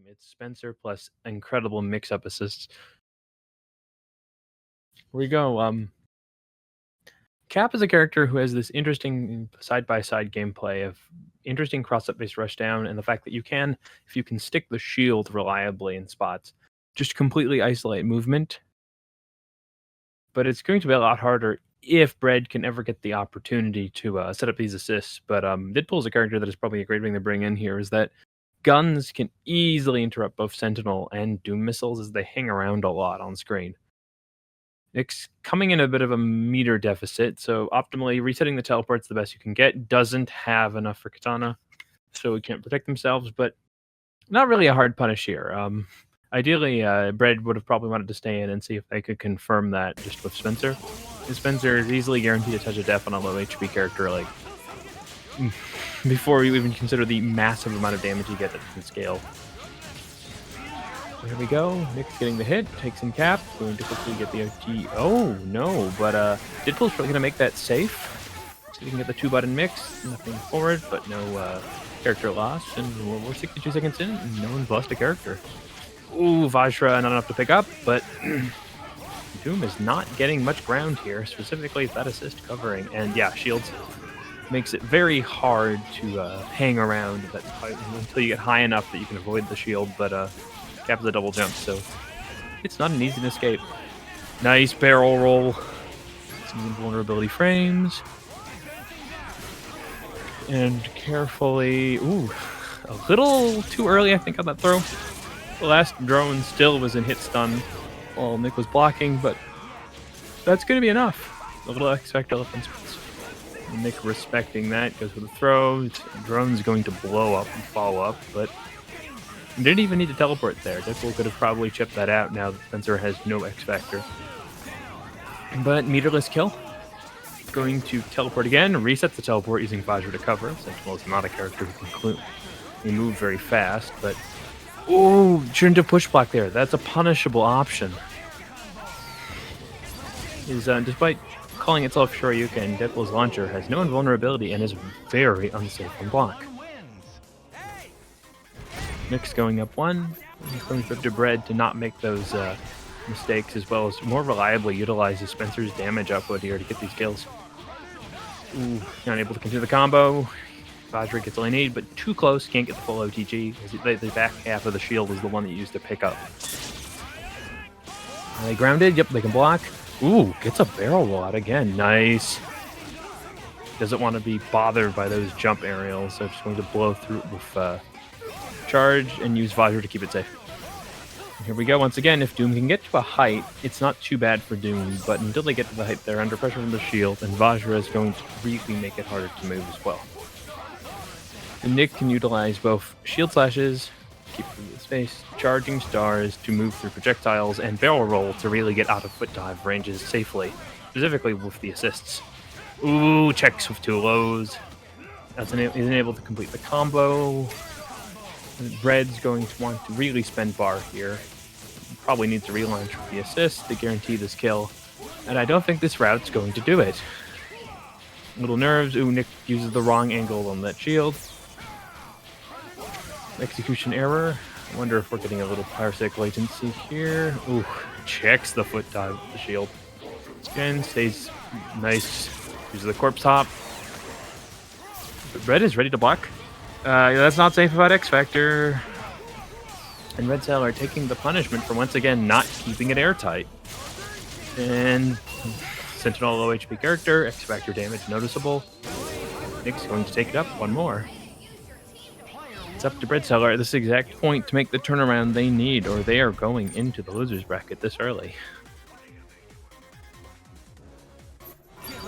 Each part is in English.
It's Spencer plus incredible mix-up assists. Here we go. Cap is a character who has this interesting side-by-side gameplay of interesting cross-up based rushdown, and the fact that you can, if you can stick the shield reliably in spots, just completely isolate movement. But it's going to be a lot harder if Bred can ever get the opportunity to set up these assists. But Deadpool is a character that is probably a great thing to bring in here, is that guns can easily interrupt both Sentinel and Doom missiles as they hang around a lot on screen. It's coming in a bit of a meter deficit, so optimally resetting the teleport's the best you can get. Doesn't have enough for Katana, so it can't protect themselves, but not really a hard punish here. Ideally, Bred would have probably wanted to stay in and see if they could confirm that just with Spencer. And Spencer is easily guaranteed a touch of death on a low HP character, like, before you even consider the massive amount of damage you get that can scale. Here we go. Nick's getting the hit, takes in Cap, going to quickly get the OT. Oh, no, but Deadpool's probably going to make that safe. So you can get the 2-button mix, nothing forward, but no character loss. And we're 62 seconds in, and no one's lost a character. Ooh, Vajra not enough to pick up, but Doom is not getting much ground here, specifically that assist covering. And yeah, shields makes it very hard to hang around that until you get high enough that you can avoid the shield, but Cap is a double jump, so it's not an easy escape. Nice barrel roll. Some invulnerability frames. And carefully... Ooh, a little too early, I think, on that throw. The last drone still was in hit stun while Nick was blocking, but that's going to be enough. A little X-Factor left in spots. Nick respecting that, goes for the throw. Drone's going to blow up and follow up, but didn't even need to teleport there. Deadpool could have probably chipped that out now that Spencer has no X-Factor. But meterless kill. Going to teleport again, resets the teleport using Vajra to cover. Sentinel is not a character who can move very fast, but... Ooh, shouldn't have push block there. That's a punishable option. Despite calling itself Shoryuken, Deadpool's launcher has no invulnerability and is very unsafe on block. Nick's going up one. He's going to Bred to not make those mistakes, as well as more reliably utilizes Spencer's damage output here to get these kills. Ooh, not able to continue the combo. Vajra gets all he needs, but too close, can't get the full OTG. The back half of the shield is the one that you used to pick up. Are they grounded? Yep, they can block. Ooh, gets a barrel roll out again. Nice. Doesn't want to be bothered by those jump aerials, so just going to blow through it with charge and use Vajra to keep it safe. And here we go once again. If Doom can get to a height, it's not too bad for Doom, but until they get to the height, they're under pressure from the shield, and Vajra is going to really make it harder to move as well. And Nick can utilize both shield slashes, keep the space, charging stars to move through projectiles, and barrel roll to really get out of foot dive ranges safely, specifically with the assists. Ooh, checks with 2 lows. Isn't able to complete the combo. Bred's going to want to really spend bar here. Probably needs to relaunch with the assist to guarantee this kill. And I don't think this route's going to do it. Little nerves. Ooh, Nick uses the wrong angle on that shield. Execution error. I wonder if we're getting a little parasec latency here. Ooh, checks the foot dive with the shield. Again, stays nice. Uses the corpse hop. But Bred is ready to block. That's not safe about X-Factor. And Red Cell are taking the punishment for once again not keeping it airtight. And Sentinel low HP character, X-Factor damage noticeable. Nick's going to take it up one more. It's up to Bred Seller at this exact point to make the turnaround they need, or they are going into the losers bracket this early.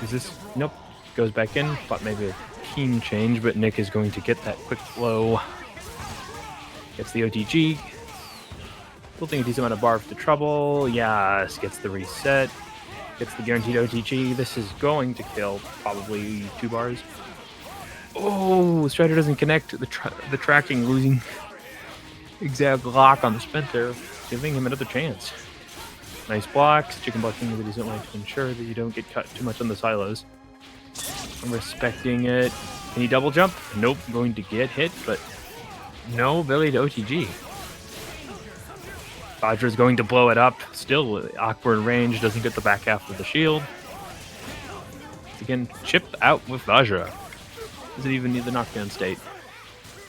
Is this? Nope. Goes back in. Thought maybe a team change, but Nick is going to get that quick flow. Gets the OTG. Building a decent amount of bar for the trouble. Yes, gets the reset. Gets the guaranteed OTG. This is going to kill probably 2 bars. Oh, Strider doesn't connect. The tracking losing exact lock on the Spencer, giving him another chance. Nice blocks. Chicken blocking is a decent way to ensure that you don't get cut too much on the silos. I'm respecting it. Can he double jump? Nope. Going to get hit, but no ability to OTG. Vajra is going to blow it up. Still awkward range, doesn't get the back half of the shield. Again, chipped out with Vajra. Doesn't even need the knockdown state.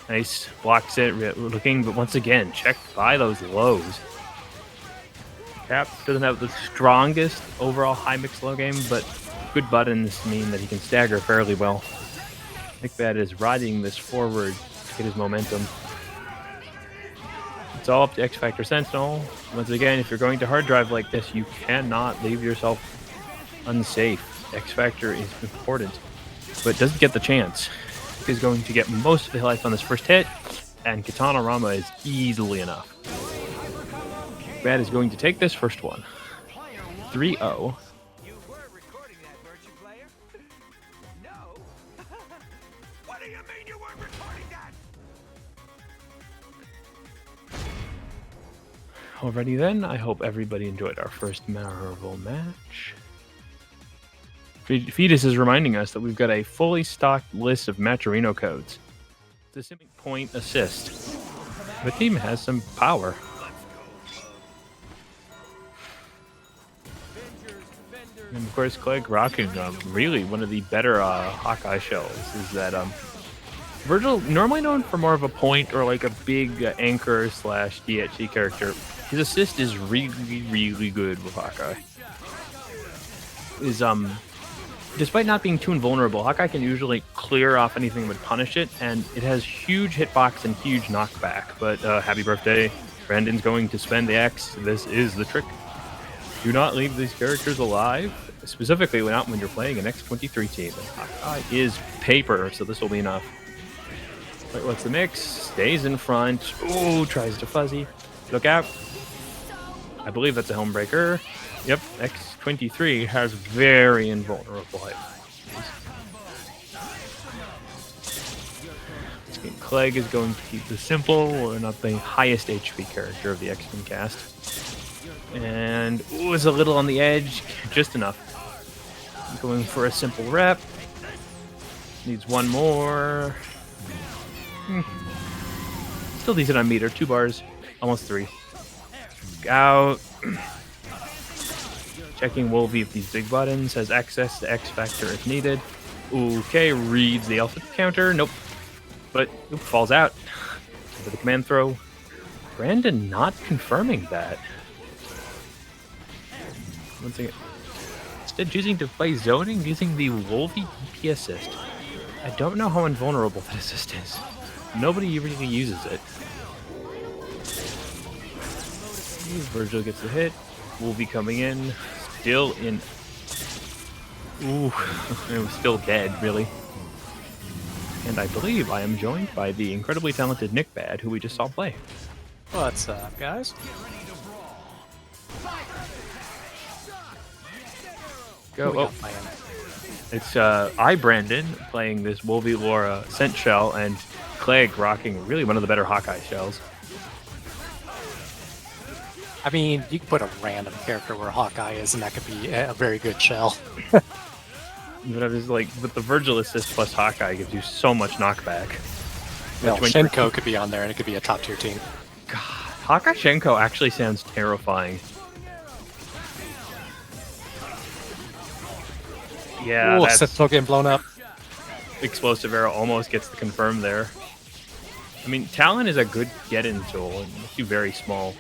Nice, blocks it, looking, but once again, checked by those lows. Cap doesn't have the strongest overall high mix low game, but good buttons mean that he can stagger fairly well. Nickbad is riding this forward to get his momentum. It's all up to X Factor Sentinel. Once again, if you're going to hard drive like this, you cannot leave yourself unsafe. X Factor is important, but doesn't get the chance. He's going to get most of the life on this first hit, and Katana Rama is easily enough. Bred is going to take this first one. 3-0. Alrighty then, I hope everybody enjoyed our first memorable match. Fetus is reminding us that we've got a fully stocked list of Matcherino codes. It's a simple point assist. The team has some power. And of course, Clegg rocking really one of the better Hawkeye shells is that Vergil, normally known for more of a point or like a big anchor slash DHC character, his assist is really, really good with Hawkeye. Despite not being too invulnerable, Hawkeye can usually clear off anything that would punish it, and it has huge hitbox and huge knockback. But happy birthday, Brandon's going to spend the X. This is the trick. Do not leave these characters alive, specifically when you're playing an X23 team. Hawkeye is paper, so this will be enough. Wait, what's the mix? Stays in front. Ooh, tries to fuzzy. Look out. I believe that's a helm breaker. Yep, X23 has very invulnerable height. Clegg is going to keep this simple. We're not the highest HP character of the X-Men cast. And ooh, is a little on the edge, just enough. Going for a simple rep. Needs one more. Still decent on meter, 2 bars, almost 3. Look out. Checking Wolvie if these big buttons, has access to X Factor if needed. Okay, reads the alpha counter, nope. But falls out. For the command throw. Brandon not confirming that. Once again. Instead choosing to play zoning using the Wolvie EP assist. I don't know how invulnerable that assist is. Nobody really uses it. Vergil gets the hit. Wolvie coming in. Still in. Ooh, it was still dead, really. And I believe I am joined by the incredibly talented Nickbad, who we just saw play. What's up, guys? Go. Oh. It's I, Brandon, playing this Wolvie Laura Scent Shell, and Clegg rocking really one of the better Hawkeye shells. I mean, you could put a random character where Hawkeye is, and that could be a very good shell. But I was like, but the Vergil assist plus Hawkeye gives you so much knockback. Well, Shenko could be on there, and it could be a top tier team. God, Hawkeye Shenko actually sounds terrifying. Yeah, that's Sentinel getting blown up. Explosive arrow almost gets the confirm there. I mean, Talon is a good get-in tool, and it's too very small.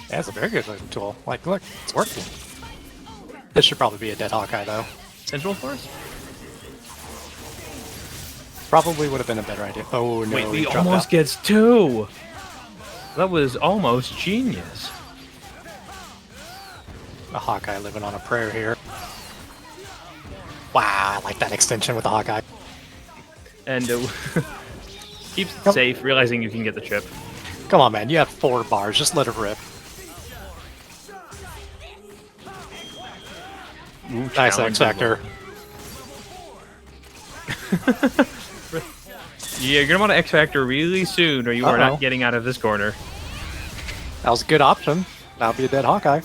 Yeah, it's a very good tool. Like, look, it's working. This should probably be a dead Hawkeye, though. Central Force? Probably would have been a better idea. Oh, no. Wait, he almost gets 2! That was almost genius. A Hawkeye living on a prayer here. Wow, I like that extension with the Hawkeye. And keeps it safe, realizing you can get the chip. Come on, man. You have 4 bars. Just let it rip. Ooh, nice X Factor. Yeah, you're going to want to X Factor really soon, or you are not getting out of this corner. That was a good option. That'll be a dead Hawkeye.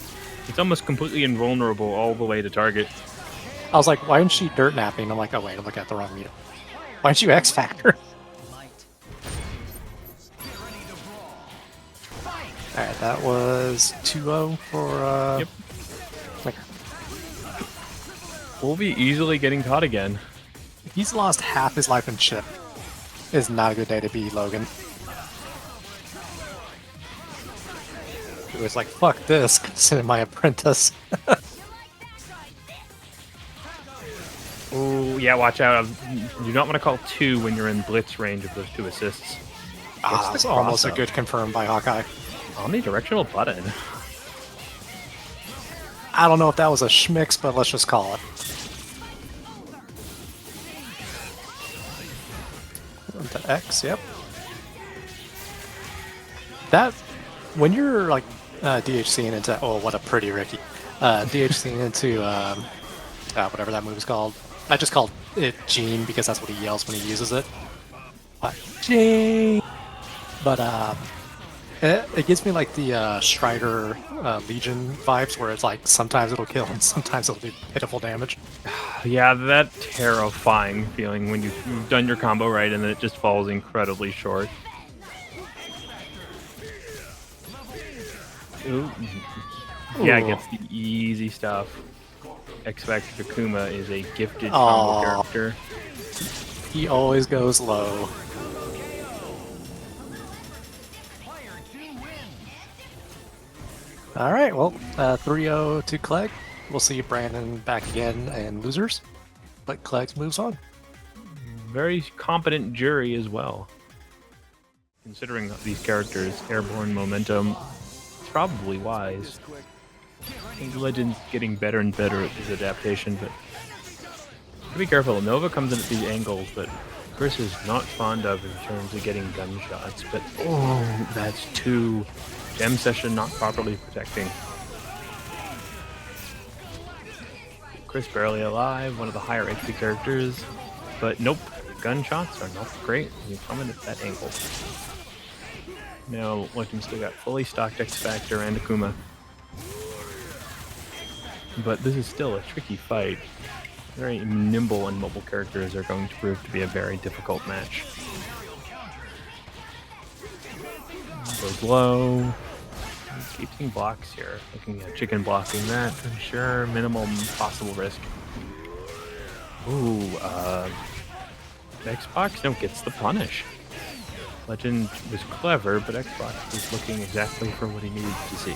It's almost completely invulnerable all the way to target. I was like, why isn't she dirt napping? I'm like, oh wait, I'm looking at the wrong meter. Why didn't you X Factor? Alright, that was 2-0 for Yep. Clicker. We'll be easily getting caught again. He's lost half his life in chip. It's not a good day to be Logan. It was like, fuck this, consider my apprentice. Oh, yeah, watch out. You do not want to call 2 when you're in blitz range of those 2 assists. That's almost a good confirm by Hawkeye. Omnidirectional button. I don't know if that was a schmix, but let's just call it. The X, yep. That, when you're like DHCing into, oh, what a pretty Ricky. DHCing into whatever that move is called. I just called it Gene because that's what he yells when he uses it. Gene! But it gives me like the Strider Legion vibes where it's like sometimes it'll kill and sometimes it'll do pitiful damage. Yeah, that terrifying feeling when you've done your combo right and then it just falls incredibly short. Ooh. Yeah, it gets the easy stuff. X-Factor Akuma is a gifted combo character. He always goes low. Alright, well, 3-0 to Clegg. We'll see Brandon back again and losers. But Clegg moves on. Very competent jury as well. Considering these characters, airborne momentum, it's probably wise. I think Legend's getting better and better at his adaptation, but be careful. Nova comes in at these angles that Chris is not fond of in terms of getting gunshots, but oh, that's 2. Gem session not properly protecting. Chris barely alive, one of the higher HP characters, but nope, gunshots are not great when you come in at that angle. Now, Legend still got fully stocked X-Factor and Akuma. But this is still a tricky fight. Very nimble and mobile characters are going to prove to be a very difficult match. Goes low. Keeping blocks here. Looking at chicken blocking that to ensure minimum possible risk. Ooh, Xbox gets the punish. Legend was clever, but Xbox was looking exactly for what he needed to see.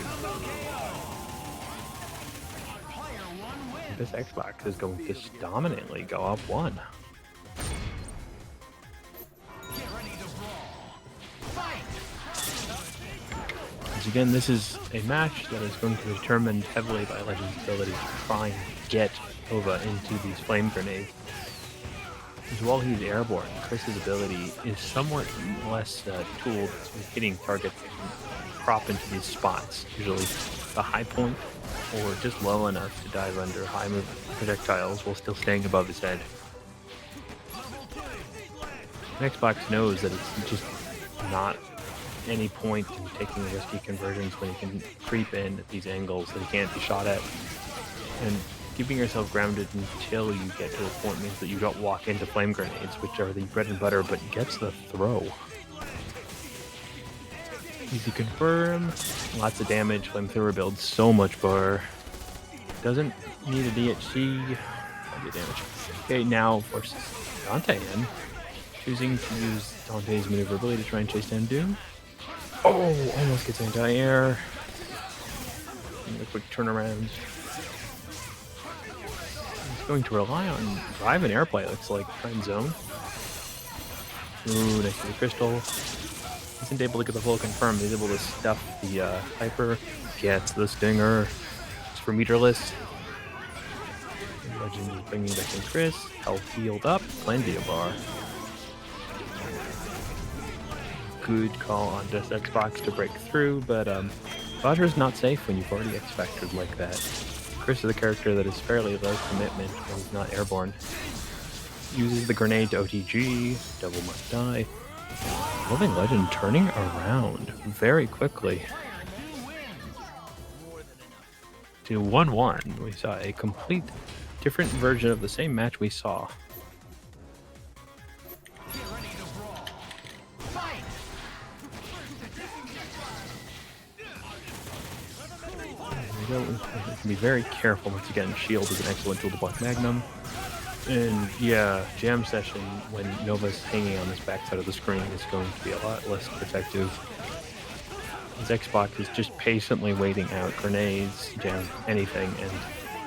This Xbox is going to dominantly go up 1. Once again, this is a match that is going to be determined heavily by Legend's ability to try and get Nova into these flame grenades. Because while he's airborne, Chris's ability is somewhat less tooled with hitting targets that can prop into these spots, usually the high point or just low enough to dive under high move projectiles while still staying above his head. Xbox knows that it's just not any point in taking risky conversions when he can creep in at these angles that he can't be shot at. And keeping yourself grounded until you get to a point means that you don't walk into flame grenades, which are the bread and butter, but gets the throw. Easy confirm, lots of damage, flamethrower builds so much bar. Doesn't need a DHC, plenty of damage. Okay, now forces Dante in, choosing to use Dante's maneuverability to try and chase down Doom. Oh, almost gets anti-air. A quick turnaround. He's going to rely on drive and airplay, looks like, try and zone. Ooh, nice to the crystal. Isn't able to get the full confirm. He's able to stuff the hyper. Gets the stinger. It's for meterless. Legend is bringing back in Chris. Health healed up. Plenty of bar. Good call on this Xbox to break through, but Roger's not safe when you've already X-Factored like that. Chris is a character that is fairly low commitment when he's not airborne. Uses the grenade to OTG. Double must die. Living Legend turning around very quickly to 1-1. We saw a complete different version of the same match we saw. You can be very careful once again. Shield is an excellent tool to block Magnum. And yeah, Jam Session, when Nova's hanging on this backside of the screen, is going to be a lot less protective. His Xbox is just patiently waiting out grenades, jam, anything, and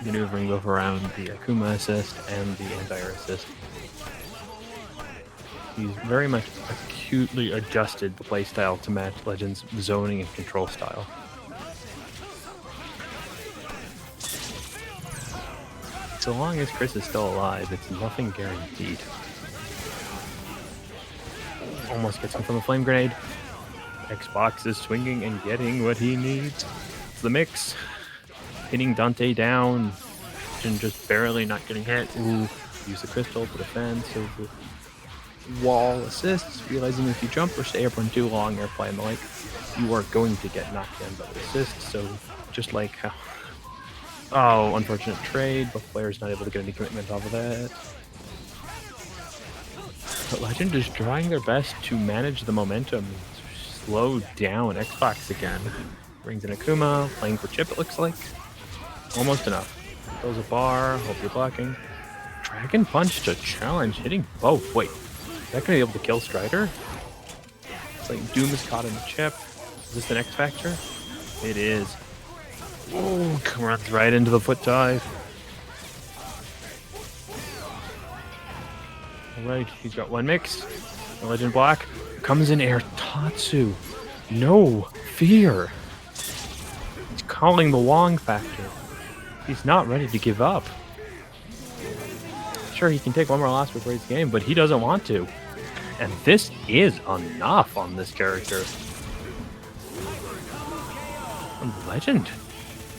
maneuvering both around the Akuma assist and the anti-air assist. He's very much acutely adjusted the playstyle to match Legend's zoning and control style. So long as Chris is still alive, it's nothing guaranteed. Almost gets him from a flame grenade. Xbox is swinging and getting what he needs. It's the mix. Hitting Dante down and just barely not getting hit. Ooh, use the crystal to defend. So the wall assists, realizing if you jump or stay airborne too long, airplay and the like, you are going to get knocked down by the assist. So just like how... Oh, unfortunate trade. Both players not able to get any commitment off of that. But Legend is trying their best to manage the momentum. Slow down Xbox again. Brings in Akuma, playing for chip it looks like. Almost enough. Throws a bar, hope you're blocking. Dragon Punch to challenge, hitting both. Wait, is that gonna be able to kill Strider? It's like Doom is caught in the chip. Is this the X Factor? It is. Oh, runs right into the foot dive. Alright, he's got one mix. The Legend block. Comes in air Tatsu. No fear. He's calling the Wong factor. He's not ready to give up. Sure, he can take one more loss before his game, but he doesn't want to. And this is enough on this character. And Legend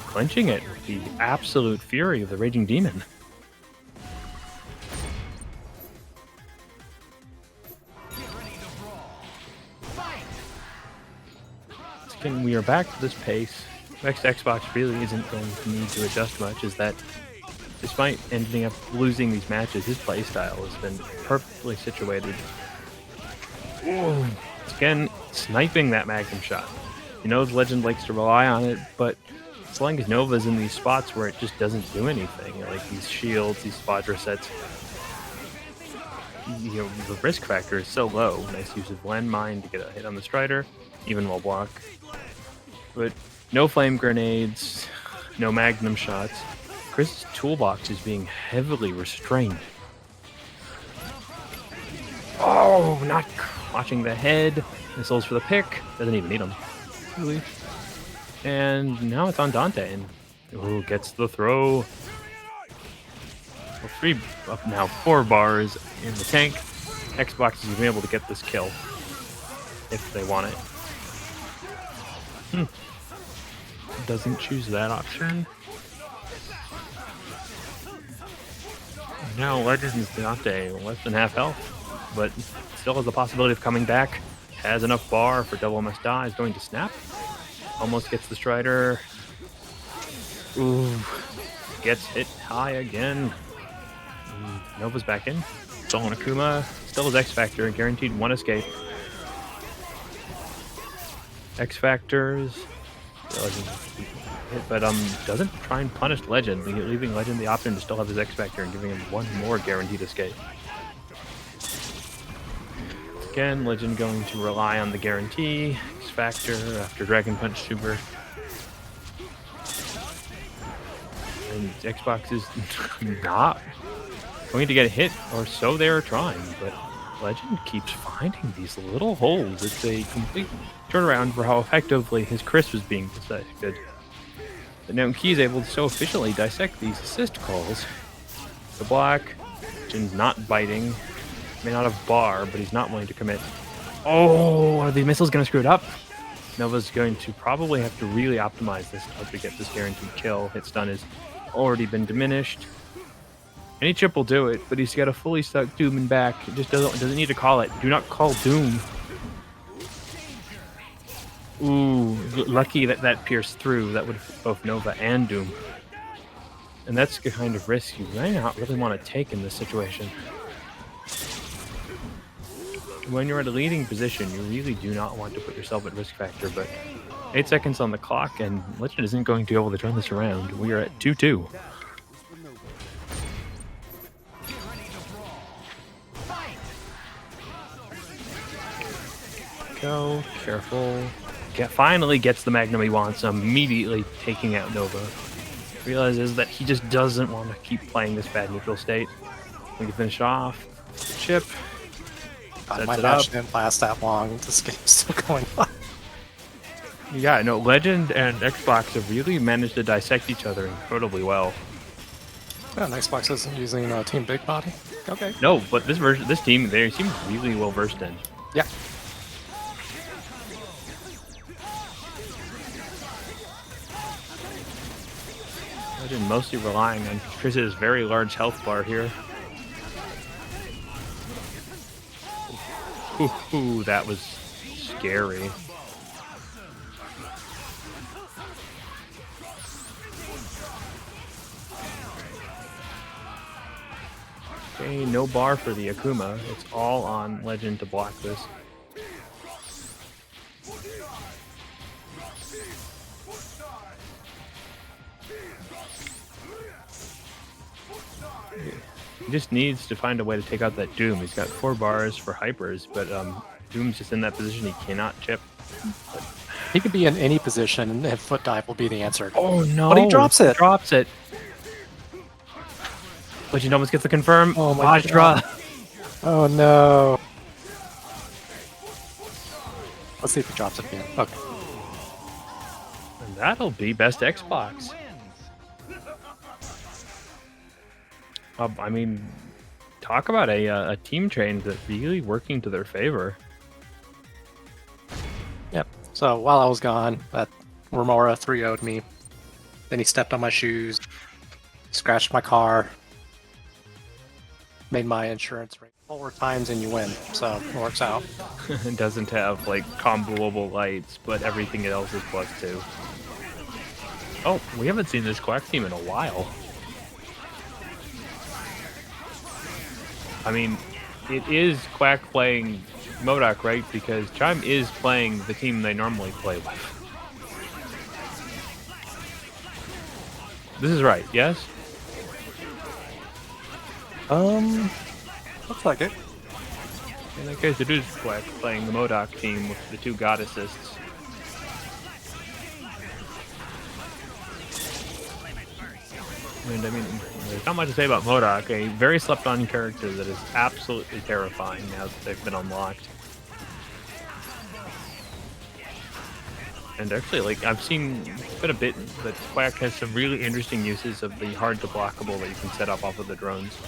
clinching it with the absolute fury of the Raging Demon. Again, we are back to this pace. Next Xbox really isn't going to need to adjust much, is that despite ending up losing these matches, his playstyle has been perfectly situated. Ooh. Again, sniping that Magnum shot. You know, Legend likes to rely on it, but as long as Nova's in these spots where it just doesn't do anything, like these shields, these spot resets, you know, the risk factor is so low. Nice use of landmine to get a hit on the Strider, even while block. But no flame grenades, no Magnum shots. Chris's toolbox is being heavily restrained. Oh, not watching the head. Missiles for the pick. Doesn't even need them. Really. And now it's on Dante. And ooh, gets the throw. Well, 3 up now, 4 bars in the tank. Xbox is going to be able to get this kill if they want it. Doesn't choose that option. Now Legends Dante less than half health, but still has the possibility of coming back. Has enough bar for double must die. Is going to snap. Almost gets the Strider. Ooh, gets hit high again. Nova's back in. Still on Akuma. Still has X Factor. Guaranteed 1 escape. X Factors. But doesn't try and punish Legend, leaving Legend the option to still have his X Factor and giving him 1 more guaranteed escape. Again, Legend going to rely on the guarantee. X Factor after Dragon Punch Super. And Xbox is not going to get hit, or so they're trying, but Legend keeps finding these little holes. It's a complete turnaround for how effectively his Chris was being dissected. But now he's able to so efficiently dissect these assist calls. The block, Legend's not biting. May not have bar, but he's not willing to commit. Oh, are the missiles going to screw it up? Nova's going to probably have to really optimize this to get this guaranteed kill. Hit stun has already been diminished. Any chip will do it, but he's got a fully stuck Doom in back. It just doesn't need to call it. Do not call Doom. Ooh, lucky that pierced through. That would have both Nova and Doom. And that's the kind of risk you may not really want to take in this situation. When you're at a leading position, you really do not want to put yourself at risk factor, but 8 seconds on the clock, and Legend isn't going to be able to turn this around. We are at 2-2. Go, careful. Finally gets the Magnum he wants, immediately taking out Nova. Realizes that he just doesn't want to keep playing this bad neutral state. We can finish off. Chip. My match didn't last that long. This game's still going on. Yeah, no, Legend and Xbox have really managed to dissect each other incredibly well. Yeah, and Xbox isn't using Team Big Body. Okay. No, but this team, they seem really well versed in. Yeah. Legend mostly relying on Chris's very large health bar here. Ooh, that was scary. Okay, no bar for the Akuma. It's all on Legend to block this. He just needs to find a way to take out that Doom. He's got 4 bars for hypers, but Doom's just in that position he cannot chip. But he could be in any position, and foot dive will be the answer. Oh no! But he drops it. Drops it. Legend almost gets the confirm. Oh my God. Oh no! Let's see if he drops it again. Okay. And that'll be best Xbox. I mean, talk about a team train that's really working to their favor. Yep. So while I was gone, that Romora 3-0'd me. Then he stepped on my shoes, scratched my car, made my insurance ring 4 times, and you win. So it works out. It doesn't have like comboable lights, but everything else is +2. Oh, we haven't seen this Quack team in a while. I mean, it is Quack playing MODOK, right? Because Chime is playing the team they normally play with. This is right, yes? Looks like it. In that case, it is Quack playing the MODOK team with the 2 God assists. And I mean, there's not much to say about MODOK, a very slept-on character that is absolutely terrifying now that they've been unlocked. And actually, like, I've seen quite a bit that Quack has some really interesting uses of the hard-to-blockable that you can set up off of the drones.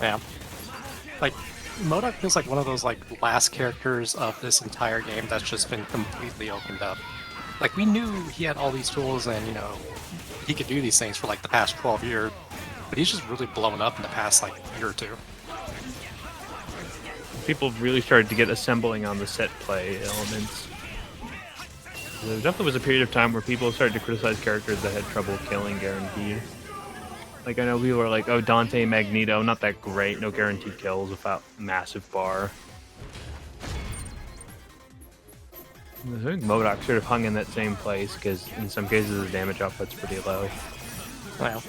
Yeah. Like, MODOK feels like one of those, like, last characters of this entire game that's just been completely opened up. Like, we knew he had all these tools and, you know, he could do these things for like the past 12 years, but he's just really blown up in the past like year or 2. People really started to get assembling on the set play elements. There definitely was a period of time where people started to criticize characters that had trouble killing guaranteed. Like, I know people were like, oh, Dante, Magneto, not that great, no guaranteed kills without massive bar. I think MODOK sort of hung in that same place because in some cases the damage output's pretty low. Wow.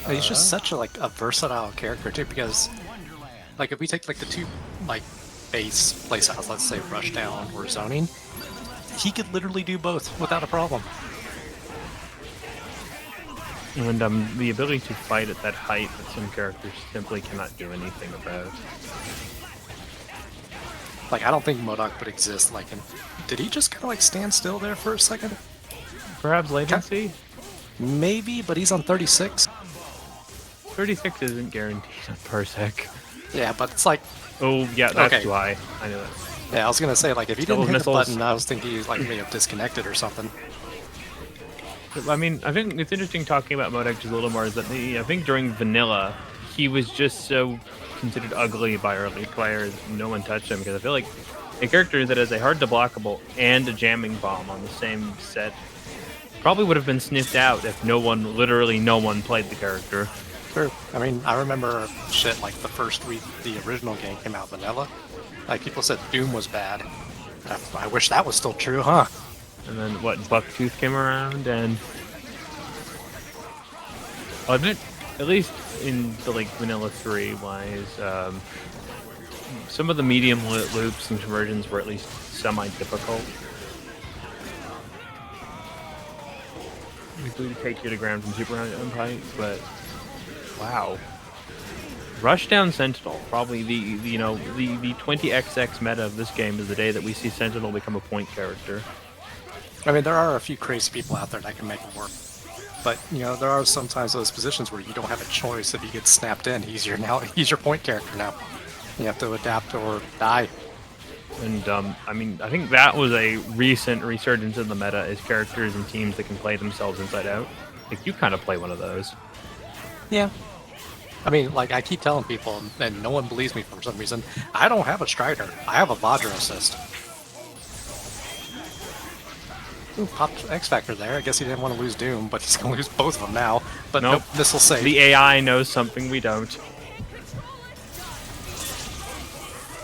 He's just such a versatile character too, because like if we take like the 2 like base playstyles, let's say Rushdown or Zoning, he could literally do both without a problem. And the ability to fight at that height that some characters simply cannot do anything about. Like, I don't think MODOK would exist, like, did he just kind of, like, stand still there for a second? Perhaps latency? Maybe, but he's on 36. 36 isn't guaranteed on Parsec. Yeah, but it's like... Oh, yeah, that's too high. I know that. Yeah, I was gonna say, like, if he didn't hit missiles. the button, I was thinking he, like, may have disconnected or something. I mean, I think it's interesting talking about MODOK just a little more, is that I think during Vanilla, he was just so considered ugly by early players. No one touched him because I feel like a character that has a hard to blockable and a jamming bomb on the same set probably would have been sniffed out if literally no one played the character. True. I mean, I remember shit like the first week the original game came out, Vanilla. Like, people said Doom was bad. I wish that was still true, huh? And then what? Bucktooth came around, and I'll admit, at least in the like vanilla 3 wise, some of the medium loops and conversions were at least semi-difficult. We take you to ground from super height, but wow. Rushdown Sentinel, probably the 20XX meta of this game is the day that we see Sentinel become a point character. I mean, there are a few crazy people out there that can make it work. But, you know, there are sometimes those positions where you don't have a choice. If you get snapped in, he's your point character now. You have to adapt or die. And, I mean, I think that was a recent resurgence in the meta, is characters and teams that can play themselves inside out. Like, you kind of play one of those. Yeah. I mean, like, I keep telling people, and no one believes me for some reason, I don't have a Strider. I have a Vajra assist. Ooh, popped X-Factor there. I guess he didn't want to lose Doom, but he's going to lose both of them now. But nope, missile save. The AI knows something we don't.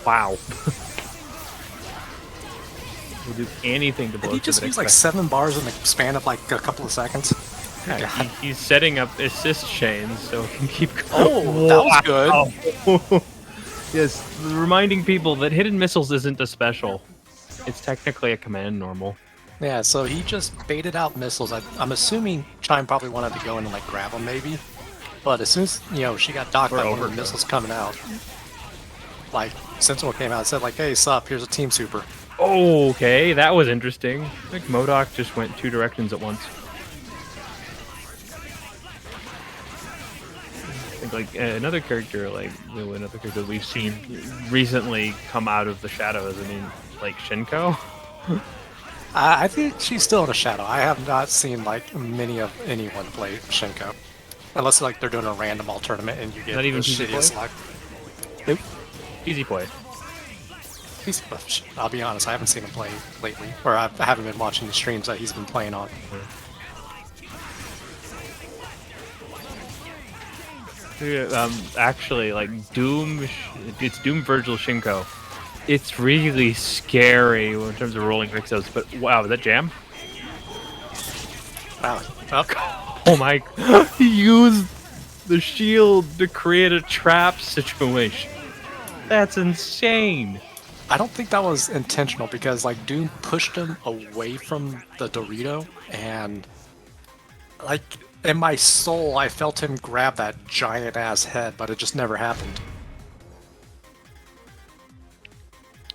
Wow. We'll do anything to blow. Did he just use like 7 bars in the span of like a couple of seconds? Yeah, he's setting up assist chains so he can keep going. Oh, that was good. Yes, reminding people that hidden missiles isn't a special. It's technically a command normal. Yeah, so he just baited out missiles. I'm assuming Chime probably wanted to go in and like grab them maybe. But as soon as, you know, she got docked by one of the missiles coming out, like, Sentinel came out and said like, hey, sup, here's a team super. Oh, okay, that was interesting. I think MODOK just went 2 directions at once. I think like another character that we've seen recently come out of the shadows. I mean, like Shinko. I think she's still in a shadow. I have not seen like many of anyone play Shinko, unless like they're doing a random all tournament and you get not even the shittiest luck. Nope. Easy play. I'll be honest, I haven't seen him play lately, or I haven't been watching the streams that he's been playing on. Actually, like Doom, it's Doom Vergil Shinko. It's really scary in terms of rolling Rixos, but wow, is that jam? Wow. Oh my, he used the shield to create a trap situation. That's insane. I don't think that was intentional because like Doom pushed him away from the Dorito and like in my soul I felt him grab that giant ass head, but it just never happened.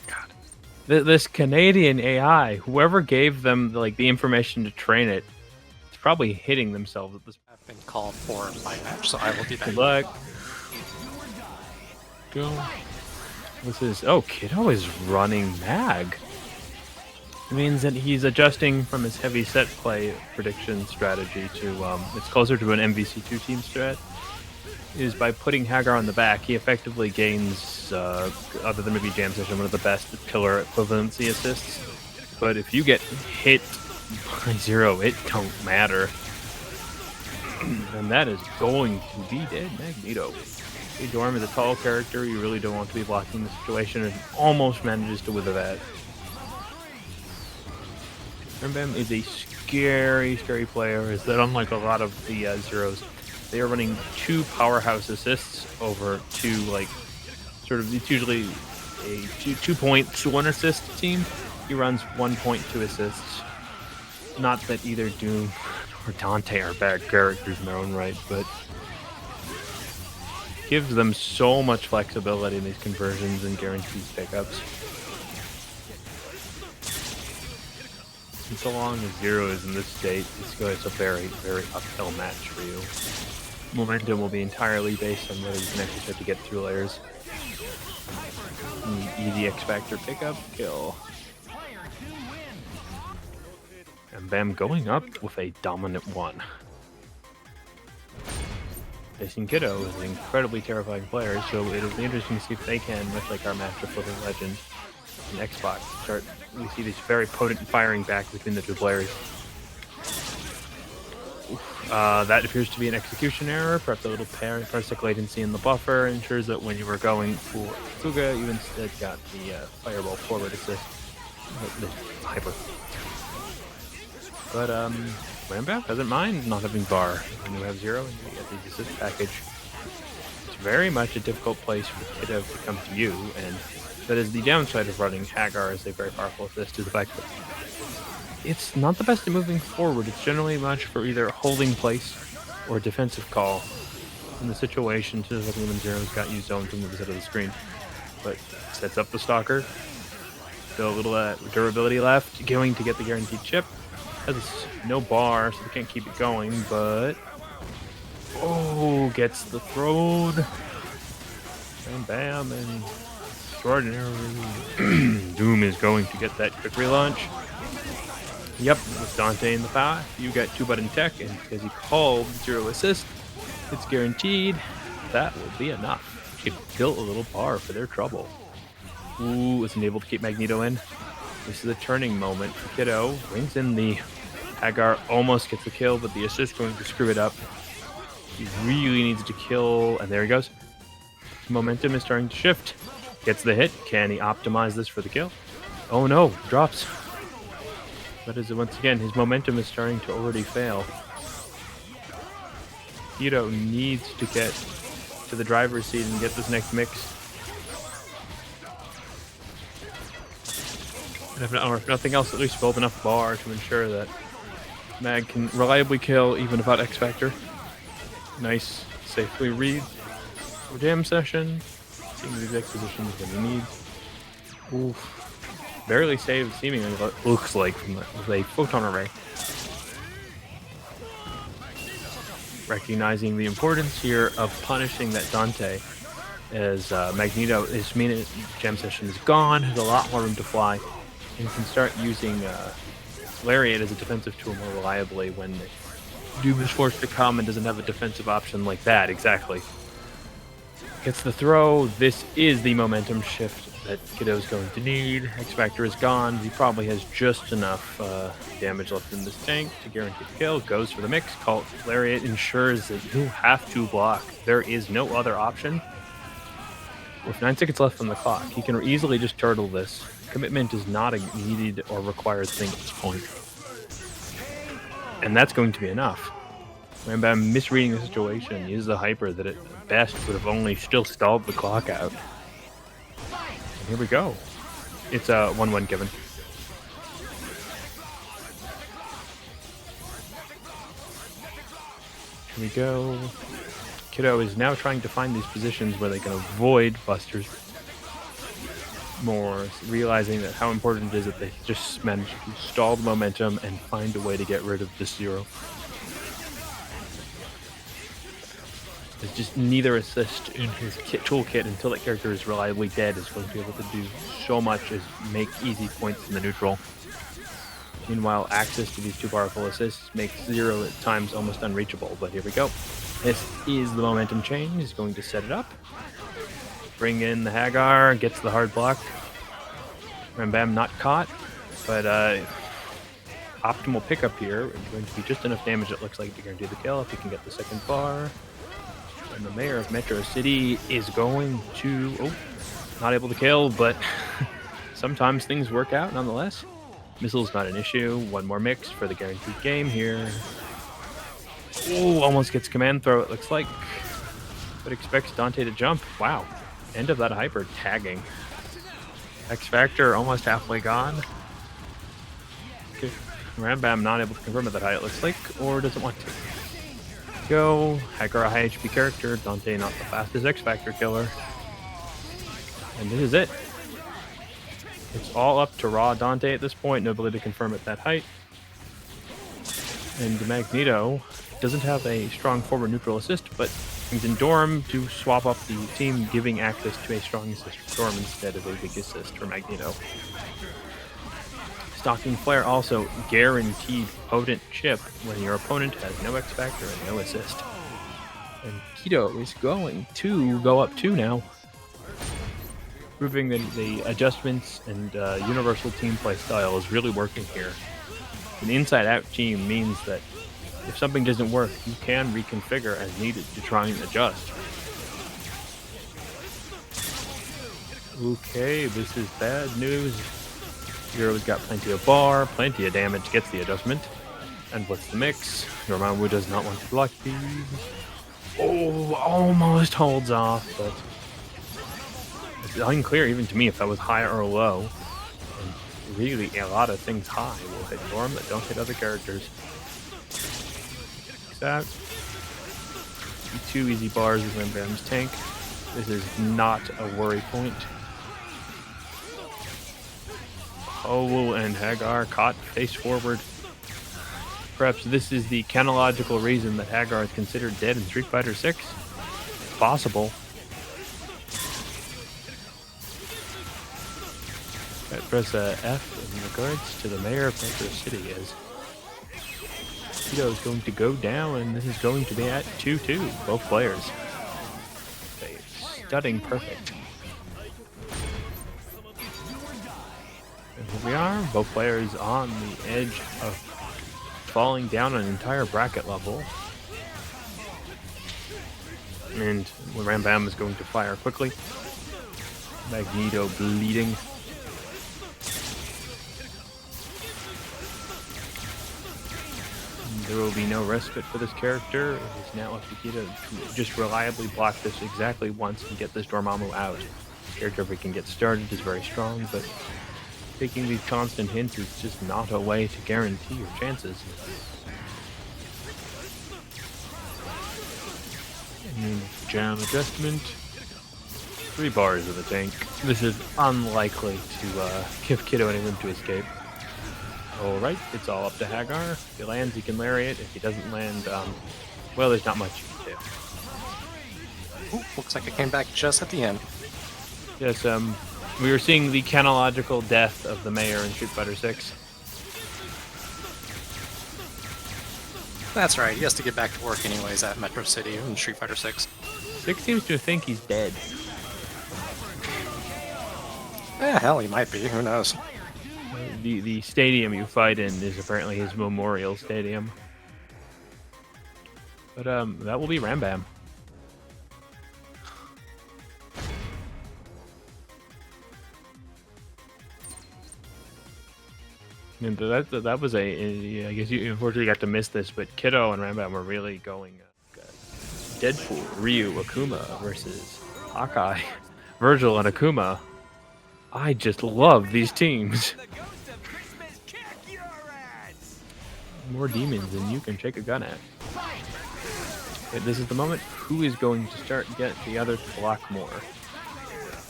God. This Canadian AI, whoever gave them like the information to train it, is probably hitting themselves at this point. I've been called for my match, so I will be back. Good luck. Go. This is Kiddo is running mag. It means that he's adjusting from his heavy set play prediction strategy to it's closer to an MVC3 team strat. Is by putting Haggar on the back, he effectively gains, other than maybe Jam Session, one of the best pillar equivalency assists. But if you get hit by 0, it don't matter. And that is going to be dead Magneto. Dorm is a tall character, you really don't want to be blocking the situation, and almost manages to wither that. Rambam is a scary, scary player, is that unlike a lot of the Zeros, they are running 2 powerhouse assists over 2, like, sort of, it's usually a 2 points, 1 assist team. He runs 1 point, 2 assists. Not that either Doom or Dante are bad characters in their own right, but gives them so much flexibility in these conversions and guaranteed pickups. And so long as 0 is in this state, it's a very, very uphill match for you. Momentum will be entirely based on whether you can actually start to get through layers. Easy X-Factor pickup, kill. And Bam going up with a dominant 1. JasonKido is an incredibly terrifying player, so it'll be interesting to see if they can, much like our Master Flipping Legend in Xbox, we see this very potent firing back between the 2 players. That appears to be an execution error. Perhaps a little parsec latency in the buffer ensures that when you were going for Fuga, you instead got the fireball forward assist. The hyper. But Rambam doesn't mind not having bar. When you have 0 and you get the assist package. It's very much a difficult place for Kiddo to come to you, and that is the downside of running Haggar as a very powerful assist, is the fact that it's not the best at moving forward. It's generally much for either holding place or defensive call. In the situation, to the when 0's got you zoned from the side of the screen. But sets up the Stalker. Still a little durability left. Going to get the guaranteed chip. Has no bar, so they can't keep it going, but... Oh, gets the throne. Bam, bam, and extraordinarily... Doom is going to get that quick relaunch. Yep, with Dante in the path, you got 2-button tech, and because he called 0 assist, it's guaranteed. That will be enough. He built a little bar for their trouble. Ooh, isn't able to keep Magneto in. This is a turning moment for Kiddo. Brings in the Haggar, almost gets the kill, but the assist going to screw it up. He really needs to kill, and there he goes. Momentum is starting to shift. Gets the hit. Can he optimize this for the kill? Oh no, drops. That is, once again, his momentum is starting to already fail. Kiddo needs to get to the driver's seat and get this next mix. And if nothing else, at least build enough bar to ensure that Mag can reliably kill even without X Factor. Nice, safely read for jam session. Seeing the exact positions when he needs. Oof. Barely saved, seemingly, what looks like from a photon array. Recognizing the importance here of punishing that Dante, as Magneto, his main gem session is gone, has a lot more room to fly, and can start using Lariat as a defensive tool more reliably when Doom is forced to come and doesn't have a defensive option like that. Exactly. Gets the throw. This is the momentum shift that Kiddo's going to need. X Factor is gone. He probably has just enough damage left in this tank to guarantee the kill. Goes for the mix. Cult Lariat ensures that you have to block. There is no other option. With 9 seconds left on the clock, he can easily just turtle this. Commitment is not a needed or required thing at this point. And that's going to be enough. Rambam misreading the situation, uses a hyper that at best would have only still stalled the clock out. And here we go. It's a 1-1 given. Here we go. Kiddo is now trying to find these positions where they can avoid busters more, realizing that how important it is that they just manage to stall the momentum and find a way to get rid of this 0. There's just neither assist in his toolkit until that character is reliably dead is going to be able to do so much as make easy points in the neutral. Meanwhile, access to these 2 powerful assists makes 0 at times almost unreachable, but here we go. This is the momentum chain. He's going to set it up. Bring in the Haggar, gets the hard block. Rambam not caught, but optimal pickup here. Going to be just enough damage, it looks like, to guarantee the kill if he can get the second bar. And the mayor of Metro City is going to... Oh, not able to kill, but sometimes things work out nonetheless. Missile's not an issue. 1 more mix for the guaranteed game here. Oh, almost gets command throw, it looks like. But expects Dante to jump. Wow. End of that hyper tagging. X Factor almost halfway gone. Okay. Rambam not able to confirm at that height, it looks like, or doesn't want to. Go. Haggar, a high HP character. Dante not the fastest X Factor killer. And this is it. It's all up to raw Dante at this point. No ability to confirm at that height. And Magneto doesn't have a strong forward neutral assist, but brings in Dorm to swap up the team, giving access to a strong assist for Dorm instead of a big assist for Magneto. Stalking Flare also guaranteed potent chip when your opponent has no X Factor and no assist. And Kiddo is going to go up 2 now, proving that the adjustments and universal team play style is really working here. An inside-out team means that if something doesn't work, you can reconfigure as needed to try and adjust. Okay, this is bad news. Hero's got plenty of bar, plenty of damage, gets the adjustment. And what's the mix? Dormammu does not want to block these. Oh, almost holds off, but it's unclear even to me if that was high or low. And really, a lot of things high will hit Dorm that don't hit other characters. That. 2 easy bars with Rambam's tank. This is not a worry point. Oh, and Haggar caught face forward. Perhaps this is the chronological reason that Haggar is considered dead in Street Fighter 6. Possible. Press F in regards to the mayor of Metro City as Kido is going to go down, and this is going to be at 2-2. Both players. Stunning perfect. And here we are, both players on the edge of falling down an entire bracket level. And Rambam is going to fire quickly. Magneto bleeding. There will be no respite for this character. It is now up to Kido to just reliably block this exactly once and get this Dormammu out. The character, if we can get started, is very strong, but taking these constant hints is just not a way to guarantee your chances. And jam adjustment. 3 bars of the tank. This is unlikely to give Kido any room to escape. Alright, it's all up to Haggar. If he lands, he can lariat. If he doesn't land, well, there's not much you can do. Ooh, looks like it came back just at the end. Yes, we were seeing the chronological death of the mayor in Street Fighter 6. That's right, he has to get back to work anyways at Metro City in Street Fighter 6. 6 seems to think he's dead. Hell, he might be, who knows. The stadium you fight in is apparently his memorial stadium. But that will be Rambam. And that was I guess you unfortunately got to miss this, but Kido and Rambam were really going Deadpool, Hiryu, Akuma versus Hawkeye, Vergil and Akuma. I just love these teams. More demons than you can shake a gun at. Okay, this is the moment. Who is going to start get the other to block more?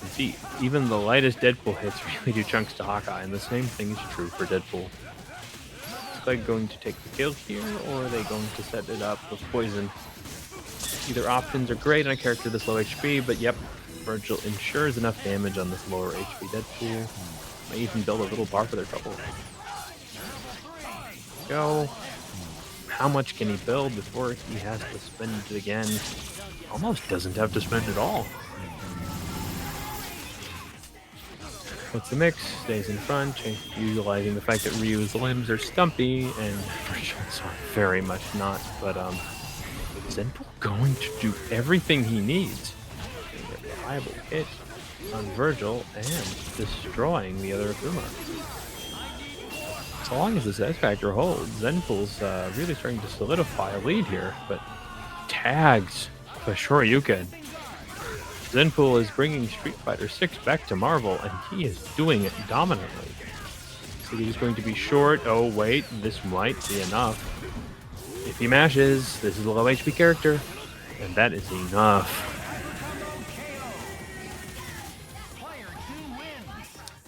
And see, even the lightest Deadpool hits really do chunks to Hawkeye, and the same thing is true for Deadpool. Is Clegg going to take the kill here, or are they going to set it up with poison? Either options are great on a character this low HP, but yep, Vergil ensures enough damage on this lower HP Deadpool. May even build a little bar for their trouble. Go. How much can he build before he has to spend it again? Almost doesn't have to spend it all. What's the mix? Stays in front, utilizing the fact that Ryu's limbs are stumpy, and Vergil's are very much not, but is Zenpool going to do everything he needs? A reliable hit on Vergil and destroying the other Akuma. So long as this S factor holds, Zenpool's really starting to solidify a lead here, but tags for Shoryuken. Zenpool is bringing Street Fighter 6 back to Marvel, and he is doing it dominantly. So he's going to be short. Oh wait, this might be enough. If he mashes, this is a low HP character, and that is enough.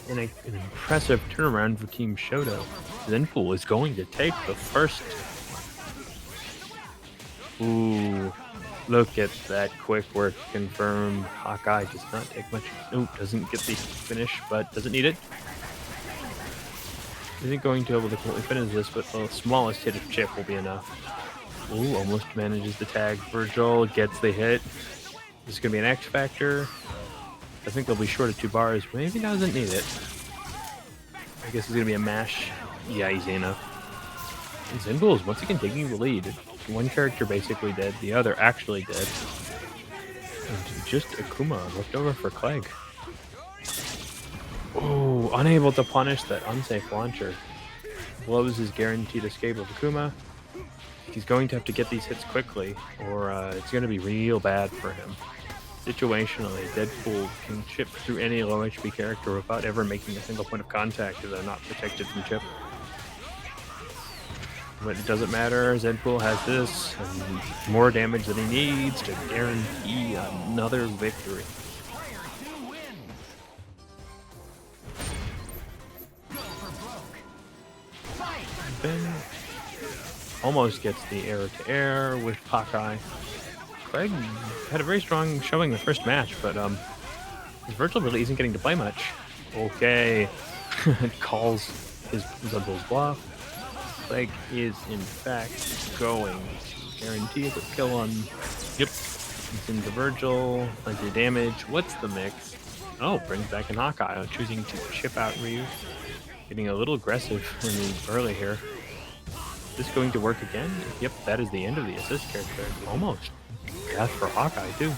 And an impressive turnaround for Team Shoto. Zenpool is going to take the first. Ooh, look at that quick work confirmed. Hawkeye does not take much. Ooh, doesn't get the finish, but doesn't need it. Isn't going to be able to completely finish this, but the smallest hit of chip will be enough. Ooh, almost manages the tag. Vergil gets the hit. This is going to be an X factor. I think they'll be short of 2 bars. Maybe doesn't need it. I guess it's going to be a mash. Yeah, easy enough. And Zenpool is once again taking the lead. One character basically dead, the other actually dead. And just Akuma left over for Clegg. Oh, unable to punish that unsafe launcher. Blows his guaranteed escape of Akuma. He's going to have to get these hits quickly, or it's going to be real bad for him. Situationally, Deadpool can chip through any low HP character without ever making a single point of contact if they're not protected from chip. But it doesn't matter, Zenpool has this, and more damage than he needs to guarantee another victory. Ben almost gets the air-to-air with Hawkeye. Clegg had a very strong showing in the first match, but Vergil really isn't getting to play much. Okay, it calls his Zenpool's bluff. Clegg is in fact going to guarantee a kill on. Yep, it's into Vergil. Plenty of damage. What's the mix? Oh, brings back in Hawkeye, choosing to chip out Ryu. Getting a little aggressive in the early here. Is this going to work again? Yep, that is the end of the assist character. Almost. Death for Hawkeye, too.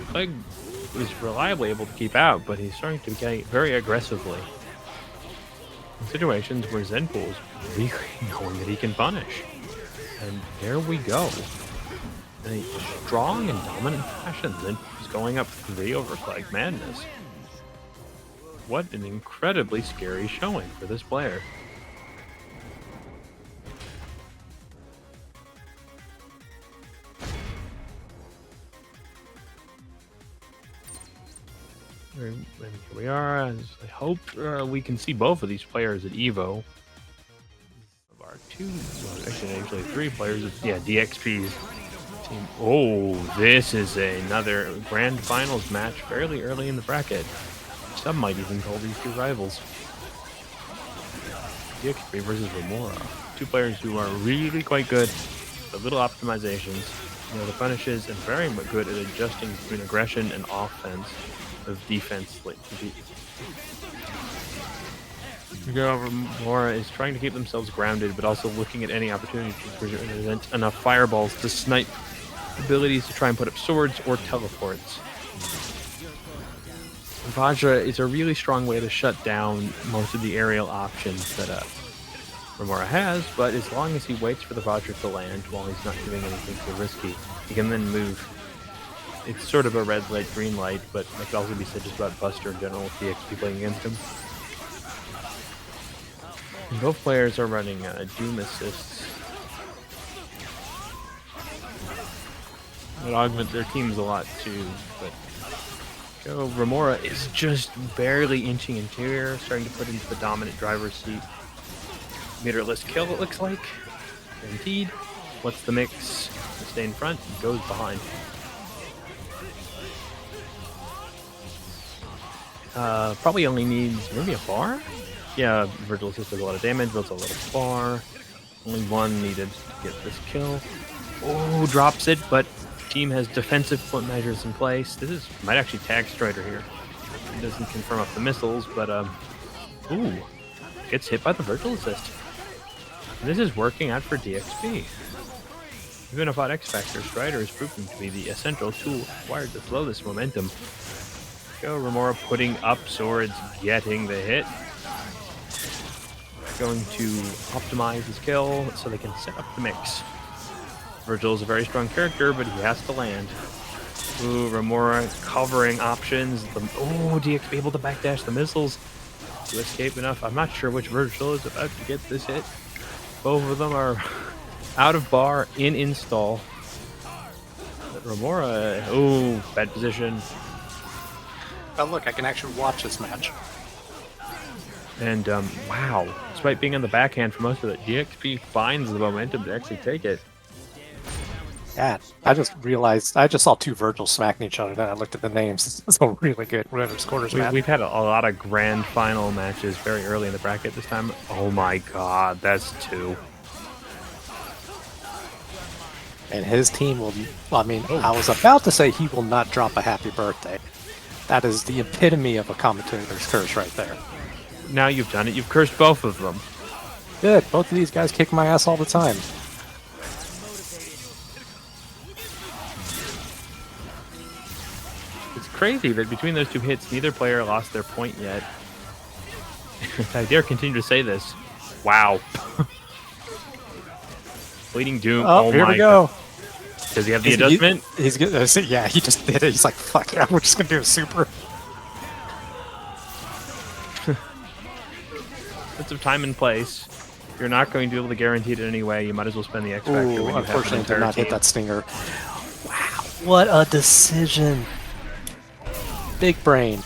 Clegg is reliably able to keep out, but he's starting to get very aggressively. In situations where Zenpool is really knowing that he can punish. And there we go. In a strong and dominant fashion, Zenpool is going up 3 over CleggMadness. What an incredibly scary showing for this player. And here we are. I hope we can see both of these players at EVO. Of our 2, well, actually 3 players. Yeah, DXP's team. Oh, this is another grand finals match fairly early in the bracket. Some might even call these 2 rivals. DXP versus Romora. 2 players who are really quite good at little optimizations. You know, the punishes, and very good at adjusting between aggression and offense. Of defense. Romora is trying to keep themselves grounded, but also looking at any opportunity to present enough fireballs to snipe abilities to try and put up swords or teleports. Vajra is a really strong way to shut down most of the aerial options that Romora has, but as long as he waits for the Vajra to land while he's not doing anything too risky, he can then move. It's sort of a red light, green light, but that could also be said just about Buster in general with DXP playing against him. And both players are running Doom assists. It augments their teams a lot too, but Romora is just barely inching interior, starting to put into the dominant driver's seat. Meterless kill, it looks like. Guaranteed. What's the mix? Stay in front, goes behind. Probably only needs maybe a bar? Yeah, Vergil assist does a lot of damage, builds a little bar. Only 1 needed to get this kill. Oh, drops it, but team has defensive foot measures in place. This might actually tag Strider here. It doesn't confirm up the missiles, but ooh, gets hit by the Vergil assist. This is working out for DXP. Even without X Factor, Strider is proving to be the essential tool required to slow this momentum. Romora putting up swords, getting the hit. Going to optimize his kill so they can set up the mix. Vergil is a very strong character, but he has to land. Ooh, Romora covering options. DXP able to backdash the missiles to escape enough. I'm not sure which Vergil is about to get this hit. Both of them are out of bar in install. But Romora, oh, bad position. Oh look, I can actually watch this match. And wow, despite being on the backhand for most of it, DXP finds the momentum to actually take it. Yeah, I just realized, I just saw 2 Vergils smacking each other, then I looked at the names. It's a really good whatever quarters match. We've had a lot of grand final matches very early in the bracket this time. Oh my god, that's 2. And his team will, I mean, I was about to say he will not drop a happy birthday. That is the epitome of a commentator's curse right there. Now you've done it. You've cursed both of them. Good. Both of these guys kick my ass all the time. It's crazy that between those two hits, neither player lost their point yet. I dare continue to say this. Wow. Bleeding Doom. Oh, here we go. God. Does he have the adjustment? He's good. Yeah, he just did it. He's like, fuck yeah, we're just gonna do a super. Bits of time and place. You're not going to be able to guarantee it in any way. You might as well spend the X factor. Ooh, when you unfortunately, have did not hit that stinger. Wow, what a decision! Big brain.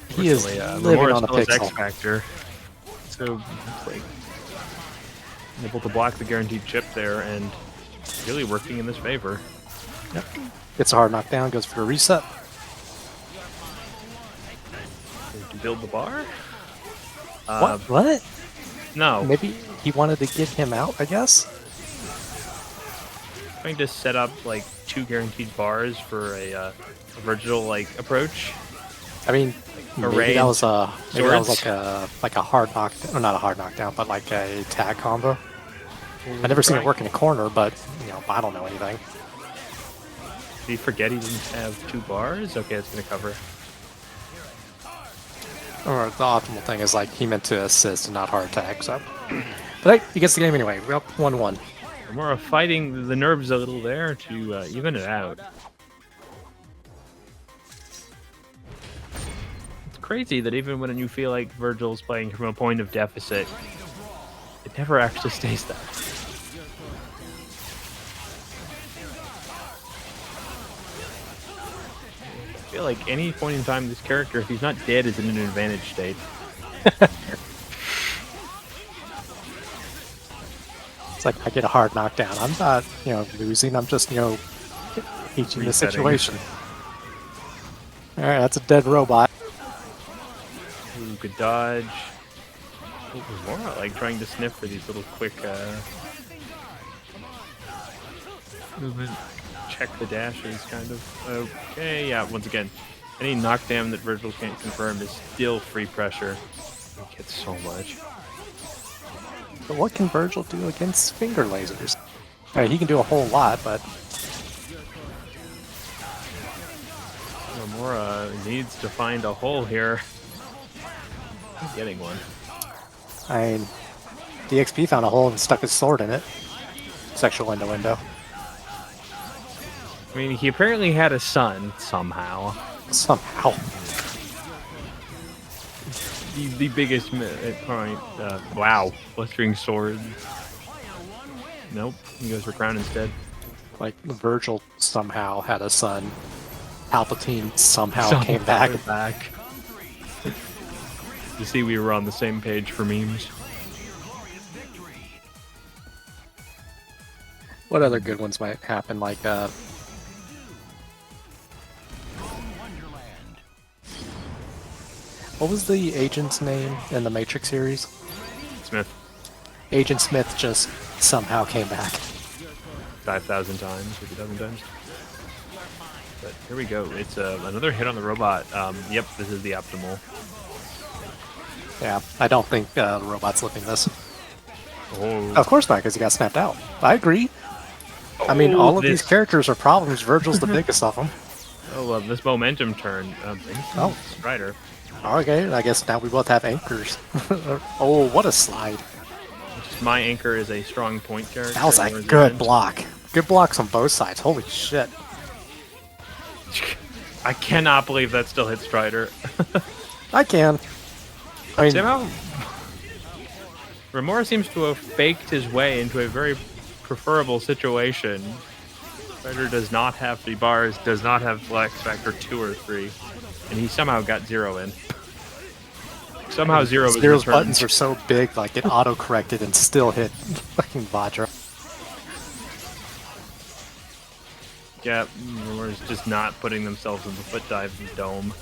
He is living on a pixel. X factor. So, like, able to block the guaranteed chip there, and really working in his favor. Yep. Gets a hard knockdown, goes for a reset. To build the bar. What? No. Maybe he wanted to get him out, I guess? Trying to set up, like, 2 guaranteed bars for a Vergil, like, approach. I mean, Like, maybe that was like a hard knockdown, or not a hard knockdown, but like a tag combo. I've never seen it work in a corner, but, you know, I don't know anything. Did he forget he didn't have 2 bars? Okay, that's going to cover. Or the optimal thing is, like, he meant to assist and not hard tag, so. But hey, he gets the game anyway. We're up 1-1. Romora fighting the nerves a little there to even it out. It's crazy that even when you feel like Vergil's playing from a point of deficit, it never actually stays that. I feel like any point in time this character, if he's not dead, is in an advantage state. It's like, I get a hard knockdown. I'm not, you know, losing. I'm just, you know, teaching the situation. Alright, that's a dead robot. Ooh, good dodge. Ooh, more like trying to sniff for these little quick movement. Check the dashes, kind of. Okay, yeah, once again, any knockdown that Vergil can't confirm is still free pressure. He gets so much. But what can Vergil do against finger lasers? I mean, he can do a whole lot, but... Romora needs to find a hole here. He's getting one. I mean, DXP found a hole and stuck his sword in it. Sexual innuendo. I mean, he apparently had a son, somehow. Somehow. The biggest point. Wow. Blistering sword. Nope. He goes for crown instead. Like, Vergil somehow had a son. Palpatine somehow came back. You see, we were on the same page for memes. What other good ones might happen? Like, what was the agent's name in the Matrix series? Smith. Agent Smith just somehow came back. 5,000 times, 50,000 times. But here we go. It's another hit on the robot. Yep, this is the optimal. Yeah, I don't think the robot's living this. Oh. Of course not, because he got snapped out. I agree. I mean, all of these characters are problems. Vergil's the biggest of them. Oh, this momentum turn. Oh. Strider. Okay, I guess now we both have anchors. Oh, what a slide. My anchor is a strong point character. That was a good block. Good blocks on both sides. Holy shit. I cannot believe that still hit Strider. I can. I mean, somehow, Romora seems to have faked his way into a very preferable situation. Strider does not have the bars, does not have flex factor 2 or 3, and he somehow got 0 in. Somehow 0 was Zero's returned. buttons are so big, like it auto-corrected and still hit fucking Vajra. Yeah, Romora's just not putting themselves in the foot dive dome.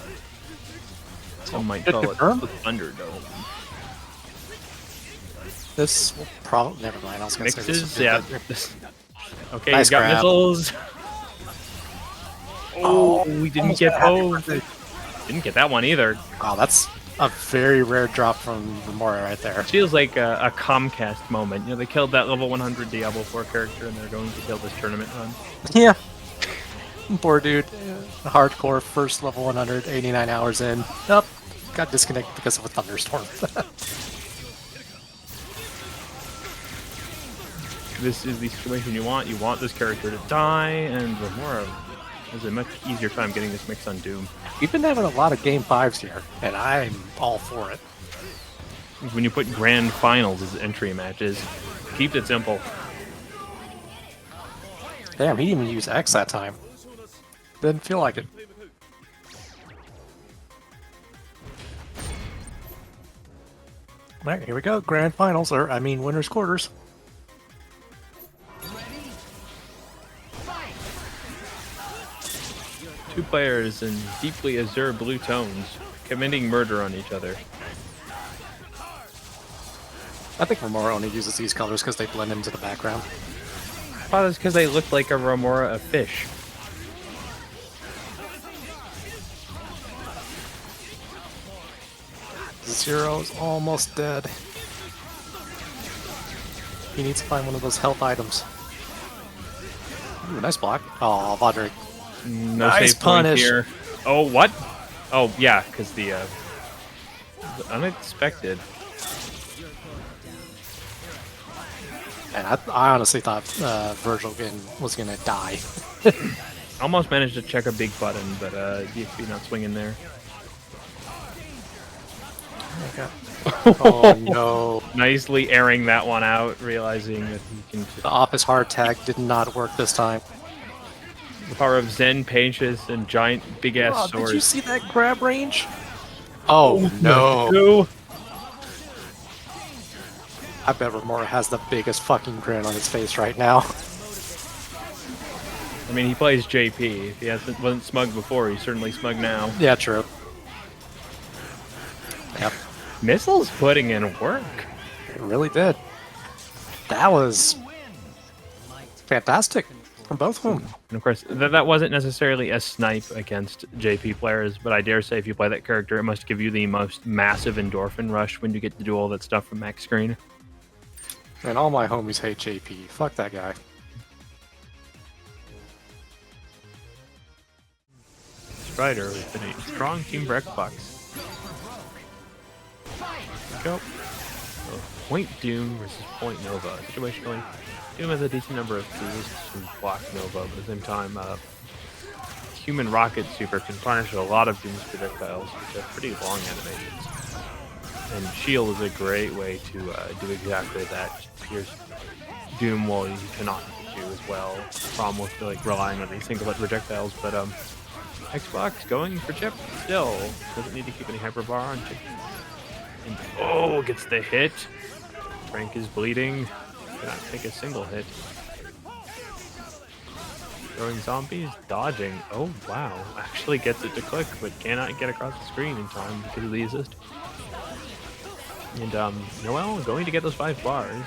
Some might call it the Thunderdome. This will probably... Never mind, I was going to say this Mixes, would be yeah. good. Okay, Nice he's got grab. missiles. Oh, we didn't almost get got both. Didn't get that one either. Wow, that's a very rare drop from Romora right there. It feels like a Comcast moment. You know, they killed that level 100 Diablo 4 character, and they're going to kill this tournament run. Yeah. Poor dude. Hardcore, first level 100, 89 hours in. Nope. Got disconnected because of a thunderstorm. This is the situation you want. You want this character to die, and Romora has a much easier time getting this mix on Doom. We've been having a lot of game 5s here, and I'm all for it. When you put grand finals as entry matches, keep it simple. Damn, he didn't even use X that time. Didn't feel like it. Alright, here we go. Grand finals, or I mean winners quarters. Two players in deeply azure blue tones committing murder on each other. I think Romora only uses these colors because they blend into the background. I thought it was because they looked like a Romora of fish. Zero's almost dead. He needs to find one of those health items. Ooh, nice block. Oh, Vodrick. No Nice save point punish. here. Oh, what? Oh, yeah, because the unexpected. And I honestly thought Vergil was gonna die. Almost managed to check a big button, but DXP not swinging there. Okay. Oh no. Nicely airing that one out, realizing that he can just... The office hard tag did not work this time. The power of Zen pages and giant big-ass Oh, swords. did you see that grab range? Oh no. Who? I bet Romora has the biggest fucking grin on his face right now. I mean, he plays JP. If he wasn't smug before, he's certainly smug now. Yeah, true. Yep. Missile's putting in work. It really did. That was fantastic from both of them. And of course, that wasn't necessarily a snipe against JP players, but I dare say if you play that character, it must give you the most massive endorphin rush when you get to do all that stuff from max screen. And all my homies hate JP. Fuck that guy. Strider has been a strong team for Xbox. Go. Point Doom versus Point Nova. Situationally, Doom has a decent number of tools to block Nova, but at the same time, Human Rocket Super can punish a lot of Doom's projectiles, which have pretty long animations. And Shield is a great way to do exactly that. Just pierce Doom while you cannot do as well. Problem with like relying on these single projectiles, but Xbox going for chip still. Doesn't need to keep any hyperbar on chip. And, oh, gets the hit. Frank is bleeding. Cannot take a single hit. Throwing zombies, dodging. Oh wow, actually gets it to click, but cannot get across the screen in time because of the assist. And Noel going to get those 5 bars.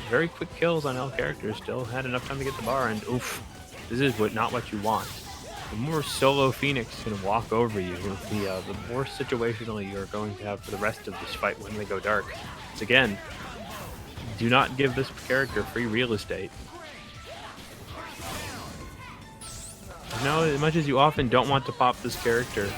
Very quick kills on L characters. Still had enough time to get the bar, and oof, this is not what you want. The more solo Phoenix can walk over you, the more situationally you're going to have for the rest of this fight when they go dark. So again, do not give this character free real estate. You know, as much as you often don't want to pop this character,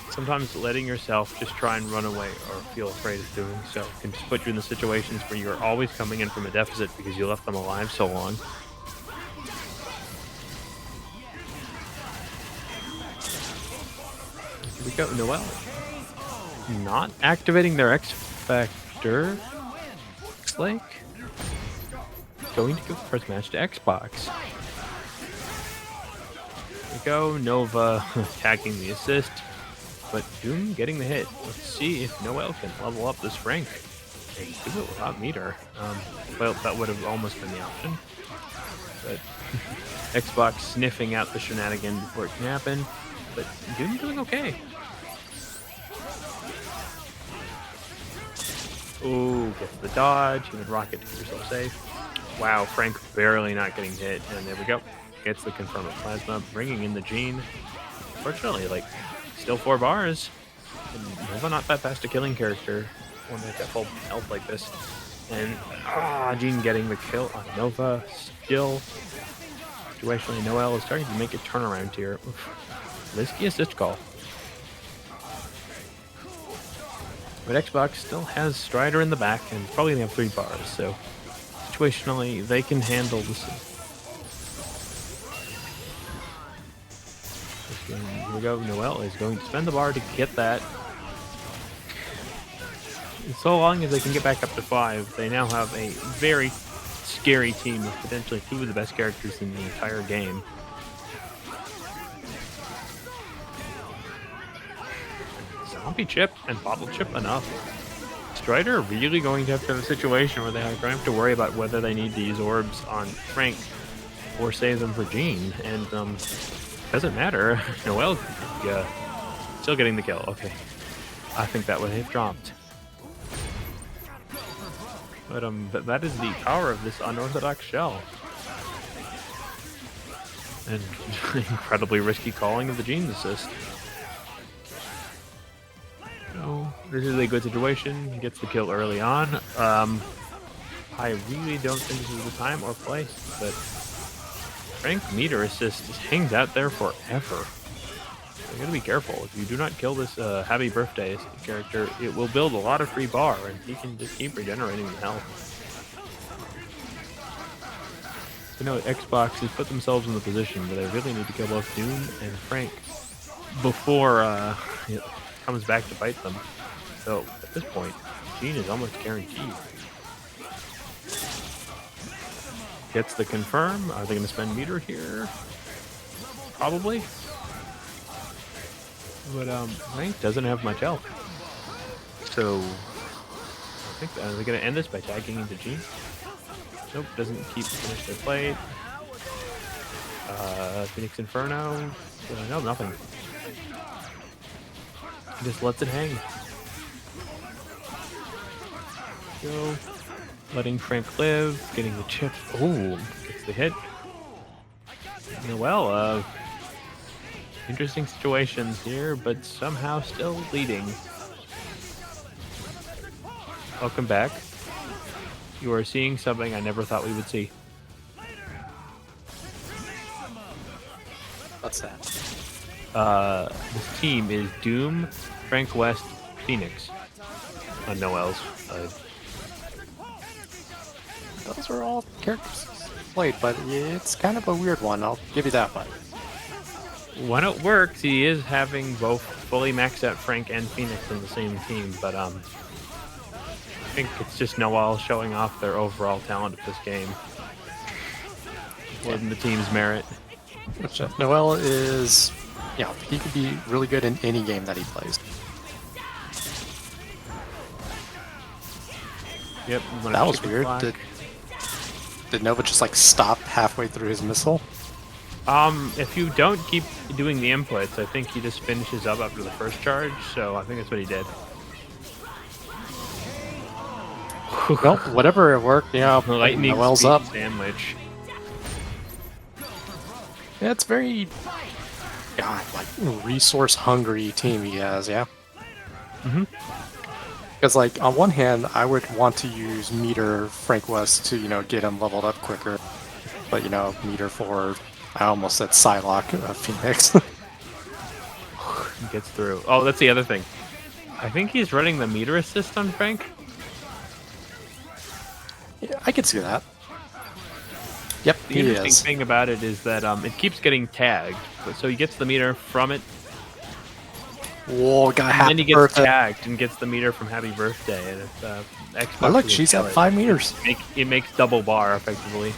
sometimes letting yourself just try and run away or feel afraid of doing so can just put you in the situations where you're always coming in from a deficit because you left them alive so long. Here we go, Noel. Not activating their X Factor. Looks like going to give the first match to Xbox. Here we go, Nova attacking the assist, but Doom getting the hit. Let's see if Noel can level up this Frank and do it without meter. Well, that would have almost been the option, but Xbox sniffing out the shenanigan before it can happen. But Doom doing okay. Ooh, gets the dodge, Human Rocket to keep yourself safe. Wow, Frank barely not getting hit, and there we go. Gets the confirm of Plasma, bringing in the Gene. Fortunately, like, still 4 bars. And Nova not that fast a killing character. One that got full health like this. And, Gene getting the kill on Nova. Still Situationally, Noel is starting to make a turnaround here. Oof. Risky assist call. But Xbox still has Strider in the back and probably gonna have 3 bars, so situationally they can handle this. Here we go. Noel is going to spend the bar to get that. So long as they can get back up to 5, they now have a very scary team with potentially 2 of the best characters in the entire game. Zombie chip and bottle chip enough. Strider are really going to have a situation where they're going to have to worry about whether they need to use orbs on Frank or save them for Jean, and doesn't matter. Noel still getting the kill. Okay, I think that would have dropped. But that is the power of this unorthodox shell. And incredibly risky calling of the Jean assist. So, this is a good situation. He gets the kill early on. I really don't think this is the time or place, but Frank meter assist just hangs out there forever. You gotta be careful. If you do not kill this Happy Birthday character, it will build a lot of free bar, and he can just keep regenerating the health. So now Xbox has put themselves in the position where they really need to kill both Doom and Frank before it comes back to bite them. So at this point, Jean is almost guaranteed. Gets the confirm. Are they going to spend meter here? Probably. But Frank doesn't have much health. So I think they're going to end this by tagging into Jean. Nope, doesn't finish their plate. Phoenix Inferno. No, nothing. Just lets it hang. Go. Letting Frank live. Getting the chip. Oh, gets the hit. Well, interesting situations here, but somehow still leading. Welcome back. You are seeing something I never thought we would see. What's that? This team is Doom, Frank West, Phoenix on Noel's side. Those are all characters played, but it's kind of a weird one. I'll give you that one. When it works, he is having both fully maxed out Frank and Phoenix on the same team, but I think it's just Noel showing off their overall talent at this game more than the team's merit. Noel is, he could be really good in any game that he plays. Yep. That was weird. Did Nova just like stop halfway through his missile? If you don't keep doing the inputs, I think he just finishes up after the first charge, so I think that's what he did. Well, whatever it worked, Lightning Noel's up. Sandwich. Yeah, it's very, resource hungry team he has, yeah. Mm-hmm. Because, on one hand, I would want to use meter Frank West to, get him leveled up quicker. But, meter for, I almost said Psylocke Phoenix. He gets through. Oh, that's the other thing. I think he's running the meter assist on Frank. Yeah, I could see that. Yep, The interesting thing about it is that it keeps getting tagged. So he gets the meter from it. Whoa, got and then he gets tagged and gets the meter from Happy Birthday. And it's Xbox. Oh, look, she's at 5 meters. It makes double bar, effectively.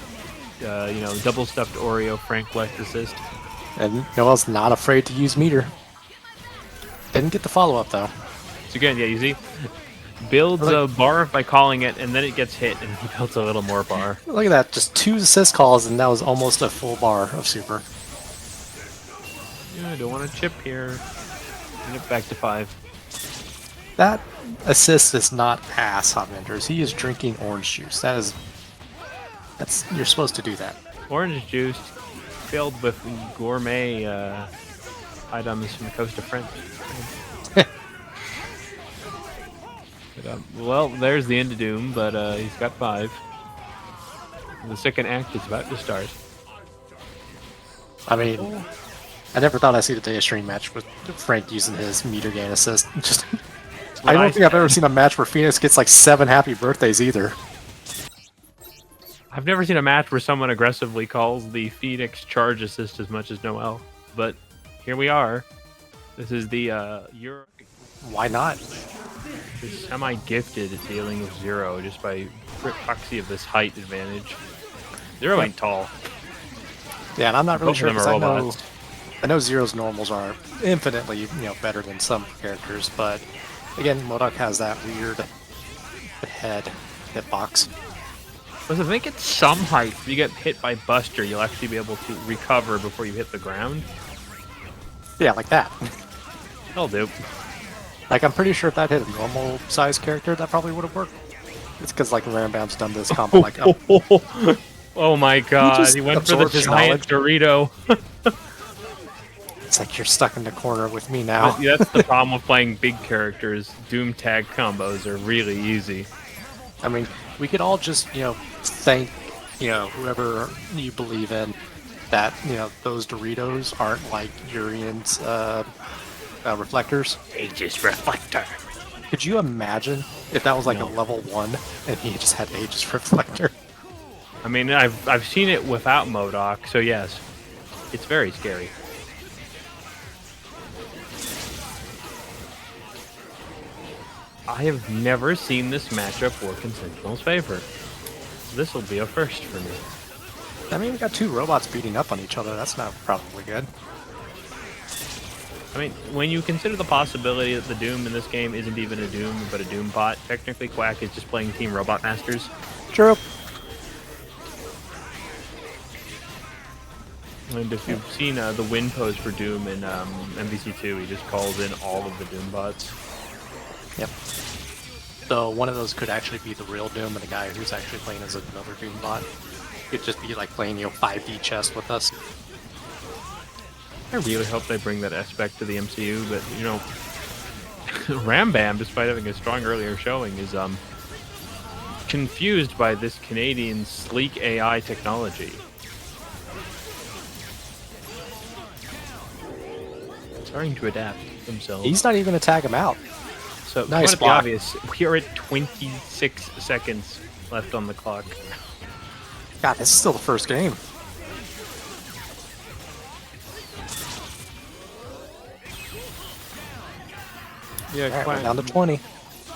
Double stuffed Oreo Frank West assist. And Noel's not afraid to use meter. Didn't get the follow-up, though. So again, yeah, you see? Builds a bar by calling it, and then it gets hit, and he builds a little more bar. Look at that, just 2 assist calls, and that was almost a full bar of super. Yeah, I don't want to chip here. Bring it back to 5. That assist is not ass, Hotmenders. He is drinking orange juice. That's you're supposed to do that. Orange juice filled with gourmet items from the coast of France. Well, there's the end of Doom, but he's got 5. The second act is about to start. I mean, I never thought I'd see the day of stream match with Frank using his meter gain assist. Just, I don't think I've ever seen a match where Phoenix gets like 7 happy birthdays either. I've never seen a match where someone aggressively calls the Phoenix charge assist as much as Noel, but here we are. This is the Euro. Why not? Is semi-gifted at dealing with Zero just by proxy of this height advantage. Zero ain't tall. Yeah, and I'm not really Both sure of them are because robots. I know Zero's normals are infinitely, better than some characters, but again, MODOK has that weird hitbox. But I think it's some height. If you get hit by Buster, you'll actually be able to recover before you hit the ground. Yeah, like that. That'll do. Like, I'm pretty sure if that hit a normal size character, that probably would have worked. It's because, like, Rambam's done this combo, like, oh my god, he went for the giant Dorito. It's like you're stuck in the corner with me now. That's the problem with playing big characters. Doom tag combos are really easy. I mean, we could all just, thank, whoever you believe in that, those Doritos aren't like Urian's reflectors. Aegis Reflector. Could you imagine if that was like a level 1 and he just had Aegis Reflector? I mean, I've seen it without MODOK, so yes, it's very scary. I have never seen this matchup work in Sentinel's favor. This will be a first for me. I mean, we got 2 robots beating up on each other. That's not probably good. I mean, when you consider the possibility that the Doom in this game isn't even a Doom, but a Doom bot, technically Quack is just playing Team Robot Masters. True. And if you've seen the win pose for Doom in MVC2, he just calls in all of the Doom bots. Yep. So one of those could actually be the real Doom, and the guy who's actually playing as another Doom bot could just be like playing 5D chess with us. I really hope they bring that aspect to the MCU, but Rambam, despite having a strong earlier showing, is confused by this Canadian sleek AI technology. Starting to adapt themselves. He's not even going to tag him out. So, nice quite obvious, we are at 26 seconds left on the clock. God, this is still the first game. Yeah, right, we're down to 20.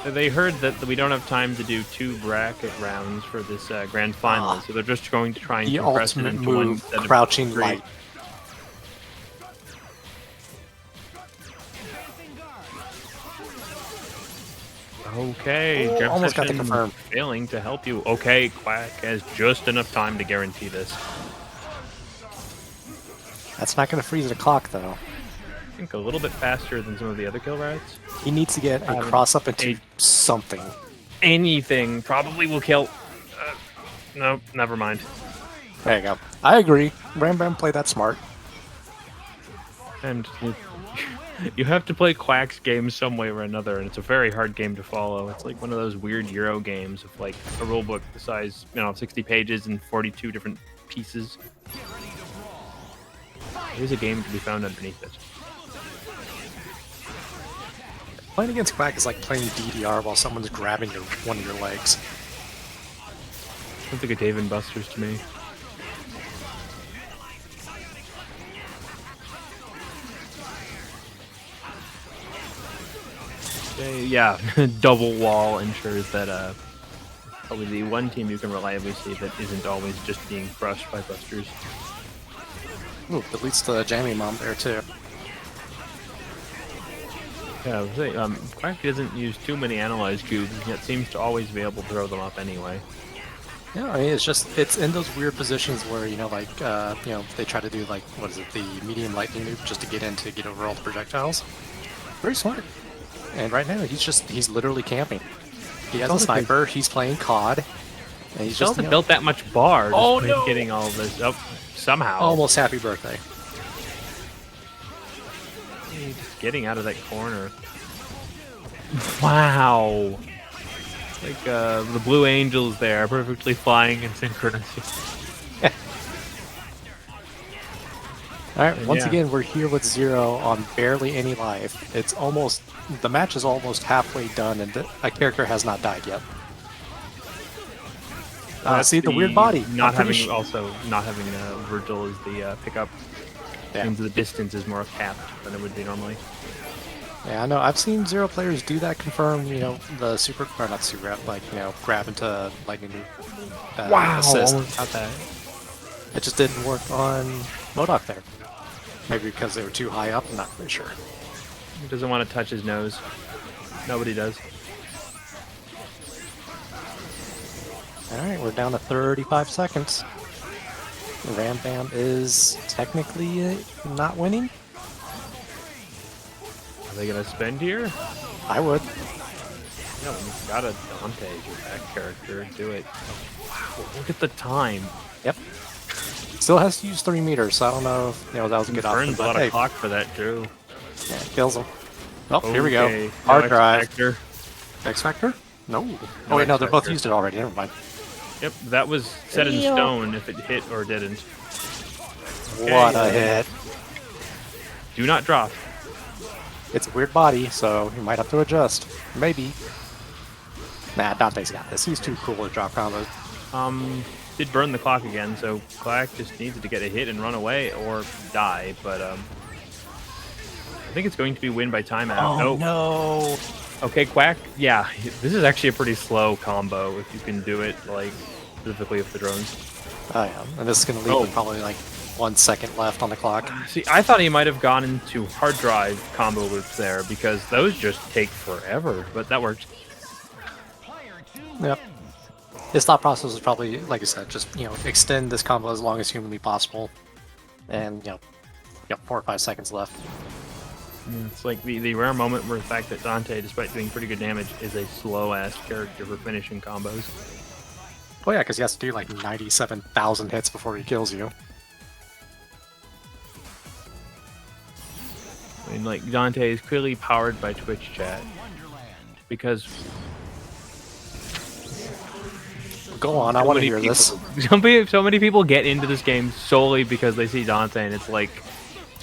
They heard that we don't have time to do 2 bracket rounds for this grand final, so they're just going to try and the compress it ultimate into one move, set of crouching 3. light. Okay, almost got the confirm. Failing to help you. Okay, Quack has just enough time to guarantee this. That's not going to freeze the clock, though. I think a little bit faster than some of the other kill rats. He needs to get a cross up into something. Anything probably will kill. No, never mind. There you go. I agree. Rambam played that smart. And you have to play Quack's game some way or another, and it's a very hard game to follow. It's like one of those weird Euro games with like a rulebook the size, 60 pages and 42 different pieces. There's a game to be found underneath it. Playing against Quack is like playing DDR while someone's grabbing one of your legs. Sounds like a Dave and Buster's to me. Yeah, double wall ensures that probably the one team you can reliably see that isn't always just being crushed by Busters. Ooh, at least the jamming mom there too. Yeah, I would say, Quack doesn't use too many analyze cubes, yet seems to always be able to throw them up anyway. Yeah, I mean, it's in those weird positions where, they try to do, like, what is it, the medium lightning loop just to get over all the projectiles. Very smart. And right now, he's literally camping. He has a sniper, he's playing COD, and he's just built that much bar just getting all of this up somehow. Almost happy birthday. Just getting out of that corner. Wow. Like the Blue Angels there, perfectly flying in synchronicity. Alright, And once yeah. again, we're here with 0 on barely any life. It's almost... The match is almost halfway done, and a character has not died yet. That's See the weird body. Not having Vergil as the pickup. Yeah. Means the distance is more capped than it would be normally. Yeah, I know. I've seen 0 players do that, confirm, you know, the super... Or not super grab, like, you know, grab into lightning assist. Almost got that. It just didn't work on MODOK there. Maybe because they were too high up, I'm not really sure. He doesn't want to touch his nose. Nobody does. Alright, we're down to 35 seconds. Rambam is technically not winning. Are they gonna spend here? I would. Yeah, when you've got a Dante as your back character, do it. Oh, wow, look at the time. Yep. Still has to use 3 meters, so I don't know if that was a good option. Burns a lot of clock for that too. Yeah, it kills him. Oh, here we go. Okay, Hard no drive. X-Factor. X-Factor? No. Oh wait, no, they're both X-Factor. used it already. Never mind. Yep, that was set in stone if it hit or didn't. What a hit. Do not drop. It's a weird body, so you might have to adjust. Maybe. Nah, Dante's got this. He's too cool to drop combos. Did burn the clock again, so Quack just needed to get a hit and run away or die, but I think it's going to be win by timeout. Oh no! Okay, Quack, yeah, this is actually a pretty slow combo if you can do it, like, specifically with the drones. Oh yeah, and this is going to leave with probably like 1 second left on the clock. See, I thought he might have gone into hard drive combo loops there, because those just take forever, but that worked. Yep. His thought process was probably, like I said, just, you know, extend this combo as long as humanly possible. And, you know, 4 or 5 seconds left. It's like the rare moment where the fact that Dante, despite doing pretty good damage, is a slow-ass character for finishing combos. Oh yeah, because he has to do like 97,000 hits before he kills you. I mean, like, Dante is clearly powered by Twitch chat. Because... Go on, I want to hear this. So many people get into this game solely because they see Dante, and it's like...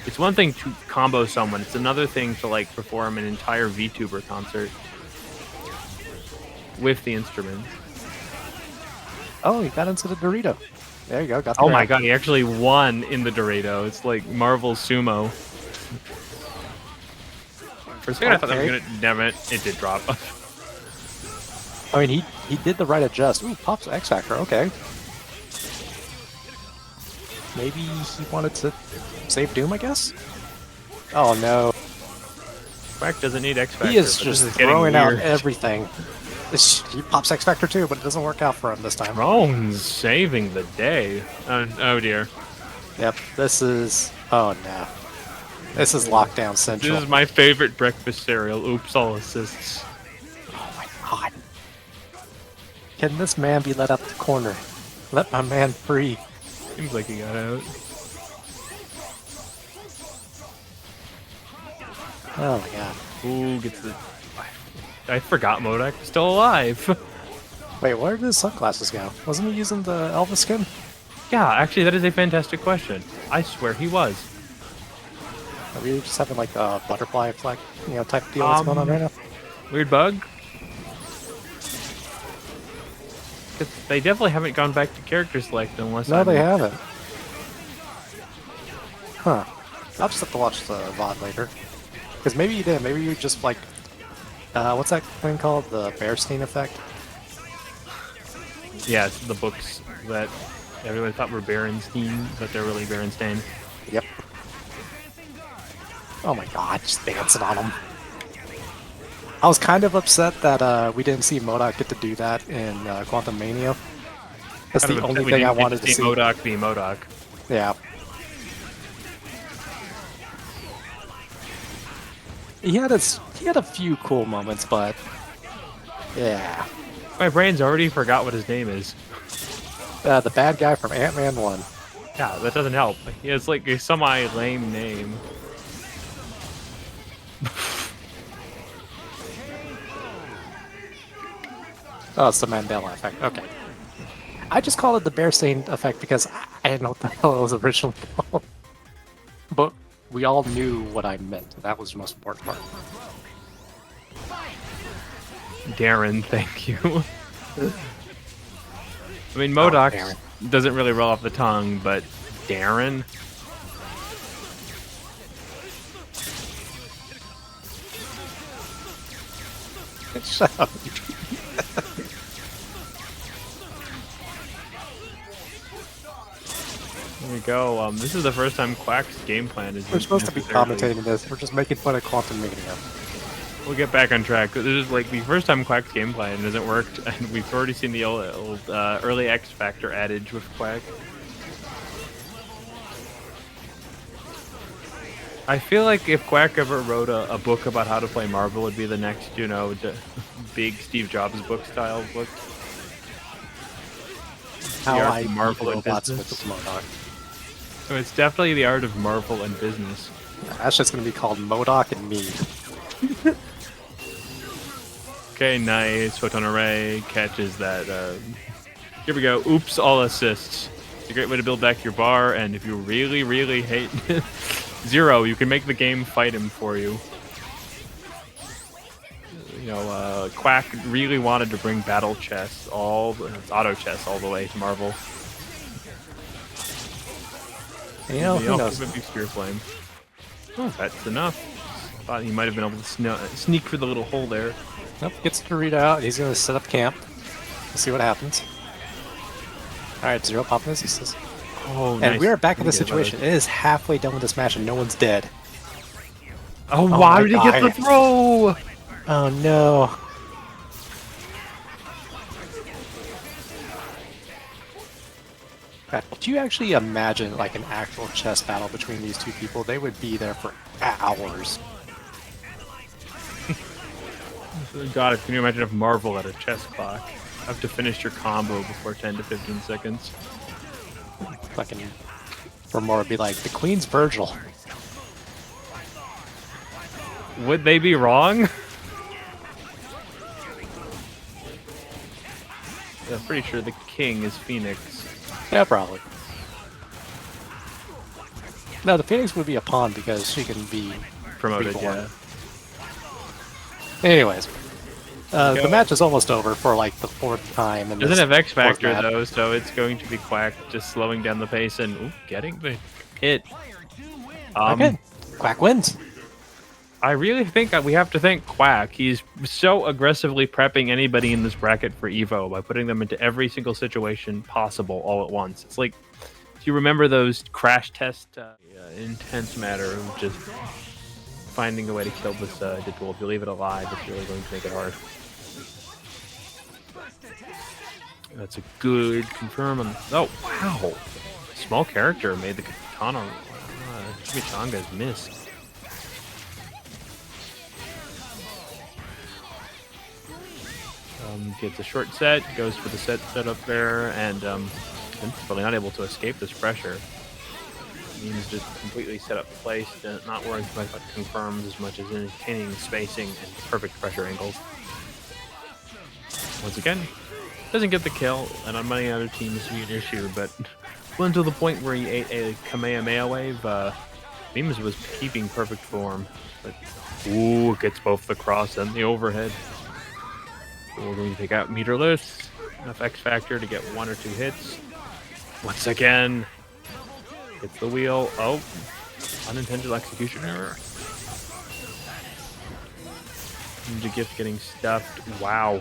It's one thing to combo someone, it's another thing to, like, perform an entire VTuber concert with the instruments. Oh, he got into the Dorito. There you go, got the Oh my god, he actually won in the Dorito. It's like Marvel Sumo. For a second I thought that was gonna... Damn it, it did drop. I mean, he did the right adjust. Ooh, pops X-Factor, okay. Maybe he wanted to save Doom, I guess? Oh no. Quack doesn't need X-Factor. He is just throwing out everything. He pops X-Factor too, but it doesn't work out for him this time. Drones saving the day. Oh dear. Yep, this is... Oh no. This is Lockdown Central. This is my favorite breakfast cereal. Oops, all assists. Oh my god. Can this man be let out the corner? Let my man free. Seems like he got out. Oh my god. Ooh, gets the... I forgot MODOK was still alive. Wait, where did his sunglasses go? Wasn't he using the Elvis skin? Yeah, actually, that is a fantastic question. I swear he was. Are we just having like a butterfly flag, you know, type deal that's going on right now? Weird bug? They definitely haven't gone back to character select unless... No, they haven't. Huh. I'll just have to watch the VOD later. Because maybe you did. Maybe you just like... what's that thing called? The Bearstein effect? Yeah, it's the books that everyone thought were Berenstein, but they're really Berenstain. Yep. Oh my god, just dancing on him. I was kind of upset that we didn't see MODOK get to do that in Quantum Mania. That's the only thing I wanted to see. MODOK be MODOK. Yeah. He had a few cool moments, but yeah. My brain's already forgot what his name is. The bad guy from Ant-Man 1. Yeah, that doesn't help. He has like a semi-lame name. Oh, it's the Mandela effect. Okay. I just call it the Bearstein effect because I didn't know what the hell it was originally called. we all knew what I meant. That was the most important part. Darren, thank you. I mean, MODOK doesn't really roll off the tongue, but Darren? Shut up. There we go. This is the first time Quack's game plan is. We're supposed to be commentating this. We're just making fun of Quantum Mania. We'll get back on track. This is like the first time Quack's game plan hasn't worked, and we've already seen the old early X Factor adage with Quack. I feel like if Quack ever wrote a book about how to play Marvel, it'd be the next, you know, big Steve Jobs book style book. How I Marvel and robots business. with MODOK. So it's definitely the art of Marvel and business. That's just going to be called MODOK and me. Okay, nice. Photon Array catches that. Here we go. Oops, all assists. It's a great way to build back your bar, and if you really, really hate Zero, you can make the game fight him for you. You know, Quack really wanted to bring battle chess, auto chess all the way to Marvel. And you know, who knows? Spear Flame. Oh, that's enough. Thought he might have been able to sneak through the little hole there. Nope, gets the read out. He's going to set up camp. We'll see what happens. Alright, Zero popping his uses. Oh, and nice. we are back in the situation. It is halfway done with this match and no one's dead. Oh, why did he get the throw? Oh no. Could you actually imagine like an actual chess battle between these two people? They would be there for hours. God, can you imagine if Marvel had a chess clock? Have to finish your combo before 10 to 15 seconds. Fucking Romora would be like, the Queen's Vergil. Would they be wrong? Yeah, I'm pretty sure the king is Phoenix. Yeah, probably. No, the Phoenix would be a pawn because she can be Promoted, reborn. yeah. Anyways, the match is almost over for like the fourth time. Doesn't have X Factor though, so it's going to be Quack just slowing down the pace and getting the hit. Okay, Quack wins. I really think that we have to thank Quack. He's so aggressively prepping anybody in this bracket for Evo by putting them into every single situation possible all at once. It's like, do you remember those crash test intense matter of just finding a way to kill this Deadpool? If you leave it alive, it's really going to make it hard. That's a good confirm on. Oh, wow. Small character made the katana. Chimichanga's missed. Gets a short set, goes for the set up there, and probably not able to escape this pressure. Memes just completely set up placed, not worrying about confirms as much as entertaining spacing and perfect pressure angles. Once again, doesn't get the kill, and on many other teams be an issue, but went to the point where he ate a Kamehameha wave. Memes was keeping perfect form, but ooh, gets both the cross and the overhead. So we're going to take out meterless, enough X Factor to get 1 or 2 hits. Once again, hits the wheel. Oh, unintentional execution error. Ninja Gift getting stuffed. Wow.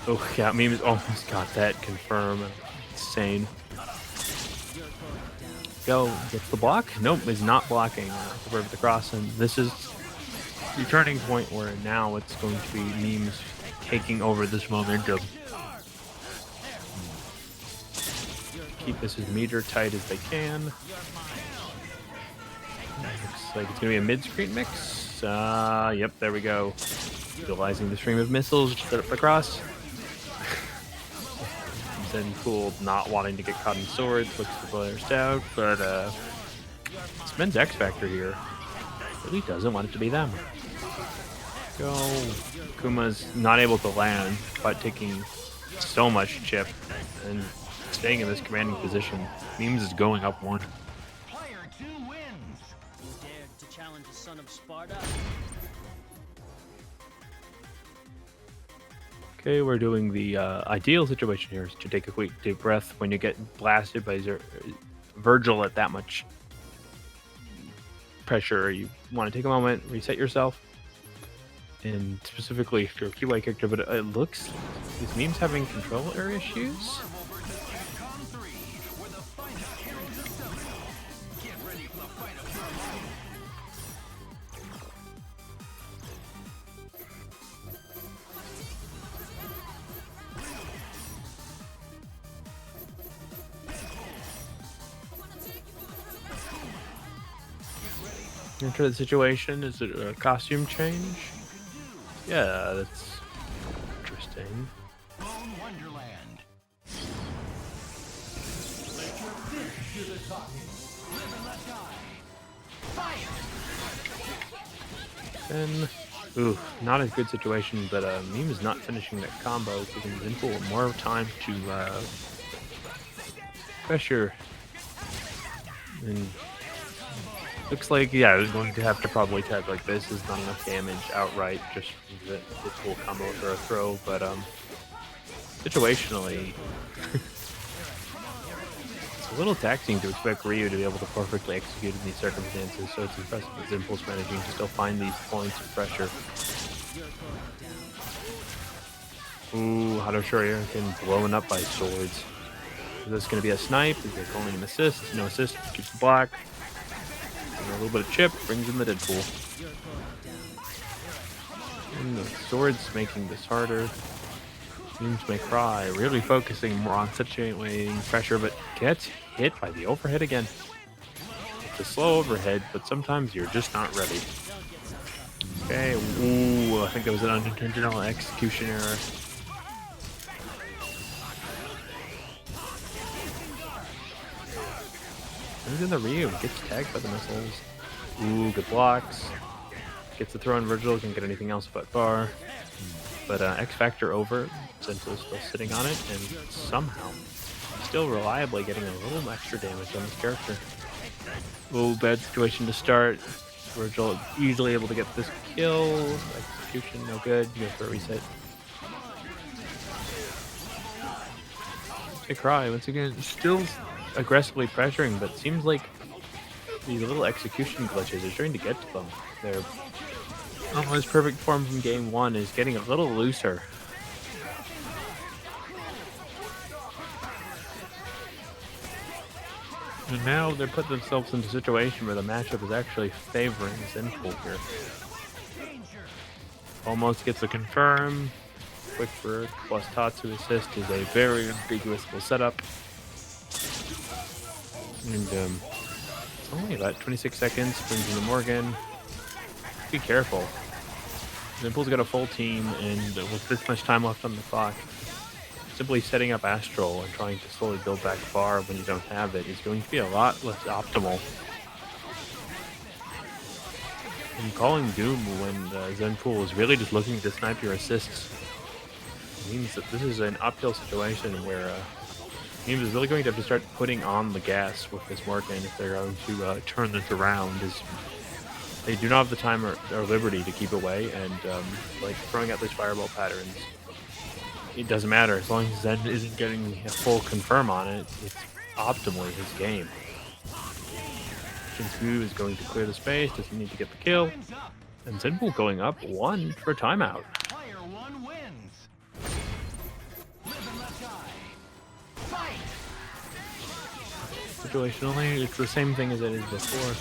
Oh, yeah, Memes almost got that confirmed. Insane. Go, gets the block. Nope, is not blocking. Over the cross, and this is the turning point where now it's going to be Memes taking over this momentum. Keep this as meter tight as they can. Looks like it's going to be a mid-screen mix. Yep, there we go. Utilizing the stream of missiles to set up the cross. Zenpool not wanting to get caught in swords, looks the players out, but Smen's X Factor here really doesn't want it to be them. Go. Akuma's not able to land, but taking so much chip and staying in this commanding position. Memes is going up 1. Okay, we're doing the ideal situation here is to take a quick deep breath when you get blasted by Vergil at that much pressure. You want to take a moment, reset yourself, and specifically if you're a QA character, but it looks is Memes having control area issues. Enter the situation. Is it a costume change? Yeah, that's interesting. Then, ooh, not a good situation, but Meme is not finishing that combo, giving Zenpool more time to pressure. And looks like, yeah, I was going to have to probably tag like this. Is not enough damage outright, just the full combo for a throw, but situationally, it's a little taxing to expect Ryu to be able to perfectly execute in these circumstances, so it's impressive that Zenpool's managing to still find these points of pressure. Ooh, Hado Shoryuken blowing up by swords. Is this going to be a snipe? Is there only an assist? No assist, keeps the block. And a little bit of chip brings in the Deadpool. And the swords making this harder. MemesMayCry really focusing more on situating pressure, but gets hit by the overhead again. It's a slow overhead, but sometimes you're just not ready. Okay, ooh, I think that was an unintentional execution error. Who's in the Ryu? Gets tagged by the missiles. Ooh, good blocks. Gets the throw in Vergil, can't get anything else but bar. But X Factor over, Zenpool's still sitting on it, and somehow still reliably getting a little extra damage on this character. Ooh, bad situation to start. Vergil easily able to get this kill. Execution, no good. Go for a reset. MemesMayCry, once again, still aggressively pressuring, but seems like these little execution glitches are starting to get to them. Their almost perfect form from game one is getting a little looser. And now they're putting themselves into a situation where the matchup is actually favoring Zenpool here. Almost gets a confirm. Quick Bird plus Tatsu assist is a very ambiguous setup. And it's only about 26 seconds, brings in the Morrigan. Be careful. Zenpool's got a full team, and with this much time left on the clock, simply setting up Astral and trying to slowly build back bar when you don't have it is going to be a lot less optimal. And calling Doom when Zenpool is really just looking to snipe your assists means that this is an uphill situation where Memes is really going to have to start putting on the gas with this Morrigan if they're going to turn this around. They do not have the time or liberty to keep away, and like throwing out these fireball patterns, it doesn't matter as long as Zen isn't getting a full confirm on it. It's optimally his game. Shinsu is going to clear the space, doesn't need to get the kill, and Zenpool going up one for a timeout. Situationally, it's the same thing as it is before.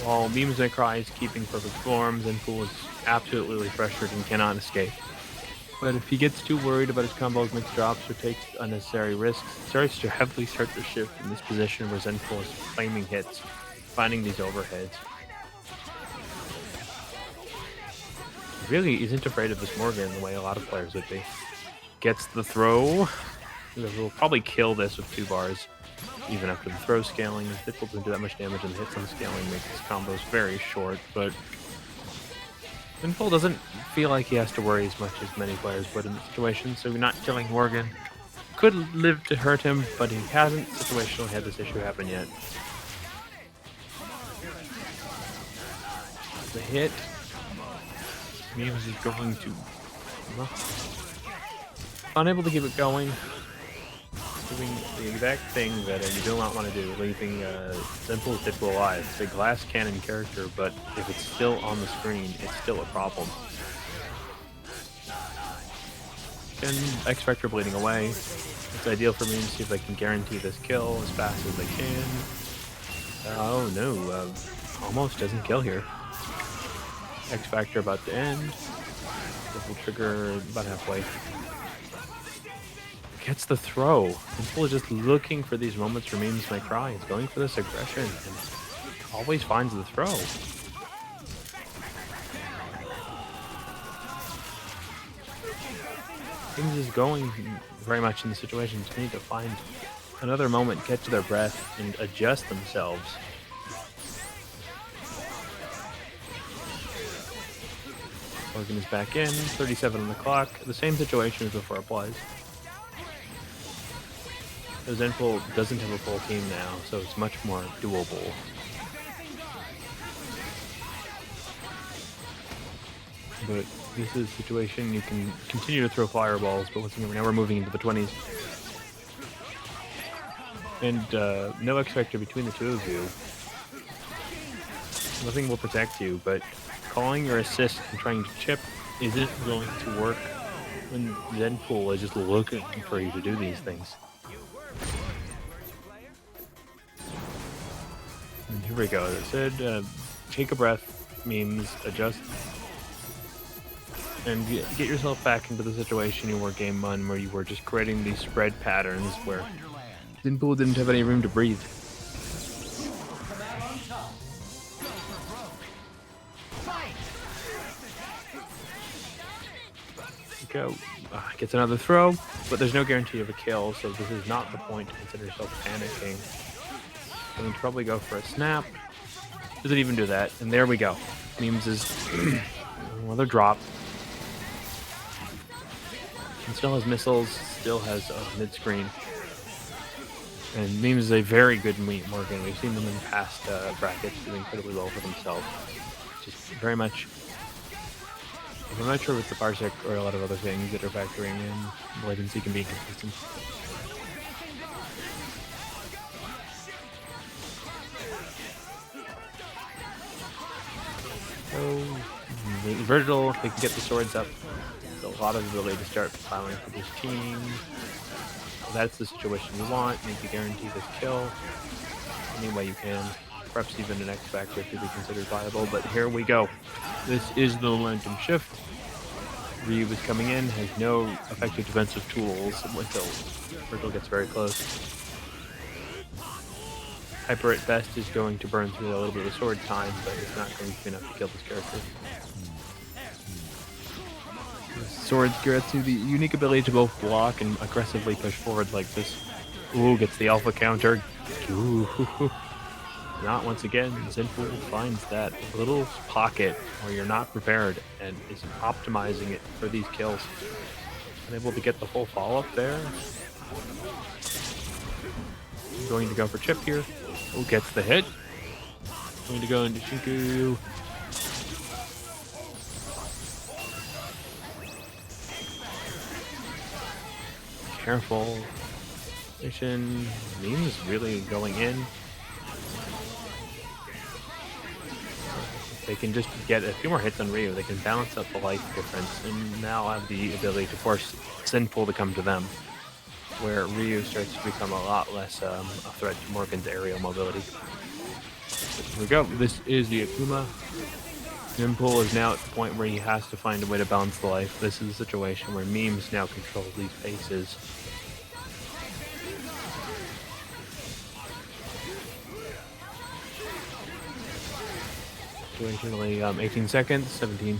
While MemesMayCry is keeping perfect form, Zenpool is absolutely pressured and cannot escape. But if he gets too worried about his combos, makes drops, or takes unnecessary risks, it starts to heavily start to shift in this position where Zenpool is claiming hits, finding these overheads. He really isn't afraid of this Morrigan the way a lot of players would be. Gets the throw. We'll probably kill this with 2 bars. Even after the throw scaling, Deadpool doesn't do that much damage, and the hits on scaling makes his combos very short, but Zenpool doesn't feel like he has to worry as much as many players would in the situation, so not killing Morrigan could live to hurt him, but he hasn't situationally had this issue happen yet. the hit. Memes is going to... Unable to keep it going. Doing the exact thing that you do not want to do, leaving Zenpool Deadpool alive. It's a glass cannon character, but if it's still on the screen, it's still a problem. And X Factor bleeding away. It's ideal for me to see if I can guarantee this kill as fast as I can. Oh no, almost doesn't kill here. X Factor about to end. Double trigger about halfway. Gets the throw. Zenpool is just looking for these moments for MemesMayCry. He's going for this aggression and always finds the throw. Things is going very much in the situation to need to find another moment, catch their breath, and adjust themselves. Morrigan is back in, 37 on the clock. The same situation as before applies. The Zenpool doesn't have a full team now, so it's much more doable. But this is a situation you can continue to throw fireballs, but once again, now we're moving into the 20s. And no X Factor between the two of you. Nothing will protect you, but calling your assist and trying to chip isn't going to work when Zenpool is just looking for you to do these things. And here we go. As I said, take a breath, memes, adjust, and get yourself back into the situation you were game 1, where you were just creating these spread patterns where Zenpool didn't have any room to breathe. Go. Gets another throw, but there's no guarantee of a kill, so this is not the point to consider yourself panicking. I'm going to probably go for a snap. Does it even do that? And there we go. Memes is another drop. And still has missiles, still has mid-screen. And Memes is a very good Morrigan. We've seen them in past brackets do incredibly well for themselves. Just very much... I'm not sure with the Parsec or a lot of other things that are factoring in. Latency can be inconsistent. So, Vergil, if they can get the swords up, there's a lot of ability to start plowing for this team. That's the situation you want. You need to guarantee this kill any way you can. Perhaps even an X Factor could be considered viable, but here we go. This is the momentum shift. Hiryu is coming in, has no effective defensive tools until Vergil gets very close. Hyper at best is going to burn through a little bit of sword time, but it's not going to be enough to kill this character. Swords grants you the unique ability to both block and aggressively push forward like this. Ooh, gets the alpha counter. Ooh. Not once again. Zenpool finds that little pocket where you're not prepared and is optimizing it for these kills. Unable to get the full follow-up there. I'm going to go for chip here. Who gets the hit? Going to go into Shinku. Careful. Mission. Meme is really going in. They can just get a few more hits on Hiryu. They can balance out the life difference and now have the ability to force Zenpool to come to them, where Hiryu starts to become a lot less a threat to Morrigan's aerial mobility. But here we go. This is the Akuma. Zenpool is now at the point where he has to find a way to balance the life. This is a situation where Memes now control these paces. Situationally, 18 seconds, 17.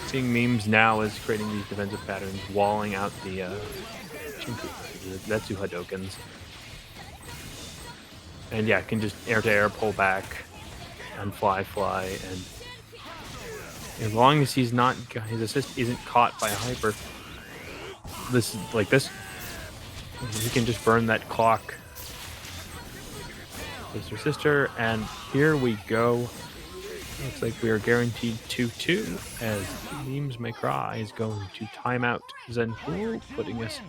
Seeing Memes now is creating these defensive patterns, walling out the Zetsu Hadokens. And yeah, can just air-to-air pull back and fly, and as long as he's not, his assist isn't caught by a hyper, this like this, he can just burn that clock. sister, and here we go. Looks like we are guaranteed 2-2 as MemesMayCry is going to time out Zenpool, putting us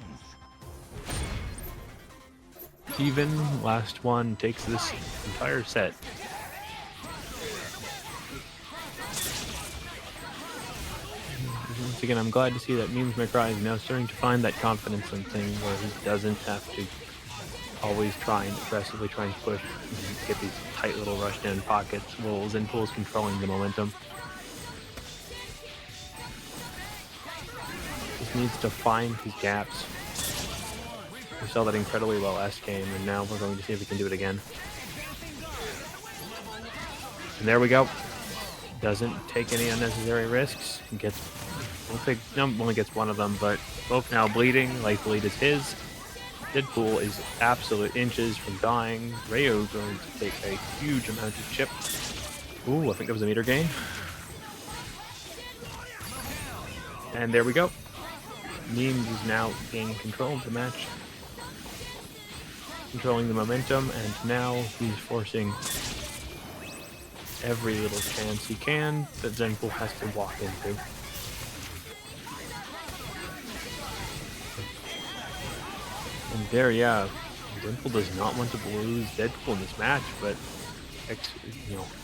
even. Last one takes this entire set. Once again, I'm glad to see that MemesMayCry is now starting to find that confidence in thing where he doesn't have to always try and aggressively try and push and get these tight little rush down pockets while Zenpool is controlling the momentum. Just needs to find his gaps. We saw that incredibly well last game, and now we're going to see if we can do it again. And there we go. Doesn't take any unnecessary risks. Gets, only gets one of them, but both now bleeding. Life lead is his. Deadpool is absolute inches from dying. Ryu going to take a huge amount of chip. Ooh, I think that was a meter gain. And there we go. Memes is now gaining control of the match. Controlling the momentum, and now he's forcing every little chance he can that Zenpool has to walk into. And there, yeah, Zenpool does not want to lose Deadpool in this match, but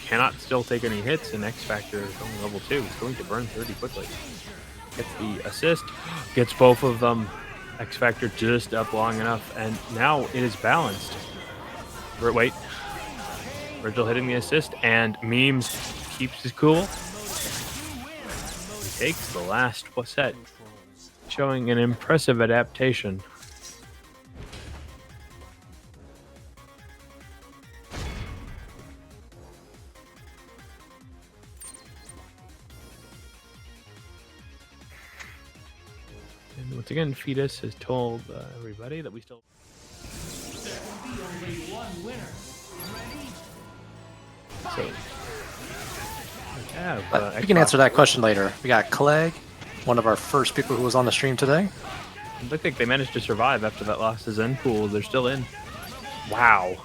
cannot still take any hits, and X Factor is only level 2. He's going to burn 30 quickly. Gets the assist, gets both of them. X Factor just up long enough, and now it is balanced. Wait. Vergil hitting the assist, and Memes keeps his cool. He takes the last set, showing an impressive adaptation. And once again, Fetus has told everybody that we still... There will be only one winner. So, we can answer that question later. We got Clegg, one of our first people who was on the stream today. I think they managed to survive after that loss to Zenpool. They're still in. Wow.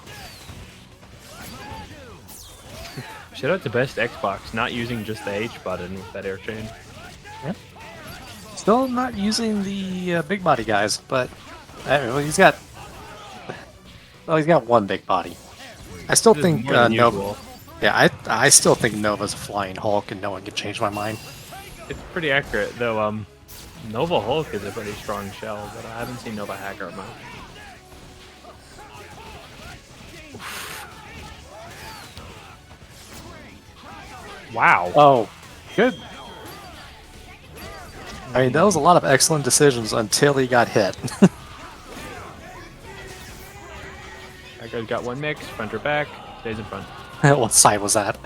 Shout out to Best Xbox, not using just the H button with that air chain. Yeah. Still not using the big body guys, but he's got one big body. I still think Nova. Yeah, I still think Nova's a flying Hulk, and no one can change my mind. It's pretty accurate, though. Nova Hulk is a pretty strong shell, but I haven't seen Nova Haggar much. Wow. Oh, good. I mean, that was a lot of excellent decisions until he got hit. Haggar's got one mix, front or back, stays in front. What side was that?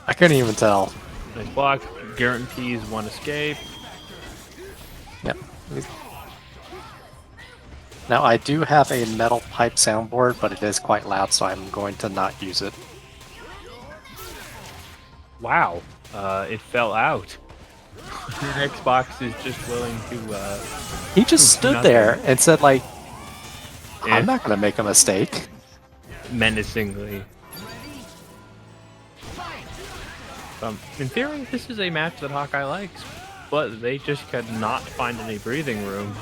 I couldn't even tell. Nice block, guarantees one escape. Yep. Now, I do have a metal pipe soundboard, but it is quite loud, so I'm going to not use it. Wow, it fell out. Your Xbox is just willing to... He just stood there and said, like, I'm not going to make a mistake. Menacingly. In theory, this is a match that Hawkeye likes, but they just could not find any breathing room.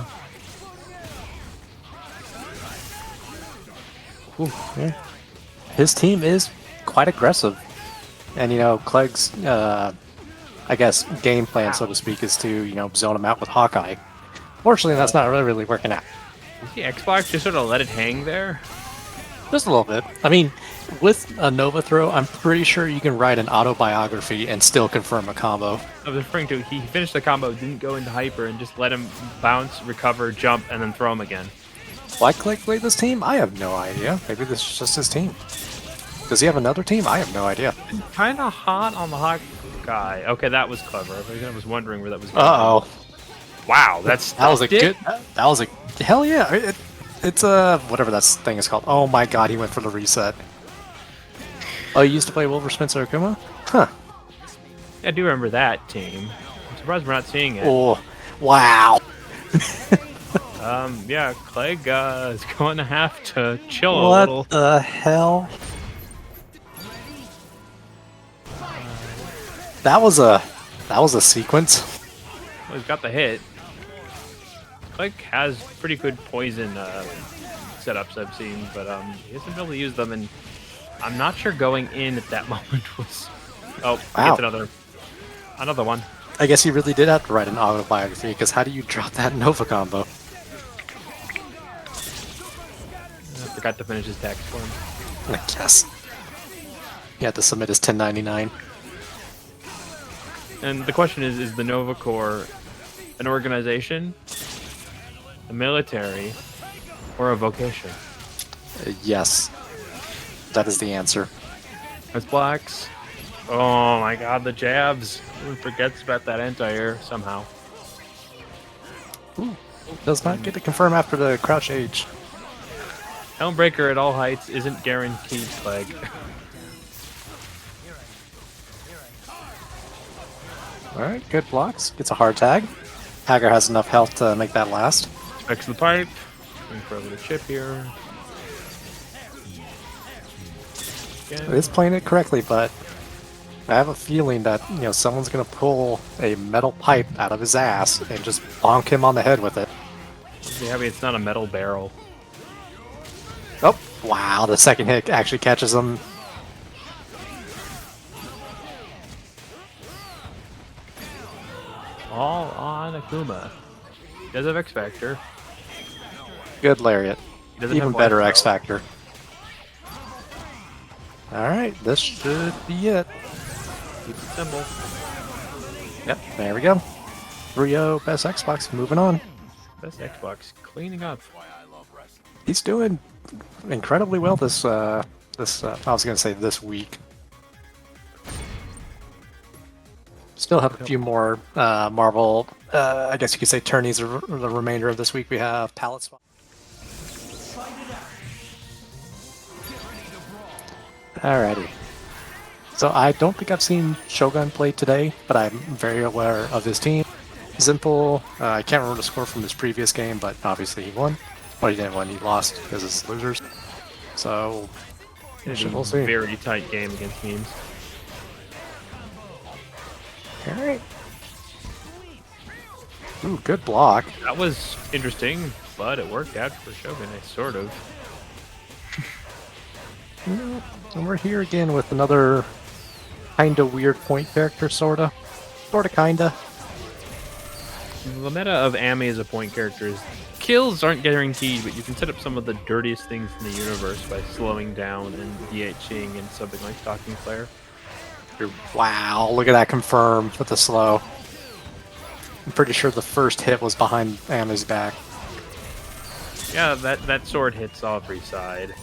Ooh, yeah. His team is quite aggressive. And, Clegg's, I guess, game plan, so to speak, is to, zone him out with Hawkeye. Fortunately, that's not really working out. Does the Xbox just sort of let it hang there? Just a little bit. I mean, with a Nova throw, I'm pretty sure you can write an autobiography and still confirm a combo. I was referring to, he finished the combo, didn't go into hyper, and just let him bounce, recover, jump, and then throw him again. Why Clegg played this team? I have no idea. Maybe this is just his team. Does he have another team? I have no idea. Kind of hot on the Hawkeye. Okay, that was clever. I was wondering where that was going. Uh-oh. Wow, that was a good... That was a... Hell yeah. It's whatever that thing is called. Oh my god, he went for the reset. Oh, you used to play Wolverine or Akuma? Huh. Yeah, I do remember that team. I'm surprised we're not seeing it. Oh, wow. Yeah, Clegg is going to have to chill a What little. the hell? That was a sequence. Well, he's got the hit. Clegg has pretty good poison setups I've seen, but he hasn't been able to use them, and I'm not sure going in at that moment was... Oh, Wow. he gets another one. I guess he really did have to write an autobiography, because how do you drop that Nova combo? I forgot to finish his text for him. I guess. He had to submit his 1099. And the question is the Nova Corps an organization, a military, or a vocation? Yes. That is the answer. That's blacks. Oh my god, the jabs. Who forgets about that anti-air somehow? Ooh. Does not get to confirm after the crouch age. Helmbreaker at all heights isn't guaranteed, Clegg. Alright, good blocks. Gets a hard tag. Haggar has enough health to make that last. Specs the pipe. Going for a little chip here. It is playing it correctly, but I have a feeling that, someone's gonna pull a metal pipe out of his ass and just bonk him on the head with it. Yeah, I mean, it's not a metal barrel. Oh, wow, the second hit actually catches him. All on Akuma. He does have X Factor. Good lariat. He doesn't Even have better Wildthrow. X Factor. Alright, this should be it. Keep it simple. Yep, there we go. 3-0, best Xbox, moving on. Best Xbox cleaning up. He's doing incredibly well this I was gonna say this week. Still have a few more Marvel, I guess you could say tourneys the remainder of this week. We have palette spot. Alrighty. So I don't think I've seen Shogun play today, but I'm very aware of his team. Zenpool, I can't remember the score from his previous game, but obviously he won. Well, he didn't win, he lost because it's losers. So, we'll see. Very tight game against memes. Alright. Ooh, good block. That was interesting, but it worked out for Shogun, sort of. And we're here again with another kinda weird point character, sorta. Sorta, kinda. The meta of Ami as a point character is kills aren't guaranteed, but you can set up some of the dirtiest things in the universe by slowing down and DHing and something like Stalking Flare. Wow, look at that confirm with the slow. I'm pretty sure the first hit was behind Ami's back. Yeah, that sword hits every side.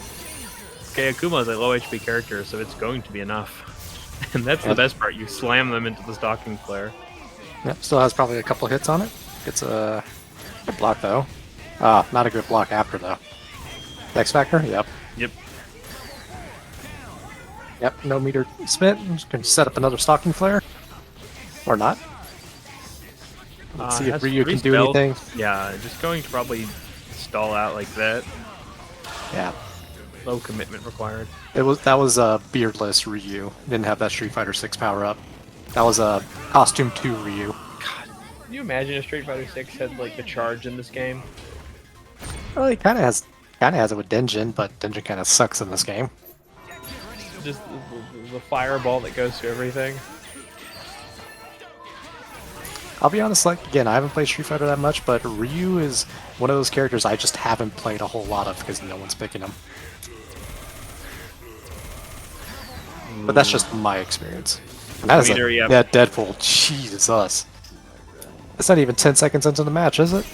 Okay, Akuma is a low HP character, so it's going to be enough. And that's the best part, you slam them into the Stalking Flare. Yep, still has probably a couple hits on it. It's a good block though. Not a good block after though. X Factor? Yep. Yep. Yep, no meter spent. I'm just going to set up another Stalking Flare. Or not. Let's see if has Ryu 3 can do spells. anything. Yeah, just going to probably stall out like that. Yeah. Low commitment required. That was a beardless Ryu. Didn't have that Street Fighter 6 power up. That was a Costume 2 Ryu. God, can you imagine if Street Fighter 6 had like the charge in this game? Well, he kind of has it with Denjin, but Denjin kind of sucks in this game. Just the fireball that goes through everything. I'll be honest, like, again, I haven't played Street Fighter that much, but Ryu is one of those characters I just haven't played a whole lot of because no one's picking him. But that's just my experience. That is Meter, yep. yeah, Deadpool. Jesus. It's not even 10 seconds into the match, is it?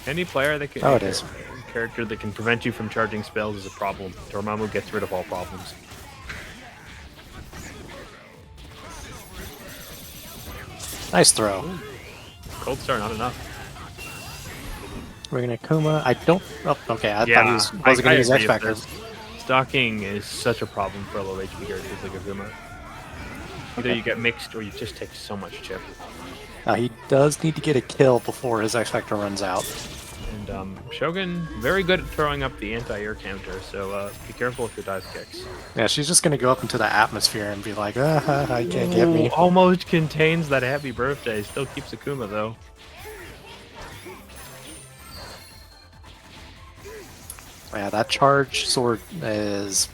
Any player that can, Oh, it is. character that can prevent you from charging spells is a problem. Dormammu gets rid of all problems. Nice throw. Cold Star, not enough. We're gonna Akuma. I don't. Oh, okay. I thought he Yeah, wasn't I gonna use agree X with Factor. this. Stalking is such a problem for low HP characters like Akuma. Either you get mixed or you just take so much chip. Now he does need to get a kill before his X Factor runs out. And Shogun, very good at throwing up the anti-air counter, so be careful with your dive kicks. Yeah, she's just gonna go up into the atmosphere and be like, you can't get me. Almost contains that happy birthday. Still keeps Akuma, though. Yeah, that charge sword is...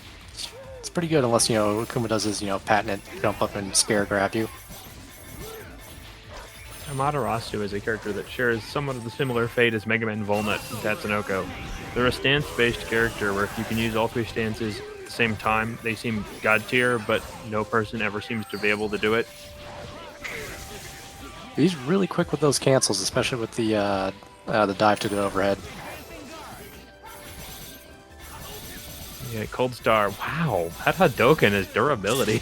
It's pretty good unless, Akuma does his, patented jump up and scare grab you. Amaterasu is a character that shares somewhat of the similar fate as Mega Man Volnut and Tatsunoko. They're a stance-based character where if you can use all 3 stances at the same time, they seem god tier, but no person ever seems to be able to do it. He's really quick with those cancels, especially with the dive to the overhead. Yeah, Cold Star. Wow, that Hadouken is durability.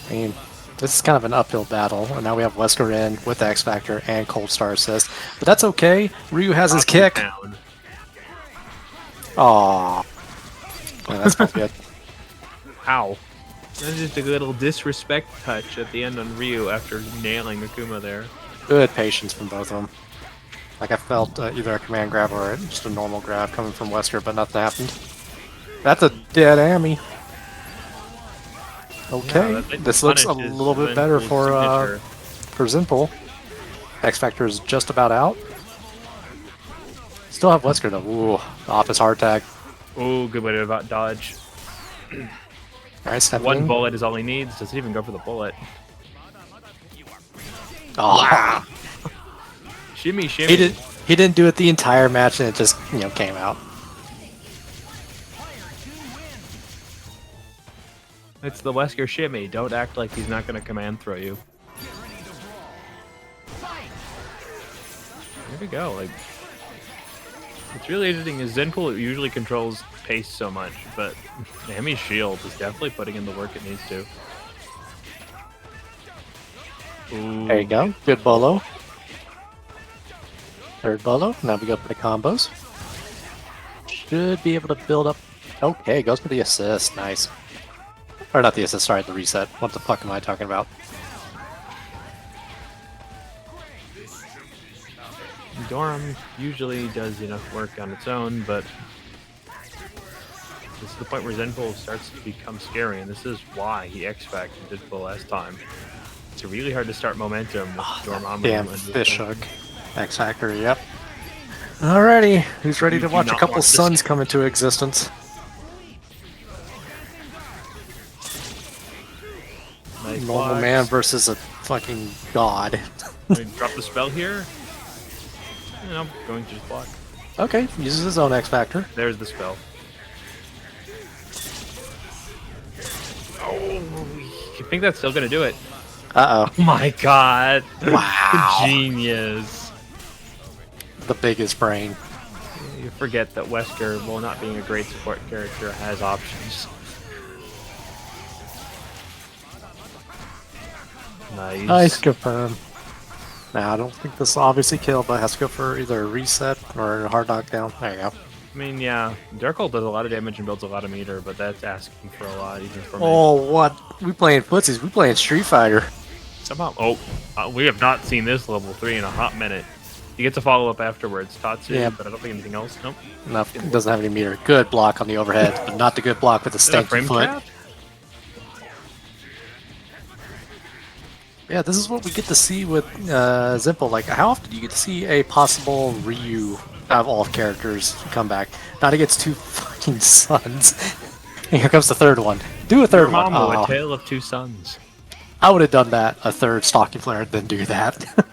I mean, this is kind of an uphill battle, and now we have Wesker in with the X Factor and Cold Star assist. But that's okay. Ryu has his kick. Aww. Yeah, that's pretty good. Wow. That's just a little disrespect touch at the end on Ryu after nailing Akuma there. Good patience from both of them. Like, I felt either a command grab or just a normal grab coming from Wesker, but nothing happened. That's a dead Ami. Okay, Yeah, this looks a little bit better for Zenpool. X Factor is just about out. Still have Wesker though. Ooh, office hard tag. Ooh, good way to about dodge. Alright, step One in. bullet is all he needs. Doesn't even go for the bullet. Oh, Shimmy, shimmy. he didn't do it the entire match, and it just came out. It's the Wesker shimmy. Don't act like he's not going to command throw you. Here we go. Like, what's really interesting is Zenpool usually controls pace so much, but Ami's shield is definitely putting in the work it needs to. Ooh. There you go. Good bolo. Third bolo. Now we go for the combos. Should be able to build up. Okay, goes for the assist. Nice. Or not the assist, sorry, the reset. What the fuck am I talking about? Dorm usually does enough work on its own, but this is the point where Zenpool starts to become scary, and this is why he X-Facted Deadpool last time. It's really hard to start momentum with Dormammu. Damn fish hook. X Factor, yep. Alrighty, who's ready to watch a couple suns come into existence? Nice Normal blocks. man versus a fucking god. Drop the spell here. And I'm going to just block. Okay, uses his own X Factor. There's the spell. Oh, you think that's still gonna do it? Uh-oh. Oh my god! Wow. Genius. The biggest brain. You forget that Wesker, while not being a great support character, has options. Nice. Nice confirm. Now, I don't think this will obviously kill, but has to go for either a reset or a hard knockdown. There you go. I mean, yeah, Darkhold does a lot of damage and builds a lot of meter, but that's asking for a lot, even for me. Oh, what? We playing footsies. We playing Street Fighter. Somehow, we have not seen this level 3 in a hot minute. He gets a follow-up afterwards, Tatsu, Yeah. but I don't think anything else. Nope. Nope, doesn't have any meter. Good block on the overhead, but not the good block with the Is that a stanky frame foot. trap? Yeah, this is what we get to see with Zenpool. Like, how often do you get to see a possible Ryu out of all characters come back? Not against 2 fucking sons. And here comes the third one. Do a third one. Dormammu, Oh, A Tale of Two Sons. I would have done that, a third stocking flare, than do that.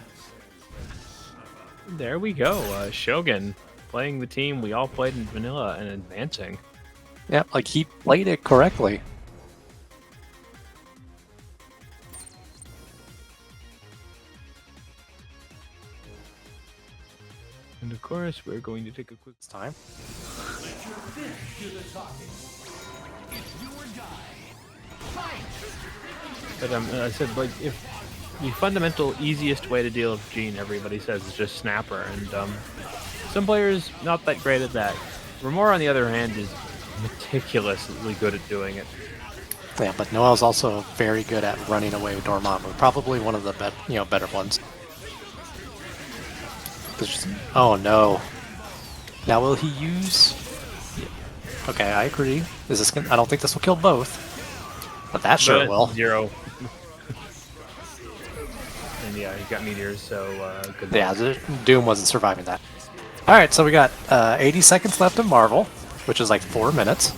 There we go. Shogun playing the team we all played in vanilla and advancing. Yeah, like he played it correctly. And of course, we're going to take a quick Time. Let your fist do the talking. It's do or die. Fight! But I said, like, if the fundamental easiest way to deal with Gene, everybody says, is just Snapper, and some players not that great at that. Romora, on the other hand, is meticulously good at doing it. Yeah, but Noel's also very good at running away with Dormammu. Probably one of the better ones. Oh no. Now will he use... Yeah. Okay, I agree. Is this gonna... I don't think this will kill both. But that sure But will. 0. And yeah, he got meteors, so good luck. Yeah, Doom wasn't surviving that. Alright, so we got 80 seconds left in Marvel, which is like 4 minutes.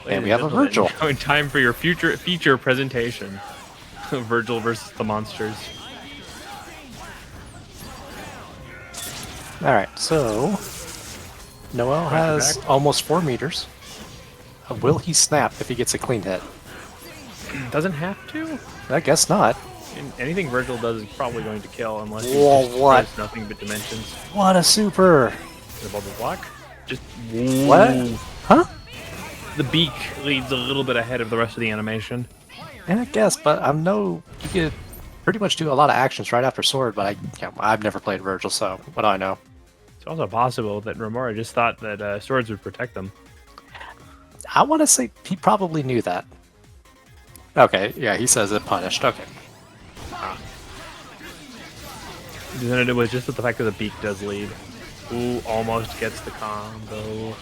And we have a Vergil. Now in time for your feature presentation. Vergil versus the monsters. Alright, so... Noel has almost 4 meters. Will he snap if he gets a clean hit? Doesn't have to. I guess not. And anything Vergil does is probably going to kill unless he Whoa, just what? throws nothing but dimensions. What a super! The bubble block. Just What? Huh? The beak leads a little bit ahead of the rest of the animation. Yeah, I guess, but I know you could pretty much do a lot of actions right after sword, but I've never played Vergil, so what do I know? It's also possible that Romora just thought that swords would protect them. I want to say he probably knew that. Okay, yeah, he says it punished. Okay. Then it was just the fact that the beak does lead. Ooh, almost gets the combo.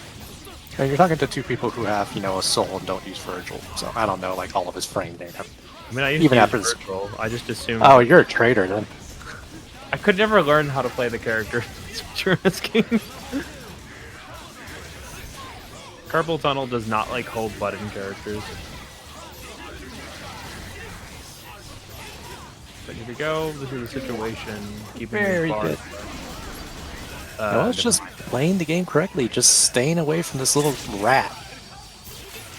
And you're talking to 2 people who have, you know, a soul and don't use Vergil, so I don't know, like, all of his frame data. I mean, I used Even to after use this... Vergil. I just assumed... Oh, you're a traitor, then. I could never learn how to play the character. That's what you're asking. Carpal Tunnel does not like hold button characters. But here we go. This is the situation. Keeping Very far. good. No, it's just playing the game correctly, just staying away from this little rat.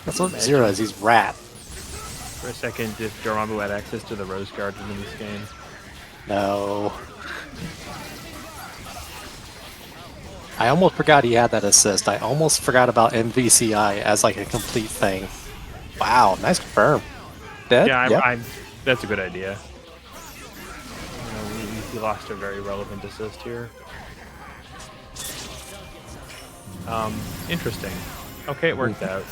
That's what Zero is, he's rat. For a second, if Dormammu had access to the Rose Garden in this game. No. I almost forgot he had that assist. I almost forgot about MVCI as like a complete thing. Wow, nice confirm. Dead? Yeah, Yep. that's a good idea. You know, we lost a very relevant assist here. Interesting. Okay, it worked out.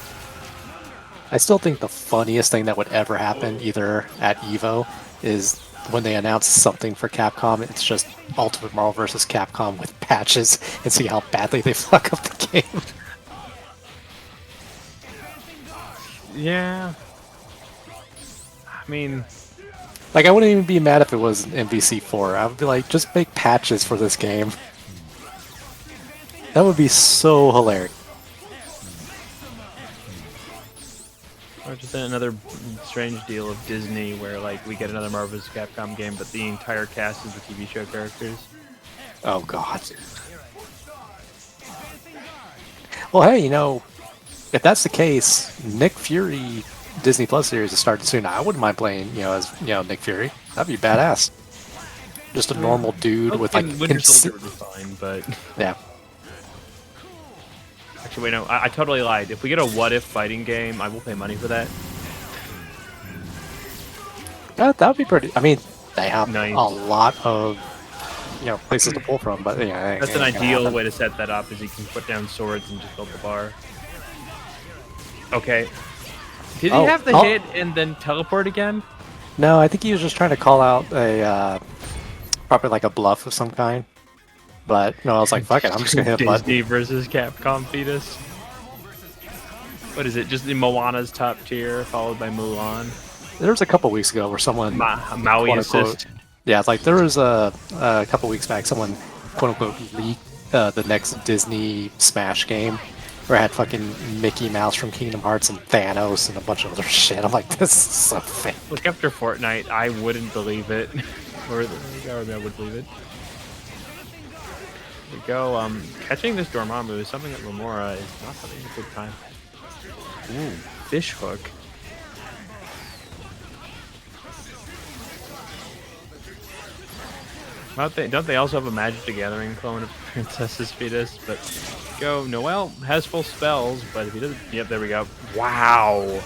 I still think the funniest thing that would ever happen, either at EVO, is when they announce something for Capcom, it's just Ultimate Marvel vs. Capcom with patches and see how badly they fuck up the game. Yeah. I mean... Like, I wouldn't even be mad if it was MVC3. I would be like, just make patches for this game. That would be so hilarious. Or just another strange deal of Disney where, like, we get another Marvel vs. Capcom game, but the entire cast is the TV show characters. Oh, God. Well, hey, you know, if that's the case, Nick Fury Disney Plus series is starting soon. I wouldn't mind playing, you know, as, you know, Nick Fury. That'd be badass. Just a normal dude with, like... Winter Soldier would be fine, but... Yeah. Actually, wait, no, I totally lied. If we get a what-if fighting game, I will pay money for that. That would be pretty... I mean, they have Nice. a lot of, you know, places to pull from, but, yeah. That's an ideal way to set that up, is you can put down swords and just build the bar. Okay. Did he have the hit and then teleport again? No, I think he was just trying to call out a, probably like a bluff of some kind. But, no, I was like, fuck it, I'm just gonna hit button. Disney versus Capcom fetus. What is it? Just the Moana's top tier, followed by Mulan. There was a couple weeks ago where someone... Maui assist. Yeah, it's like there was a couple weeks back, someone, quote-unquote, leaked the next Disney Smash game, where it had fucking Mickey Mouse from Kingdom Hearts and Thanos and a bunch of other shit. I'm like, this is so fake. Look, after Fortnite, I wouldn't believe it. Or I would believe it. There we go. Catching this Dormammu is something that Romora is not having a good time. Ooh, fish hook. Don't they also have a Magic the Gathering clone of Princess's fetus? But go, Noel has full spells, but if he doesn't, yep, there we go. Wow.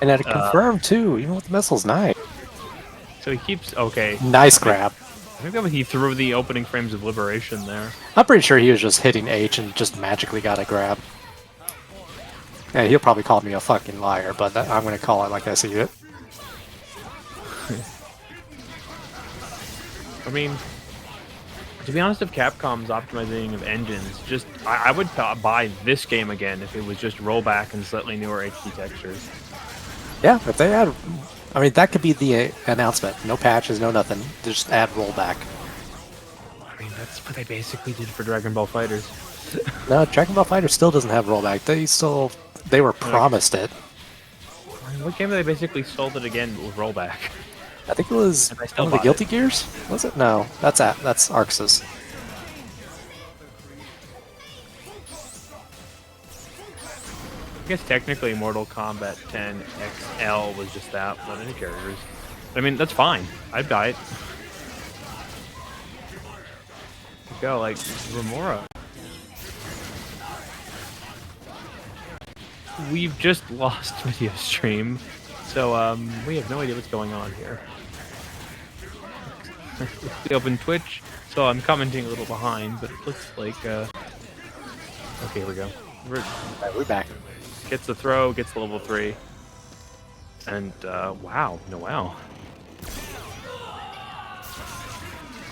And that confirmed too, even with the missiles, nice. So he keeps okay. Nice grab. I think that he threw the opening frames of Liberation there. I'm pretty sure he was just hitting H and just magically got a grab. And he'll probably call me a fucking liar, but I'm gonna call it like I see it. I mean, To be honest, if Capcom's optimizing of engines, just I would buy this game again if it was just rollback and slightly newer HD textures. Yeah, if they add, I mean, that could be the announcement. No patches, no nothing. Just add rollback. I mean, that's what they basically did for Dragon Ball Fighters. No, Dragon Ball Fighter still doesn't have rollback. They were promised it. I mean, what game they basically sold it again with rollback? I think it was And I still one of the bought Guilty it. Gears. Was it? No, that's Arxis. I guess technically Mortal Kombat 10 XL was just that, but any characters. I mean, that's fine. I'd buy it. Go like Romora. We've just lost video stream, so we have no idea what's going on here. We open Twitch, so I'm commenting a little behind, but it looks like okay, here we go. We're back. Gets the throw, gets the level 3, and wow, Noel.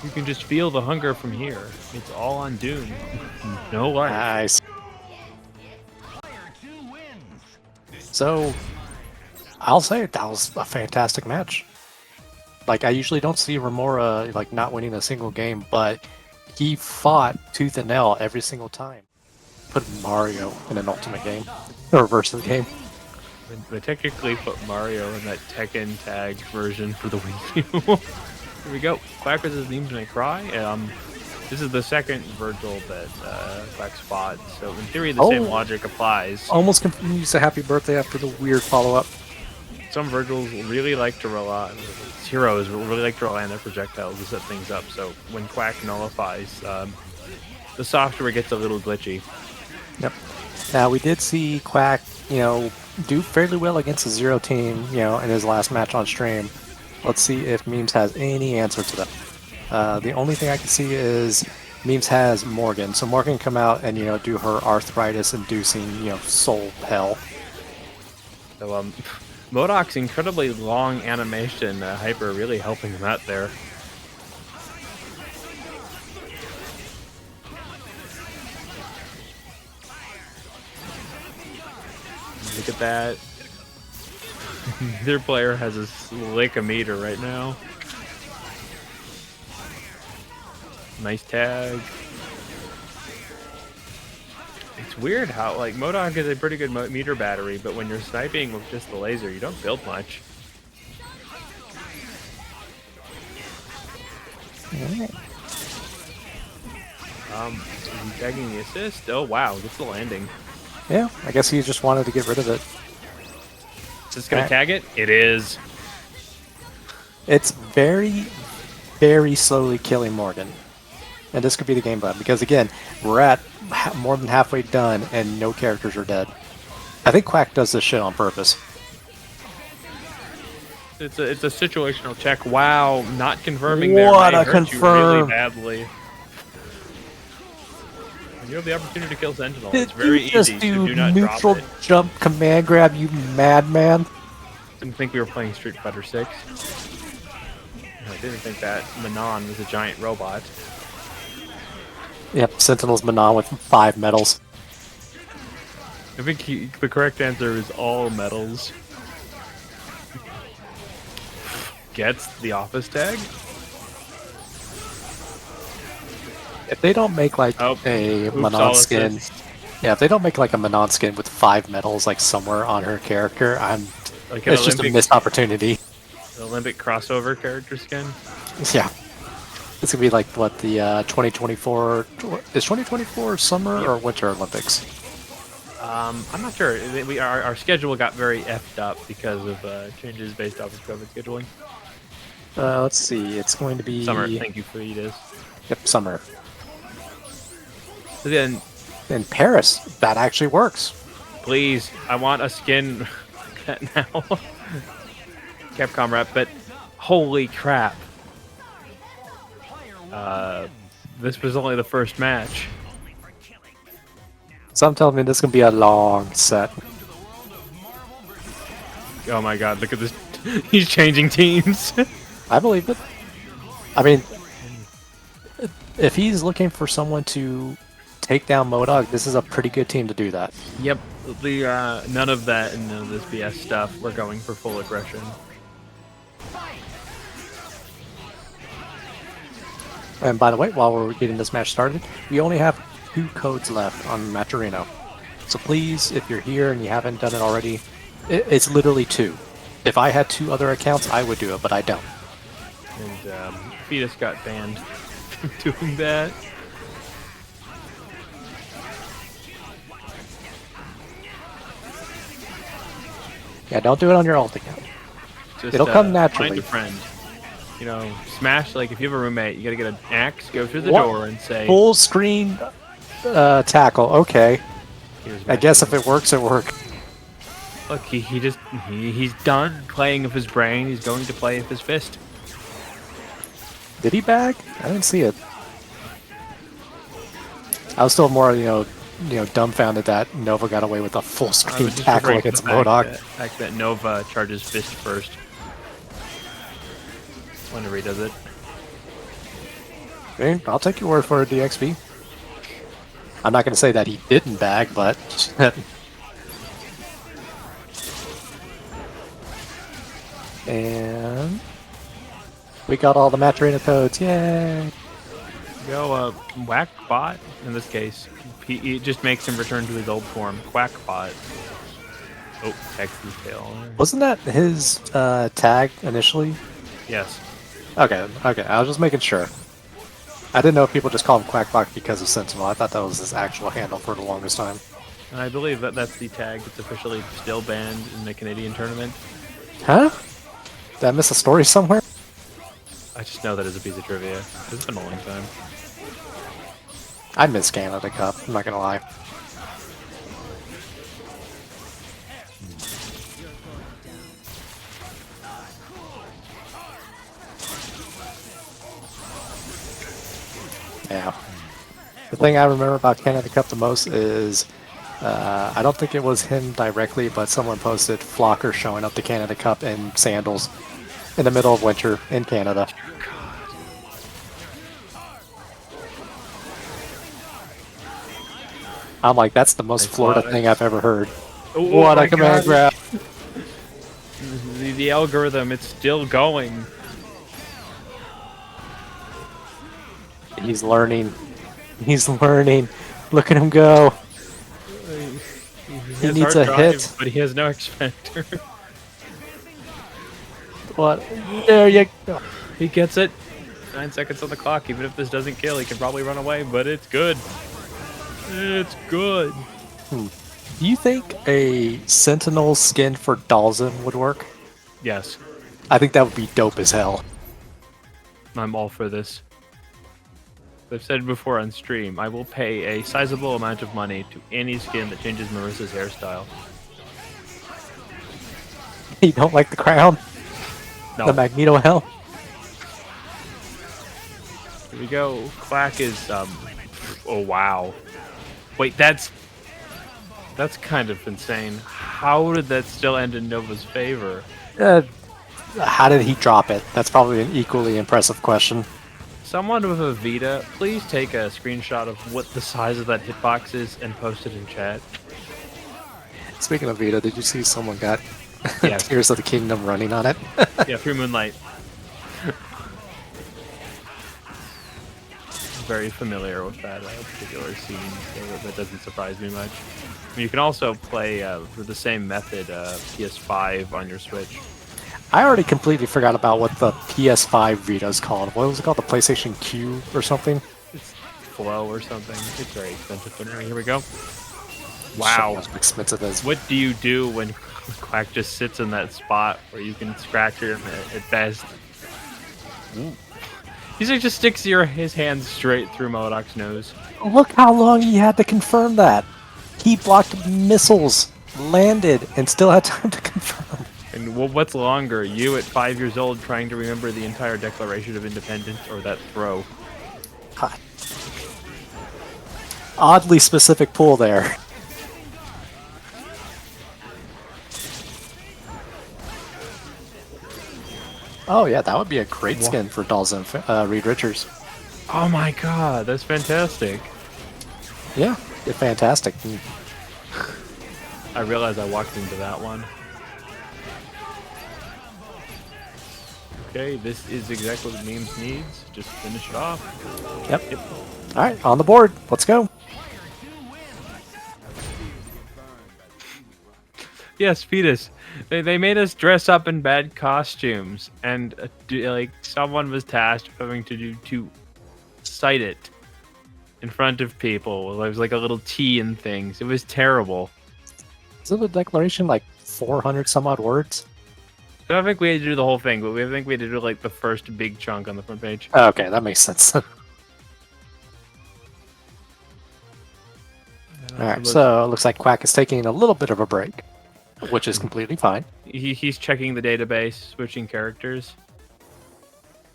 You can just feel the hunger from here. It's all on Doom. No life. Nice. So, I'll say that was a fantastic match. Like, I usually don't see Romora like not winning a single game, but he fought tooth and nail every single time. Put Mario in an ultimate game, or reverse game. They technically put Mario in that Tekken tag version for the Wii U. Here we go. Quack versus MemesMayCry. This is the second Vergil that Quack's fought, so in theory the same logic applies. Almost confused a happy birthday after the weird follow-up. Some Vergils really like to rely, heroes really like to rely on their projectiles to set things up, so when Quack nullifies, the software gets a little glitchy. Yep. Now, we did see Quack, do fairly well against the Zero team, in his last match on stream. Let's see if Memes has any answer to that. The only thing I can see is Memes has Morrigan. So Morrigan can come out and, do her arthritis-inducing, soul hell. So, MODOK's incredibly long animation, Hyper really helping him out there. Look at that. Their player has a slick a meter right now. Nice tag. It's weird how, like, MODOK is a pretty good meter battery, but when you're sniping with just the laser, you don't build much. Alright. He's tagging the assist. Oh, wow, gets the landing. Yeah, I guess he just wanted to get rid of it. Is this going to tag it? It is. It's very, very slowly killing Morgan. And this could be the game plan, because again, we're at more than halfway done and no characters are dead. I think Quack does this shit on purpose. It's a situational check. Wow, not confirming there. What May a hurt confirm. you really badly. When you have the opportunity to kill Sentinel, it's very easy to do not drop neutral it. jump command grab, you madman. Didn't think we were playing Street Fighter 6. I didn't think that Manon was a giant robot. Yep, Sentinel's Manon with 5 medals. I think the correct answer is all medals. Gets the office tag. If they don't make like a Manon skin, if they don't make like a Manon skin with 5 medals like somewhere on her character, Like it's just a missed opportunity. Olympic crossover character skin. Yeah. It's gonna be like what the 2024 is 2024 summer or winter Olympics? I'm not sure. Our schedule got very effed up because of changes based off of COVID scheduling. Let's see. It's going to be Summer. Thank you, Felicia. Yep, summer. So then, In Paris, that actually works. please, I want a skin like that now. Capcom rep, but holy crap. This was only the first match. So I'm telling you, this is gonna be a long set. Oh my god, look at this. He's changing teams. I believe it. I mean, if he's looking for someone to take down MODOK, this is a pretty good team to do that. Yep. The none of that and none of this BS stuff. We're going for full aggression. And by the way, while we're getting this match started, we only have 2 codes left on Maturino. So please, if you're here and you haven't done it already, it's literally 2. If I had 2 other accounts, I would do it, but I don't. And Fetus got banned from doing that. Yeah, don't do it on your alt account. Just, It'll come naturally. Find a friend. You know, smash, like if you have a roommate, you gotta get an axe, go through the What? door and say, Full screen tackle, okay. "Here's I my guess if food." it works, it works. Look, he's done playing with his brain, he's going to play with his fist. Did he bag? I didn't see it. I was still more, dumbfounded that Nova got away with a full I screen was just tackle referring to against the fact MODOK. that Nova charges fist first. Whenever he does it. Okay, I'll take your word for it, DXB. I'm not going to say that he didn't bag, but... and... we got all the Maturino codes, yay! Go, Whack Bot, in this case. It just makes him return to his old form. Quack Bot. Oh, text detail. Wasn't that his tag initially? Yes. Okay, I was just making sure. I didn't know if people just call him Quackbot because of Sentinel. I thought that was his actual handle for the longest time. And I believe that's the tag that's officially still banned in the Canadian tournament. Huh? Did I miss a story somewhere? I just know that as a piece of trivia. It's been a long time. I miss Canada Cup, I'm not gonna lie. Yeah. The thing I remember about Canada Cup the most is, I don't think it was him directly, but someone posted Flocker showing up to Canada Cup in sandals in the middle of winter in Canada. I'm like, that's the most Nice Florida lot. thing I've ever heard. Oh, What my a command God. grab! The algorithm, it's still going. He's learning. He's learning. Look at him go. He needs hard a drive, hit. but he has no expander. What? There you go. He gets it. 9 seconds on the clock. Even if this doesn't kill, he can probably run away, but it's good. It's good. Do you think a Sentinel skin for Dalzin would work? Yes, I think that would be dope as hell. I'm all for this. I've said before on stream, I will pay a sizable amount of money to any skin that changes Marissa's hairstyle. You don't like the crown? No. The Magneto hell? Here we go. Quack is, oh wow. Wait, that's kind of insane. How did that still end in Nova's favor? How did he drop it? That's probably an equally impressive question. Someone with a Vita, please take a screenshot of what the size of that hitbox is and post it in chat. Speaking of Vita, did you see someone got Yes. Tears of the Kingdom running on it? Yeah, through Moonlight. Very familiar with that particular scene, so that doesn't surprise me much. You can also play for the same method PS5 on your Switch. I already completely forgot about what the PS5 Vita is called. What was it called? The PlayStation Q or something? It's Flow or something. It's very expensive. But anyway, here we go. Wow. As expensive as What do you do when Quack just sits in that spot where you can scratch him at best? Ooh. He's like just sticks his hand straight through MODOK's nose. Look how long he had to confirm that. He blocked missiles, landed, and still had time to confirm. And what's longer, you at 5 years old trying to remember the entire Declaration of Independence, or that throw? God. Oddly specific pull there. Oh yeah, that would be a great skin for Dalzin, Reed Richards. Oh my god, that's fantastic. Yeah, it's fantastic. I realized I walked into that one. Okay, this is exactly what Memes needs. Just finish it off. Yep. All right, on the board. Let's go. Yes, Fetus. They made us dress up in bad costumes, and like someone was tasked with having to cite it in front of people. There was like a little T and things. It was terrible. Isn't the declaration like 400 some odd words? I don't think we had to do the whole thing, but I think we had to do like the first big chunk on the front page. Okay, that makes sense. All right, so it looks like Quack is taking a little bit of a break, which is completely fine. He's checking the database, switching characters.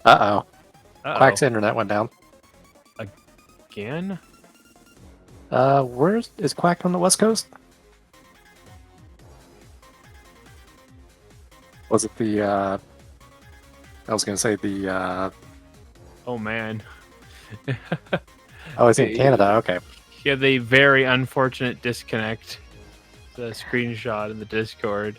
Uh-oh. Uh-oh. Quack's internet went down. Again? Where is Quack on the West Coast? Was it the, I was going to say the, Oh man. oh, it's in Canada, okay. He had a very unfortunate disconnect. The screenshot in the Discord.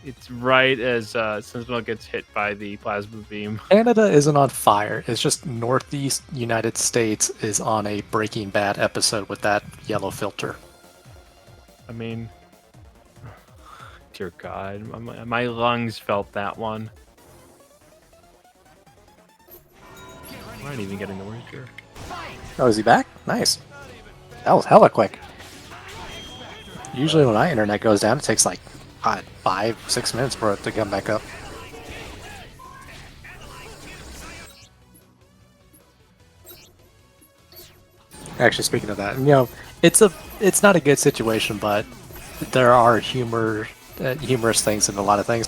It's right as Sentinel gets hit by the plasma beam. Canada isn't on fire, it's just Northeast United States is on a Breaking Bad episode with that yellow filter. I mean, dear God, my lungs felt that one. I'm not even getting the words here. Oh, is he back? Nice. That was hella quick. Usually when my internet goes down, it takes like 5-6 minutes for it to come back up. Actually, speaking of that, you know, it's not a good situation, but there are humorous things in a lot of things.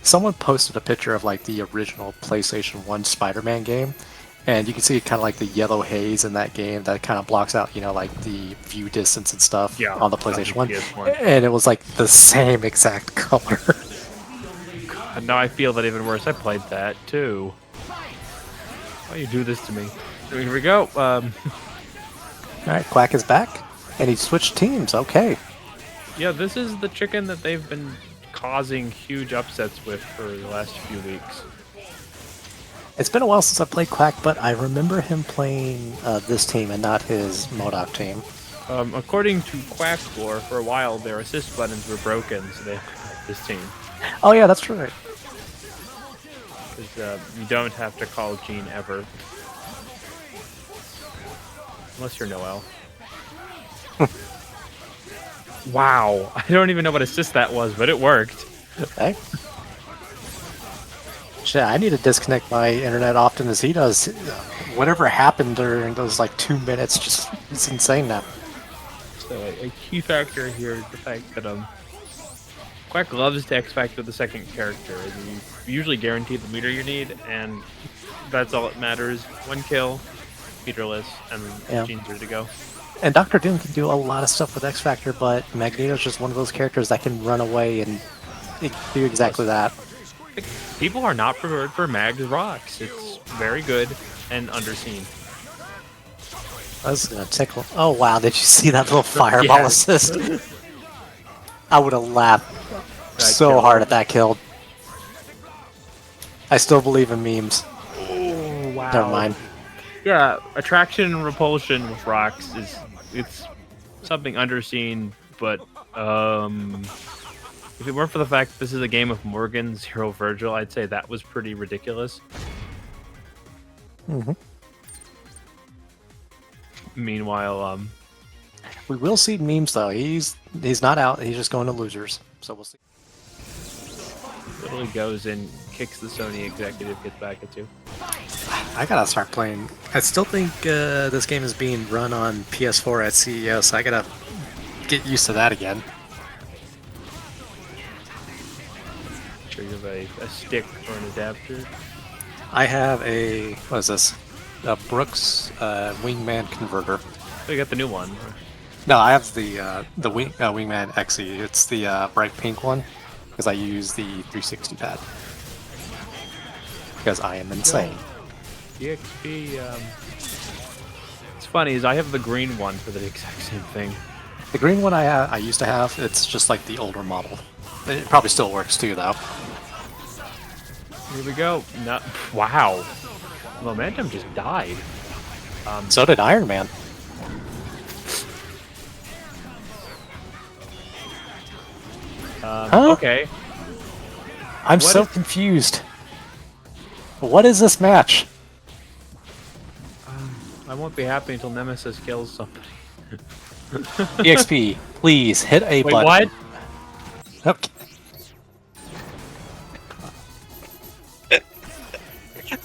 Someone posted a picture of like the original PlayStation 1 Spider-Man game, and you can see kind of like the yellow haze in that game that kind of blocks out, you know, like the view distance and stuff on the PlayStation 1. PS1. And it was like the same exact color. God, now I feel that even worse. I played that too. Why you do this to me? Here we go. Alright, Quack is back, and he switched teams, okay. Yeah, this is the chicken that they've been causing huge upsets with for the last few weeks. It's been a while since I played Quack, but I remember him playing this team and not his MODOK team. According to Quack lore, for a while their assist buttons were broken, so they this team. Oh yeah, that's right. Because you don't have to call Gene ever. Unless you're Noel. Wow, I don't even know what assist that was, but it worked. Okay. Shit, I need to disconnect my internet often as he does. Whatever happened during those like 2 minutes, just it's insane now. So a key factor here is the fact that Quack loves to X Factor the second character. You usually guarantee the meter you need, and that's all that matters. One kill, meterless, and Gene's ready to go. And Doctor Doom can do a lot of stuff with X Factor, but Magneto's just one of those characters that can run away and do exactly that. People are not prepared for Mag's rocks. It's very good and underseen. I was gonna tickle. Oh wow, did you see that little fireball Yeah. assist? I would have laughed That so kill. hard at that kill. I still believe in memes. Oh wow. Never mind. Yeah, attraction and repulsion with rocks it's something underseen, but if it weren't for the fact that this is a game of Morrigan, Zero Vergil, I'd say that was pretty ridiculous. Mm-hmm. Meanwhile, We will see memes though. He's not out. He's just going to losers. So we'll see. literally goes and kicks the Sony executive, gets back at you. I gotta start playing. I still think this game is being run on PS4 at CES, so I gotta get used to that again. Sure you have a stick or an adapter. I have a, what is this? A Brooks Wingman converter. Oh, you got the new one. No, I have the Wingman XE. It's the bright pink one because I use the 360 pad because I am insane. DXP. It's funny is I have the green one for the exact same thing. The green one I used to have, it's just like the older model. It probably still works too, though. Here we go. No, wow. Momentum just died. So did Iron Man. Huh? Okay. I'm What so is- confused. What is this match? I won't be happy until Nemesis kills somebody. EXP, please hit a Wait, button. what? Okay.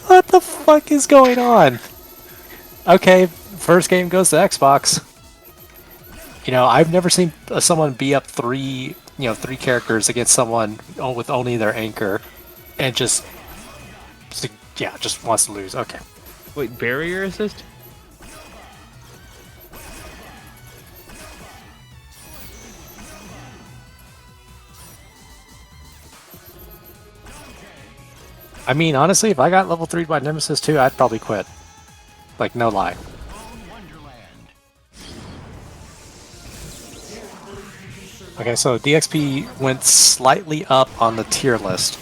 What the fuck is going on? Okay, first game goes to Xbox. You know, I've never seen someone be up three characters against someone with only their anchor, and just wants to lose. Okay. Wait, barrier assist? I mean, honestly, if I got level 3 by Nemesis 2, I'd probably quit. Like, no lie. Okay, so DXP went slightly up on the tier list.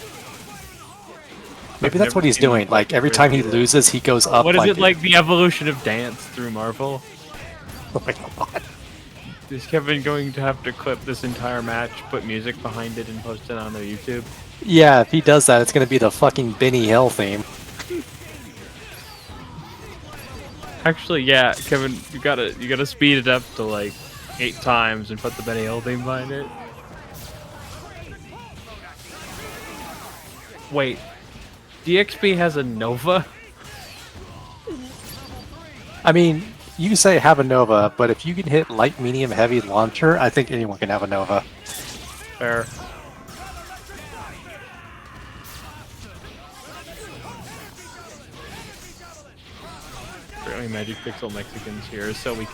Maybe that's what he's doing. Like, every time he loses, he goes up. What is like, it like the evolution of dance through Marvel? Oh my god. Is Kevin going to have to clip this entire match, put music behind it, and post it on their YouTube? Yeah, if he does that, it's gonna be the fucking Benny Hill theme. Actually, yeah, Kevin, you gotta speed it up to like 8 times and put the Benny Hill theme behind it. Wait, DXP has a Nova? I mean, you say have a Nova, but if you can hit light, medium, heavy launcher, I think anyone can have a Nova. Fair. Apparently Magic Pixel Mexicans here so we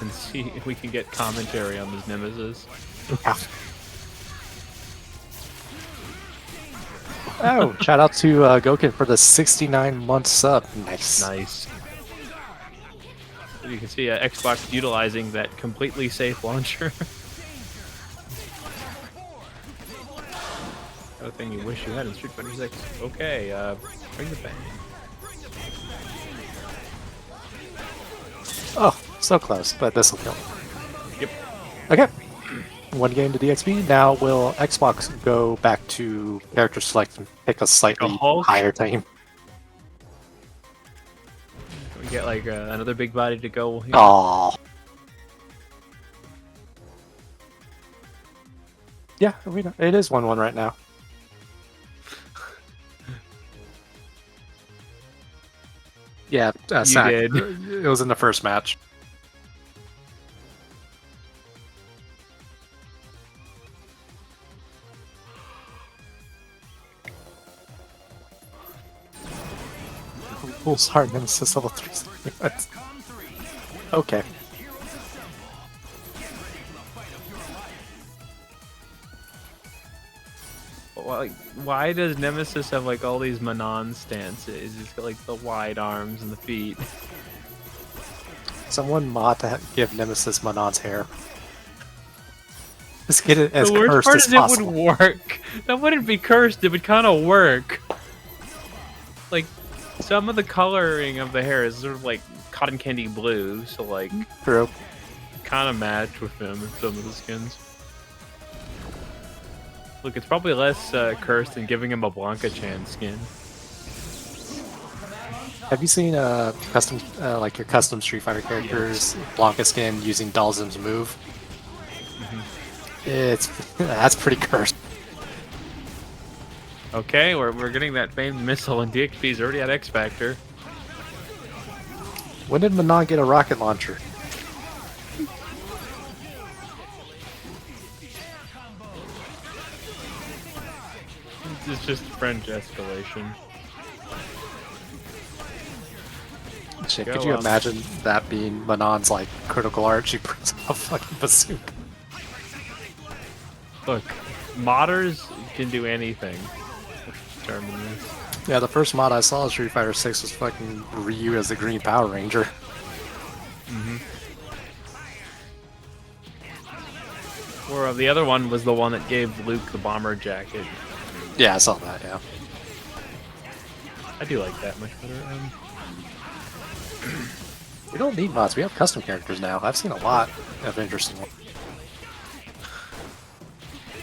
can get commentary on this Nemesis. Oh, shout out to Gokin for the 69-month sub. Nice. Nice. You can see Xbox utilizing that completely safe launcher. Other thing you wish you had in Street Fighter 6. Okay, bring it back. Oh, so close, but this will kill. Yep. Okay. One game to DXP. Now will Xbox go back to character select and pick a slightly Hulk? higher team? We get like another big body to go. Here. Aww. Yeah, it is 1-1 right now. Yeah, Sack. did. It was in the first match. Oh, sorry, Nemesis level 3. Okay. Why does Nemesis have like all these Manon stances? He's got like the wide arms and the feet. Someone mod to give Nemesis Manon's hair. Just get it as The worst cursed part as is possible. it would work. That wouldn't be cursed. It would kind of work. Like some of the coloring of the hair is sort of like cotton candy blue, so like True. kind of match with them in some of the skins. Look, it's probably less cursed than giving him a Blanca Chan skin. Have you seen custom like your custom Street Fighter characters Blanca skin using Dalzim's move? It's that's pretty cursed. Okay, we're getting that famed missile, and DXP's already at X Factor. When did Manon get a rocket launcher? It's just French escalation. Shit, Go could you on. imagine that being Manon's like critical art? She brings a fucking bazooka. Look, modders can do anything. Determine this. Yeah, the first mod I saw of Street Fighter 6 was fucking Ryu as the Green Power Ranger. Or the other one was the one that gave Luke the bomber jacket. Yeah, I saw that, yeah. I do like that much better. We don't need mods, we have custom characters now. I've seen a lot of interesting ones.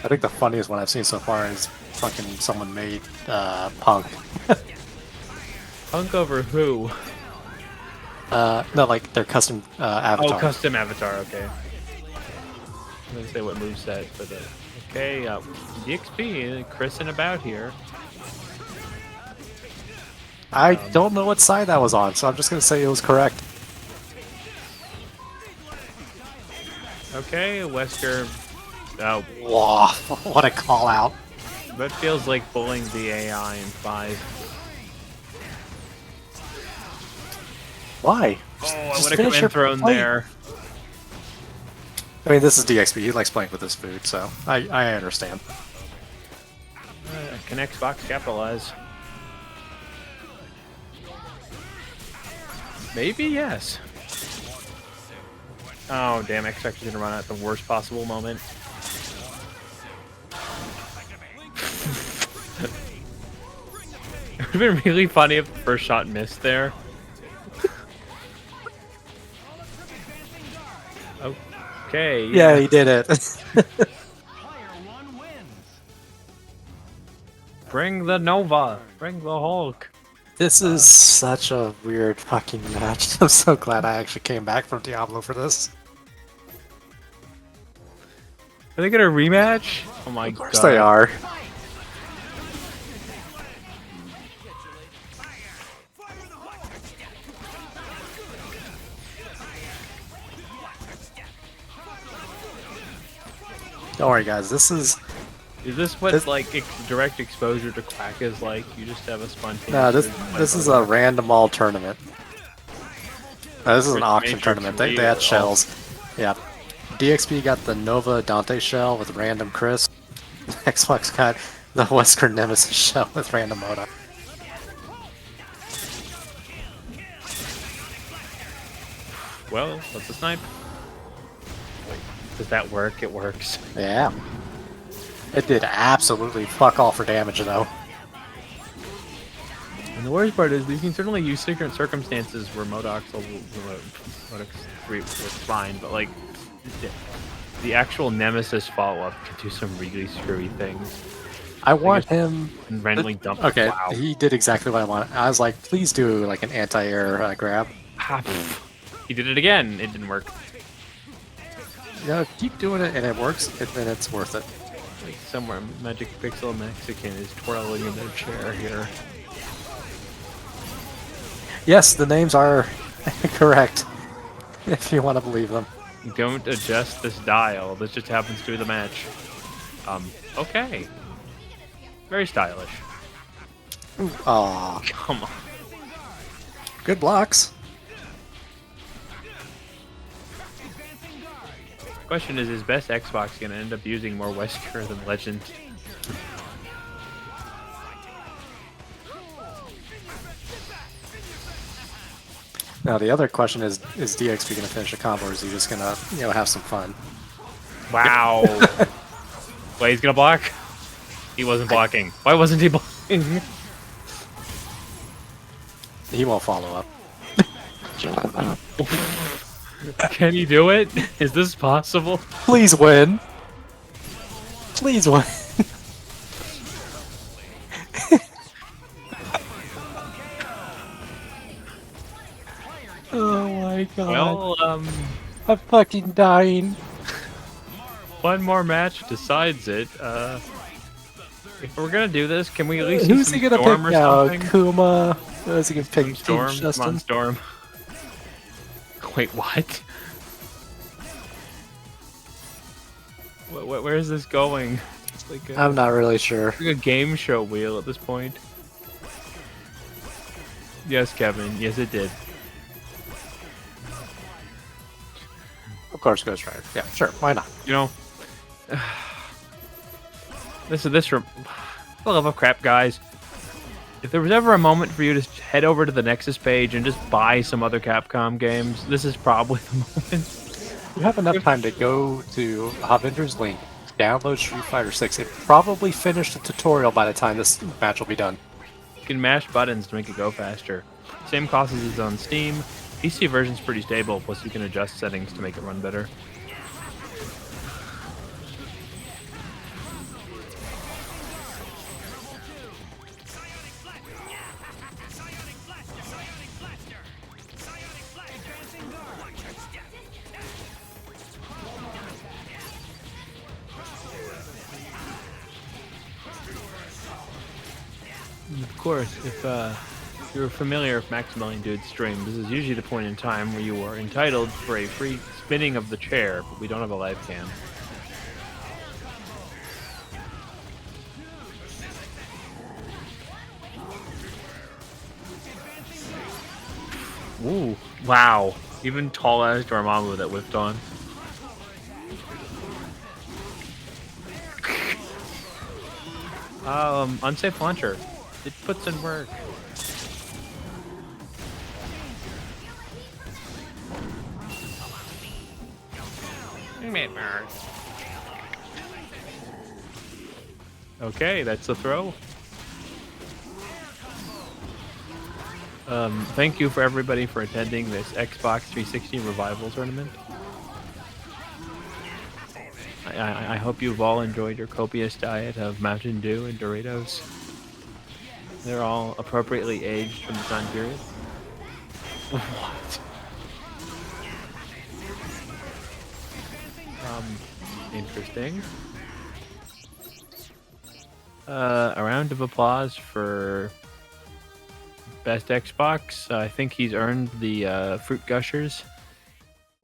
I think the funniest one I've seen so far is fucking someone made Punk. Punk over who? No, like their custom avatar. Oh, custom avatar. Okay. I'm gonna say what moveset, but okay. DXP, Chrising about here. I don't know what side that was on, so I'm just gonna say it was correct. Okay, Wesker. Oh, Whoa, what a call out. that feels like bullying the AI in 5. Why? Oh, I Just would have finish come your in thrown plate. there. I mean, this is DXP. He likes playing with his food, so I understand. Can Xbox capitalize? Maybe, yes. Oh, damn, Xbox is gonna run out at the worst possible moment. It would have been really funny if the first shot missed there. Okay. Yeah, he did it. Player 1 wins. Bring the Nova. Bring the Hulk. This is such a weird fucking match. I'm so glad I actually came back from Diablo for this. Are they gonna rematch? Oh my god. Of course they are. Don't worry, guys. This is Is this what like direct exposure to Quack is like? You just have a spontaneous. no. This is a random all tournament. No, this is an Which auction Matrix tournament. They Real. had shells. Yeah. DXP got the Nova Dante shell with random Chris. Xbox got the Wesker Nemesis shell with random MODOK. Well, what's the snipe? Wait, does that work? It works. Yeah. It did absolutely fuck all for damage though. And the worst part is we can certainly use certain circumstances where MODOK's 3 was fine, but like the actual Nemesis follow-up can do some really screwy things. I want him. And randomly dump. Okay, Wow. he did exactly what I wanted. I was like, please do like an anti-air grab. He did it again. It didn't work. You know, keep doing it and it works, then it's worth it. Like somewhere, Magic Pixel Mexican is twirling in their chair here. Yes, the names are correct, if you want to believe them. Don't adjust this dial. This just happens through the match. Okay. Very stylish. Aw, Come on. good blocks. Question is best Xbox gonna end up using more Wesker than Legend? Now the other question is DXP going to finish a combo, or is he just going to, you know, have some fun? Wow. Wait, he's gonna block? He wasn't blocking. Why wasn't he blocking? He won't follow up. Can he do it? Is this possible? Please win. Please win. Oh my god. Well, I'm fucking dying. one more match decides it. If we're gonna do this, can we at least Who's see he some gonna Storm pick or now? something? Akuma? Is he gonna pick Some Storm? Team Come on, Justin? Storm. Wait, what? Where is this going? It's like I'm not really sure. like a game show wheel at this point. Yes, Kevin. Yes, it did. Of course, Ghost Rider. Yeah, sure. Why not? You know, this. I love of crap, guys. If there was ever a moment for you to head over to the Nexus page and just buy some other Capcom games, this is probably the moment. You have enough time to go to Avenger's Link, download Street Fighter 6, and probably finish the tutorial by the time this match will be done. You can mash buttons to make it go faster. Same cost as it's on Steam. PC version's pretty stable, plus you can adjust settings to make it run better. Of course, if you're familiar with Maximilian Dude's stream, this is usually the point in time where you are entitled for a free spinning of the chair, but we don't have a live cam. Ooh, wow. Even tall-ass Dormammu that whipped on. Unsafe launcher. It puts in work. Okay, that's the throw. Thank you for everybody for attending this Xbox 360 Revival Tournament. I hope you've all enjoyed your copious diet of Mountain Dew and Doritos. They're all appropriately aged from the time period. What? Interesting. A round of applause for Best Xbox. I think he's earned the Fruit Gushers.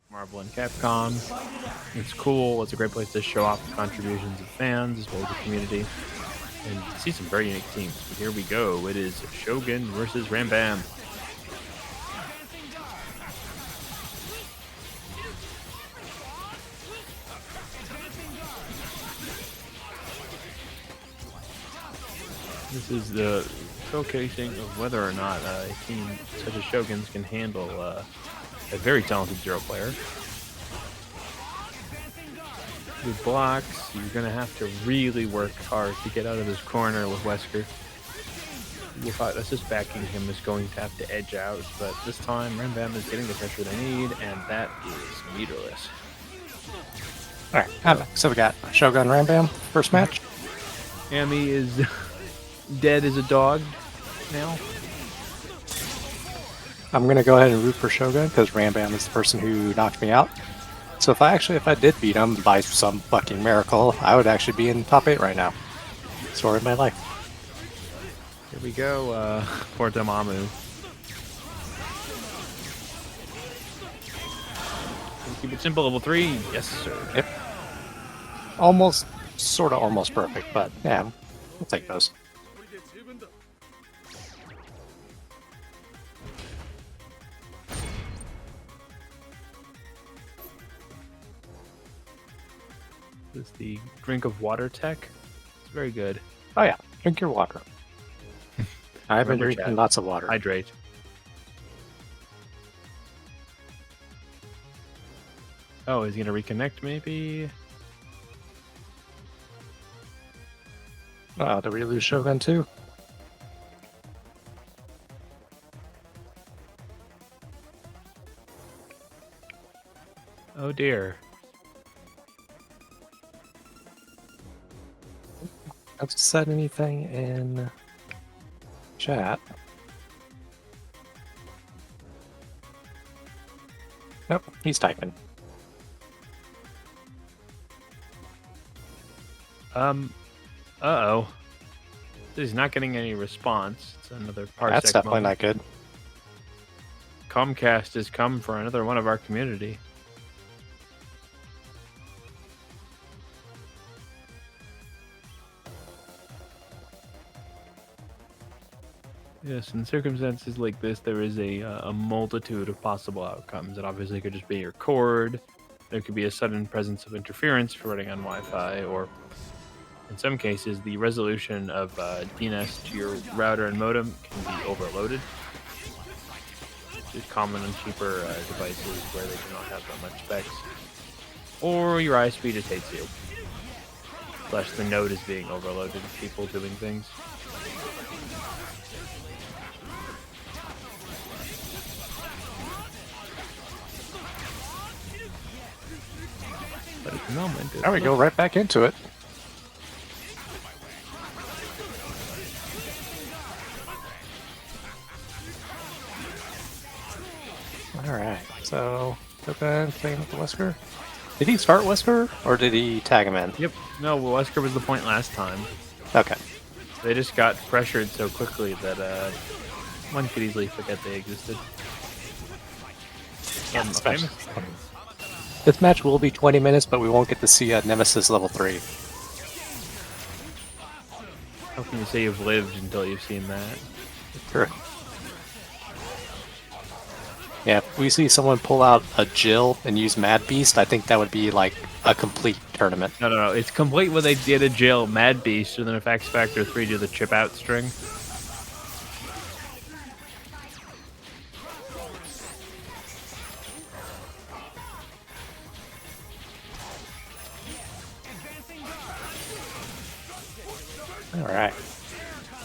Marvel and Capcom. It's cool. It's a great place to show off the contributions of fans as well as the community. And see some very unique teams. But here we go. It is Shogun versus Rambam. This is the showcasing of whether or not a team such as Shogun's can handle a very talented Zero player. With blocks, you're going to have to really work hard to get out of this corner with Wesker. Without us just backing him is going to have to edge out, but this time Rambam is getting the pressure they need, and that is meterless. Alright, so we got Shogun Rambam, first match. Amy is dead as a dog now. I'm going to go ahead and root for Shogun because Rambam is the person who knocked me out. So if I did beat him by some fucking miracle, I would actually be in top 8 right now. Story of my life. Here we go, for Dormammu. Keep it simple, level 3. Yes, sir. Yep. Almost, sort of almost perfect, but yeah, we'll take those. This is the drink of water tech. It's very good. Oh yeah, drink your water. I've been Remember, drinking chat. lots of water. Hydrate. Oh, is he gonna reconnect maybe? Did we lose Shogun too? Oh dear. Haven't said anything in chat. Nope, he's typing. Uh-oh. He's not getting any response. It's another parsec That's definitely moment. not good. Comcast has come for another one of our community. Yes, in circumstances like this, there is a multitude of possible outcomes. It obviously could just be your cord. There could be a sudden presence of interference for running on Wi-Fi, or In some cases, the resolution of DNS to your router and modem can be overloaded. It's common on cheaper devices where they do not have that much specs. Or your ISP just hates you. Plus the node is being overloaded with people doing things. But at the moment, There we go, right back into it. Alright, so Shogun playing with the Wesker. Did he start Wesker, or did he tag him in? Yep. No, well, Wesker was the point last time. Okay. They just got pressured so quickly that one could easily forget they existed. This match will be 20 minutes, but we won't get to see Nemesis level 3. How can you say you've lived until you've seen that? True. Yeah, if we see someone pull out a Jill and use Mad Beast, I think that would be like a complete tournament. No. It's complete when they did a Jill, Mad Beast, and then if X Factor 3 do the chip out string. Alright.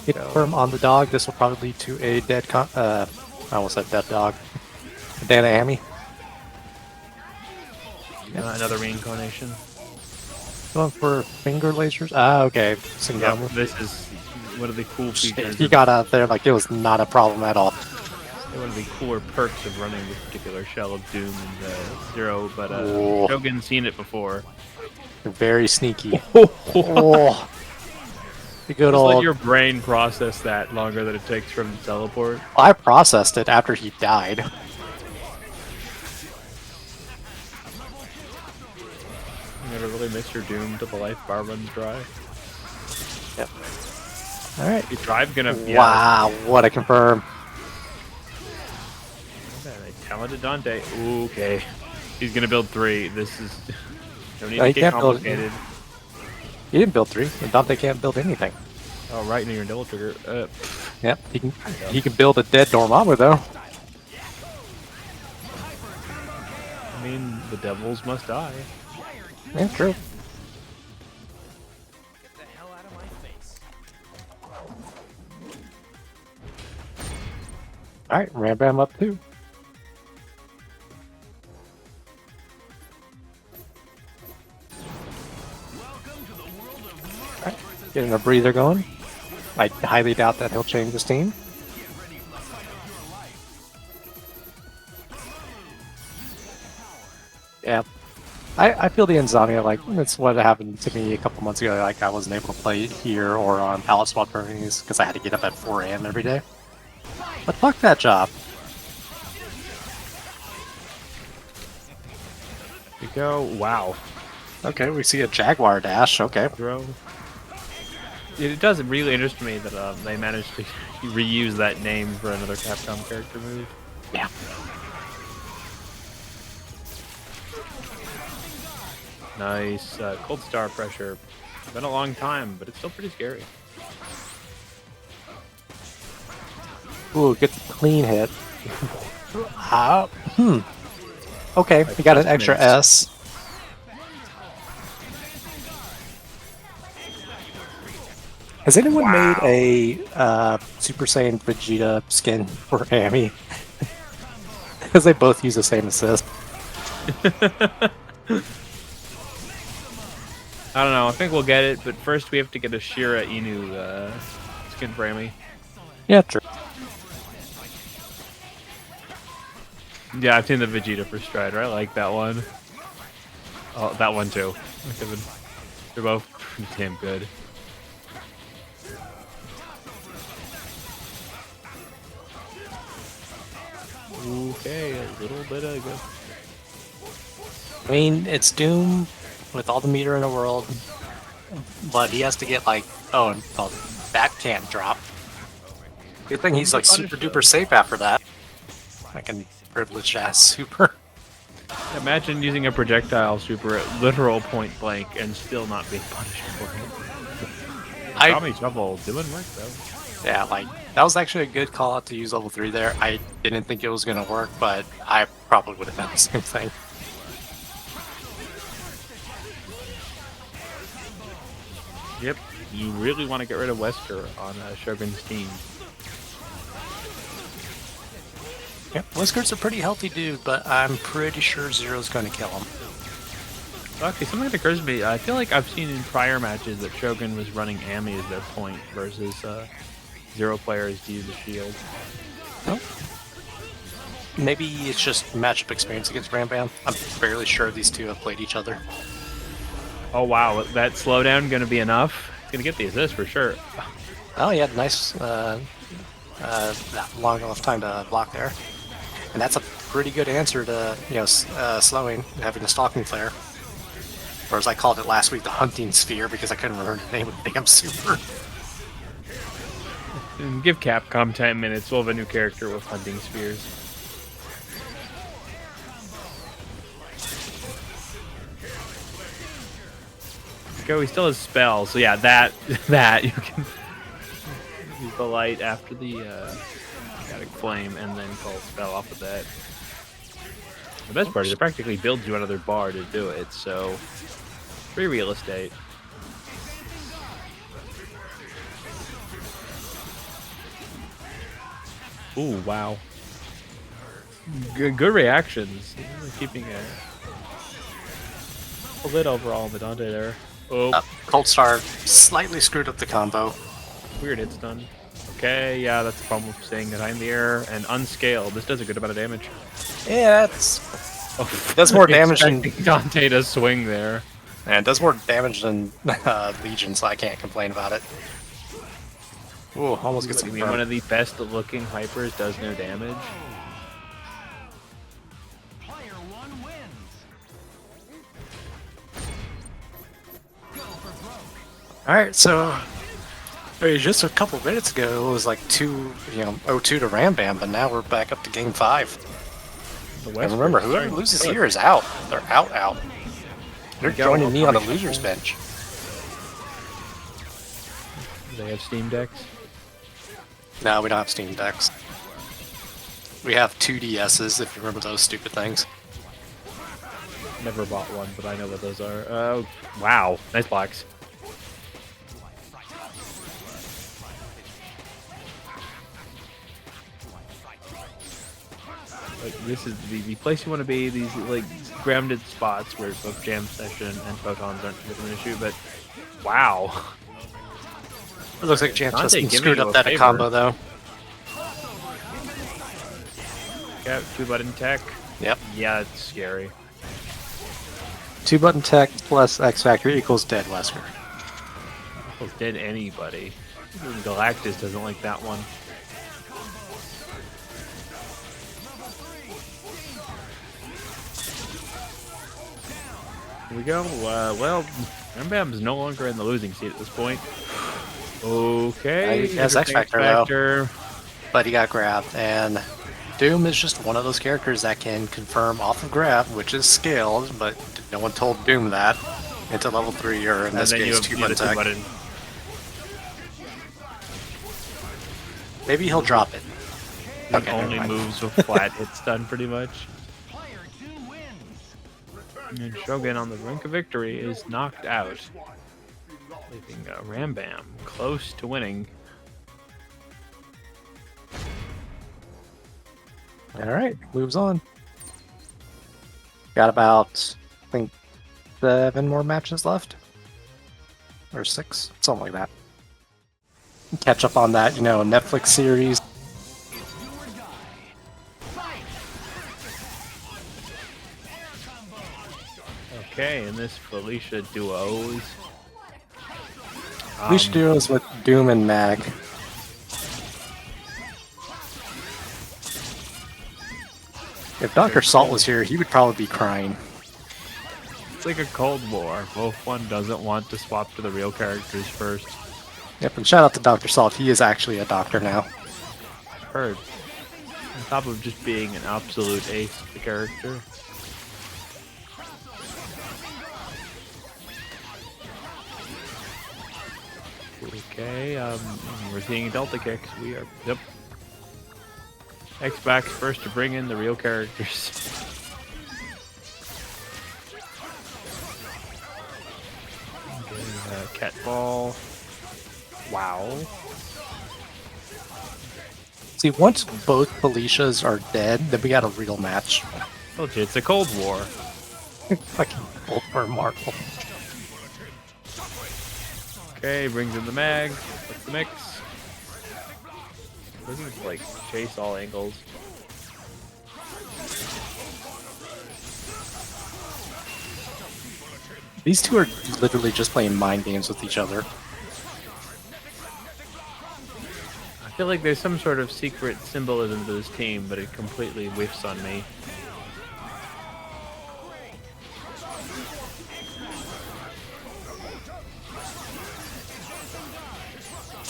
Hit firm on the dog. This will probably lead to a dead I almost said dead dog. A dead Amy. Another reincarnation. Going for finger lasers? Ah, okay. Yeah, Singamo. this is one of the cool features. He got out there like it was not a problem at all. One of the cooler perks of running this particular shell of Doom and Zero, but Whoa. Shogun's seen it before. They're very sneaky. Oh. The good Just old. let your brain process that longer than it takes for him to teleport. I processed it after he died. You never really miss your Doom till the life bar runs dry. Yep. Alright. Your drive gonna... Wow, what a confirm. Talented Dante. Ooh, okay. He's gonna build 3. This is... Don't need No, to he get can't build- complicated. He didn't build 3, and Dante can't build anything. Oh, right near your double trigger. Yep, he can build a dead Dormammu though. I mean, the devils must die. Yeah, true. Get the hell out of my face. Alright, Rambam up too. Alright, getting a breather going. I highly doubt that he'll change his team. Yeah. I feel the insomnia, like, it's what happened to me a couple months ago, like, I wasn't able to play here or on pallet swap tourneys because I had to get up at 4 AM every day. But fuck that job. You go. Wow. Okay, we see a Jaguar dash, okay. Bro. It does really interest me that they managed to reuse that name for another Capcom character move. Yeah. Nice. Cold Star pressure. Been a long time, but it's still pretty scary. Ooh, gets a clean hit. Okay, we got an extra S. Has anyone made a Super Saiyan Vegeta skin for Amy? Because they both use the same assist. I don't know. I think we'll get it, but first we have to get a Shira Inu skin for Amy. Yeah, true. Yeah, I've seen the Vegeta for Strider. I like that one. Oh, that one too. They're both pretty damn good. Okay, a little bit of good. I mean, it's Doom with all the meter in the world, but he has to get like, that can't drop. Good thing he's like super duper safe after that. Like a privileged ass super. Imagine using a projectile super at literal point blank and still not being punished for it. Got me trouble doing work though. Yeah, like, that was actually a good call out to use level 3 there. I didn't think it was going to work, but I probably would have done the same thing. Yep. You really want to get rid of Wesker on Shogun's team. Yep, Wesker's a pretty healthy dude, but I'm pretty sure Zero's going to kill him. Okay, something that occurs to me, I feel like I've seen in prior matches that Shogun was running Ami as their point versus Zero players to use the shield. Oh. Maybe it's just matchup experience against Rambam. I'm fairly sure these two have played each other. Oh wow, that slowdown going to be enough? It's going to get the assist for sure. Oh, yeah, nice. That long enough time to block there. And that's a pretty good answer to, you know, slowing, having a stalking flare. Or as I called it last week, the hunting sphere, because I couldn't remember the name of the damn super. And give Capcom 10 minutes, we'll have a new character with hunting spears. Let's go, he still has spells, so yeah, that you can use the light after the static flame and then call spell off of that. The best part is it practically builds you another bar to do it, so free real estate. Ooh, wow. Good reactions. Keeping a lid overall on the Dante there. Oh, Cold Star slightly screwed up the combo. weird hit stun. Okay, yeah, that's the problem with staying behind the air and unscaled. This does a good amount of damage. Yeah, it does more damage than Dante to swing there. and it does more damage than Legion, so I can't complain about it. Ooh, almost gets I some mean, one of the best looking hypers does no damage. Player 1 wins. Go for broke. All right, so just a couple minutes ago it was like 0-2 to Rambam, but now we're back up to game 5. And remember, whoever loses here is out. They're out. They're joining me on the losers bench. Do they have Steam decks? No, we don't have Steam decks. We have 2DSs, if you remember those stupid things. Never bought one, but I know what those are. Oh, wow. Nice blocks. Like, this is the place you want to be, these like grounded spots where both jam session and photons aren't an issue, but wow. It looks like Jam just Dante, give me screwed you up a that favor. combo, though. Yeah, 2-button tech. Yep. Yeah, it's scary. 2-button tech plus X Factor equals dead Wesker. Well, dead anybody. Even Galactus doesn't like that one. Here we go. Well, Rambam's no longer in the losing seat at this point. Okay. He has X Factor, though. But he got grabbed, and Doom is just one of those characters that can confirm off of grab, which is scaled, but no one told Doom that into level 3 or in this case 2-button tech. Maybe he'll drop it. He Okay, only never mind. moves with flat hit stun pretty much. Player 2 wins. And Shogun on the brink of victory is knocked out, leaving Rambam close to winning. Alright, moves on. Got about, I think, 7 more matches left. Or 6, something like that. Catch up on that, Netflix series. It's do or die. Fight! Air combo. Okay, and this Felicia duos. We should do this with Doom and Mag. If Dr. Salt was here, he would probably be crying. It's like a Cold War. Both one doesn't want to swap to the real characters first. Yep, and shout out to Dr. Salt. He is actually a doctor now. Heard. On top of just being an absolute ace of the character. Okay, we're seeing Delta kicks. We are, yep. Xbox first to bring in the real characters. Okay, cat ball. Wow. See, once both Felicias are dead, then we got a real match. Told you, it's a Cold War. Fucking Cold War Marvel. Okay, brings in the mag. What's the mix? This is like chase all angles. These two are literally just playing mind games with each other. I feel like there's some sort of secret symbolism to this team, but it completely whiffs on me.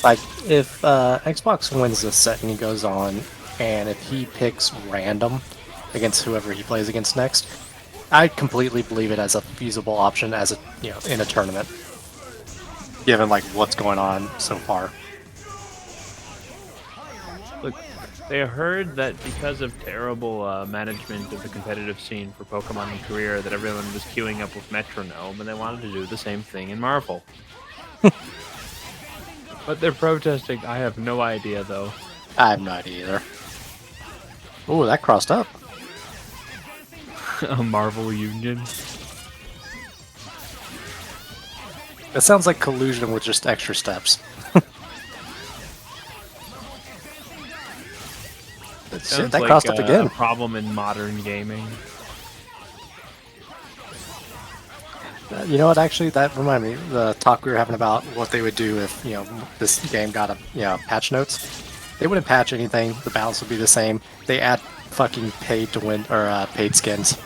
Like, if Xbox wins this set and he goes on, and if he picks random against whoever he plays against next, I completely believe it as a feasible option as a in a tournament, given like what's going on so far. Look, they heard that because of terrible management of the competitive scene for Pokemon in Korea, that everyone was queuing up with Metronome, and they wanted to do the same thing in Marvel. But they're protesting. I have no idea, though. I have no idea either. Ooh, that crossed up. A Marvel Union. It sounds like collusion with just extra steps. Sounds that like crossed up again. A problem in modern gaming. You know what? Actually, that reminded me the talk we were having about what they would do if this game got a patch notes. They wouldn't patch anything. The balance would be the same. They add fucking paid to win or paid skins.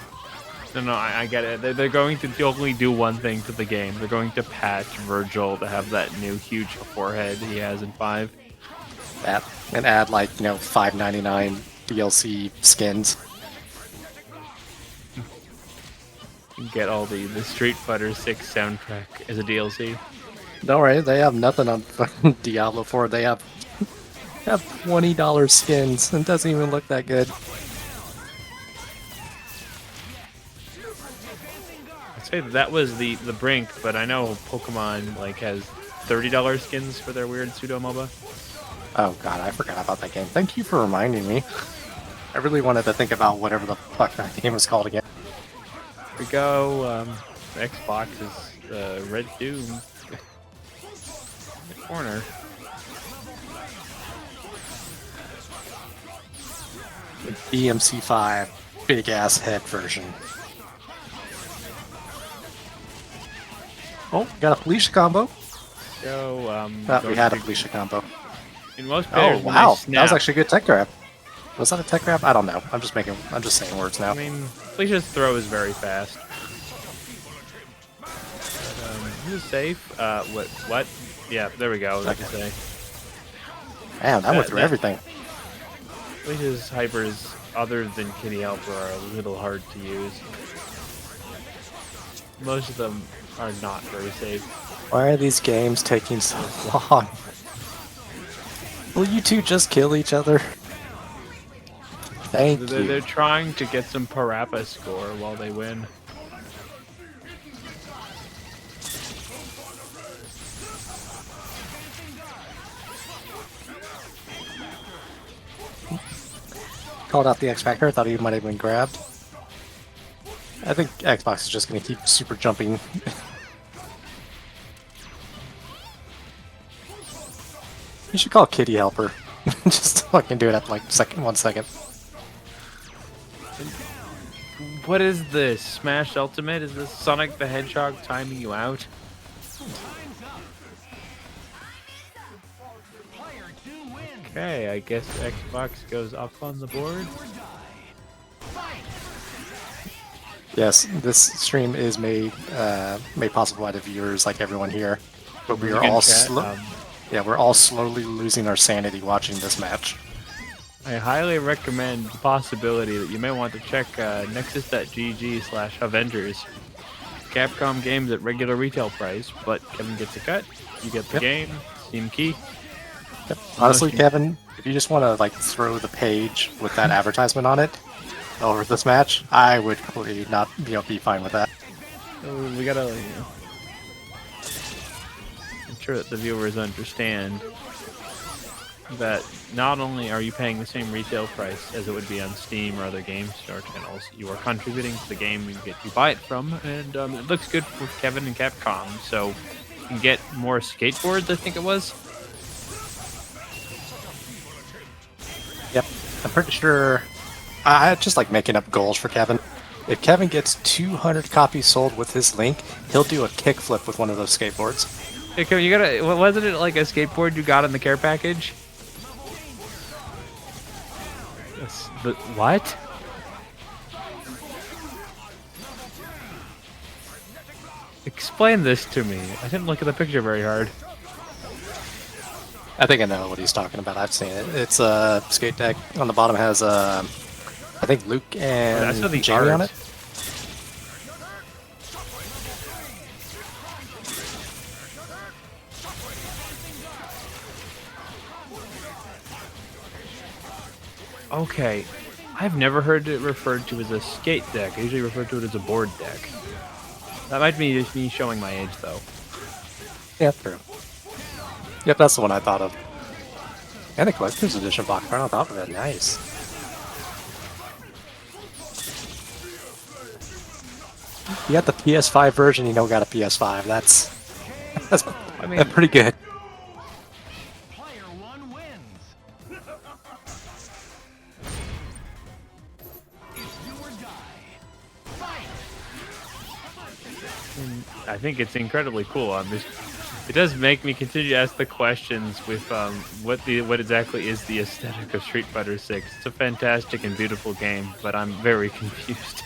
No, I get it. They're going to only do one thing to the game. They're going to patch Vergil to have that new huge forehead he has in 5. That and add like $5.99 DLC skins. Get all the Street Fighter 6 soundtrack as a DLC. Don't worry, they have nothing on fucking Diablo 4. They have $20 skins, and it doesn't even look that good. I'd say that was the brink, but I know Pokemon has $30 skins for their weird pseudo MOBA. Oh god, I forgot about that game. Thank you for reminding me. I really wanted to think about whatever the fuck that game was called again. Here we go. Xbox is Red Doom. In the corner. The BMC5 big ass head version. Oh, got a Felicia combo. Go. We had a Felicia combo. In most Oh players, when wow, they that was snap- actually a good tech grab. Was that a tech grab? I don't know. I'm just saying words now. I mean, Felicia's throw is very fast. This is safe. What? Yeah, there we go. Like I say. Man, that went through everything. Felicia's hypers, other than Kitty Helper, are a little hard to use. Most of them are not very safe. Why are these games taking so long? Will you two just kill each other? Thank you. They're trying to get some Parappa score while they win. Called out the X Factor. I thought he might have been grabbed. I think Xbox is just going to keep super jumping. You should call Kitty Helper. Just fucking do it at like 1 second. What is this? Smash Ultimate? Is this Sonic the Hedgehog timing you out? Okay, I guess Xbox goes up on the board. Yes, this stream is made possible by the viewers like everyone here, but we are all we're all slowly losing our sanity watching this match. I highly recommend the possibility that you may want to check nexus.gg/Avengers. Capcom games at regular retail price, but Kevin gets a cut. You get the game. Steam key. Honestly, Kevin, if you just want to like throw the page with that advertisement on it over this match, I would completely not be fine with that. We gotta, I'm sure that the viewers understand that not only are you paying the same retail price as it would be on Steam or other game store channels, you are contributing to the game you buy it from, and it looks good for Kevin and Capcom. So you can get more skateboards, I think it was. Yep, I'm pretty sure. I just like making up goals for Kevin. If Kevin gets 200 copies sold with his link, he'll do a kickflip with one of those skateboards. Hey, Kevin, you gotta. Wasn't it like a skateboard you got in the care package? But what? Explain this to me. I didn't look at the picture very hard. I think I know what he's talking about. I've seen it. It's a skate deck. On the bottom has I think Luke and I saw the Jamie on art. it. Okay, I've never heard it referred to as a skate deck. I usually refer to it as a board deck. That might be just me showing my age, though. Yeah, true. Yep, that's the one I thought of. And the collector's edition box right on top of it. Nice. You got the PS5 version, you don't got a PS5. That's I mean, pretty good. Player 1 wins. It's do or die. Fight! I think it's incredibly cool. It does make me continue to ask the questions with what exactly is the aesthetic of Street Fighter 6. It's a fantastic and beautiful game, but I'm very confused.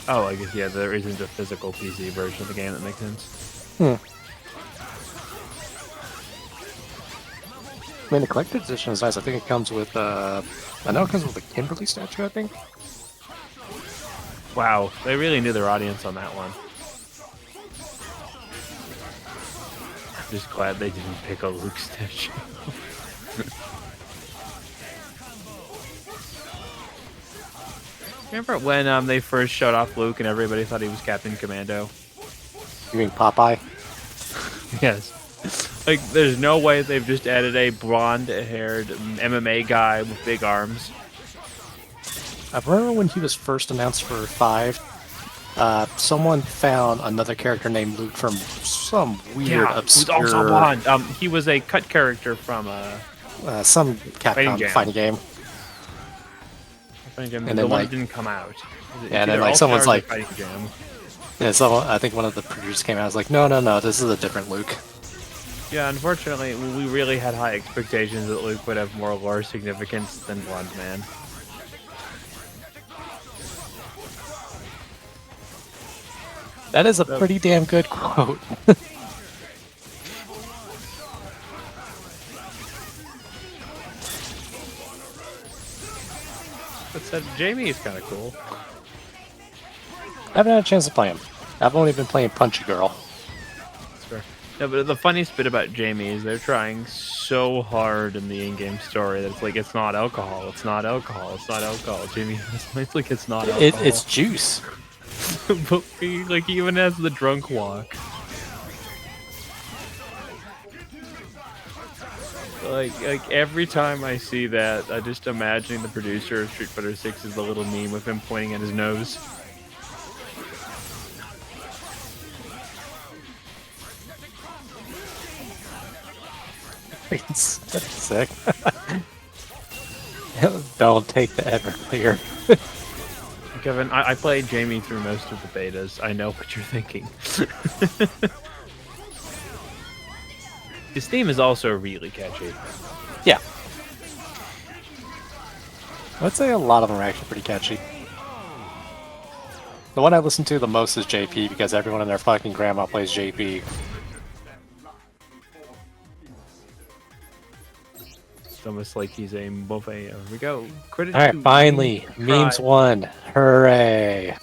Oh, I guess, yeah, there isn't a physical PC version of the game. That makes sense. I mean, the collector's edition is nice. I think it comes with, I know it comes with a Kimberly statue, I think. Wow, they really knew their audience on that one. I'm just glad they didn't pick a Luke statue. Remember when they first showed off Luke and everybody thought he was Captain Commando? You mean Popeye? Yes. Like, there's no way they've just added a blonde-haired MMA guy with big arms. I remember when he was first announced for 5, someone found another character named Luke from some weird, obscure... who's also blonde. He was a cut character from some Capcom fighting game. And And the then, one like- that didn't come out. Yeah, and then, like, someone's like- Fighting Jam. Yeah, someone, I think one of the producers came out and was like, no, this is a different Luke. Yeah, unfortunately, we really had high expectations that Luke would have more lore significance than Blonde Man. That is a pretty damn good quote. But said Jamie is kind of cool. I haven't had a chance to play him. I've only been playing Punchy Girl. That's fair. No, but the funniest bit about Jamie is they're trying so hard in the in-game story that it's like, it's not alcohol, it's not alcohol, it's not alcohol. Jamie, it's like it's not alcohol. It's juice. But he, like, he even has the drunk walk. Like every time I see that, I just imagine the producer of Street Fighter 6 is the little meme with him pointing at his nose. That's sick. Don't take the Everclear. Kevin, I played Jamie through most of the betas. I know what you're thinking. His theme is also really catchy. Yeah. I'd say a lot of them are actually pretty catchy. The one I listen to the most is JP because everyone and their fucking grandma plays JP. It's almost like he's a buffet. Here we go. Credit Alright, to finally! Try. Memes won. Hooray!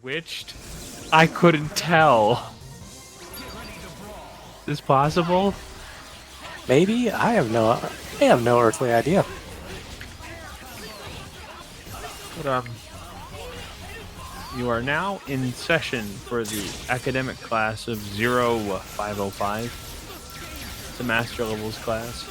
Witched? I couldn't tell. Is this possible? Maybe? I have no earthly idea. But, you are now in session for the academic class of 0505. It's a master levels class.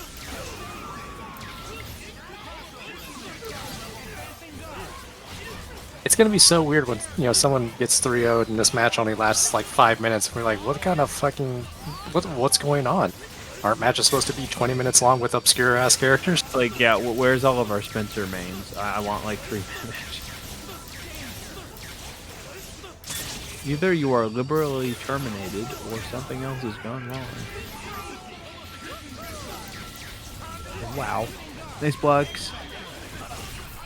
It's gonna be so weird when, you know, someone gets 3-0'd and this match only lasts like 5 minutes. And we're like, what kind of fucking... What's going on? Aren't matches supposed to be 20 minutes long with obscure-ass characters? Like, yeah, where's all of our Spencer mains? I want like 3 minutes. Either you are liberally terminated or something else has gone wrong. Wow. Nice blocks.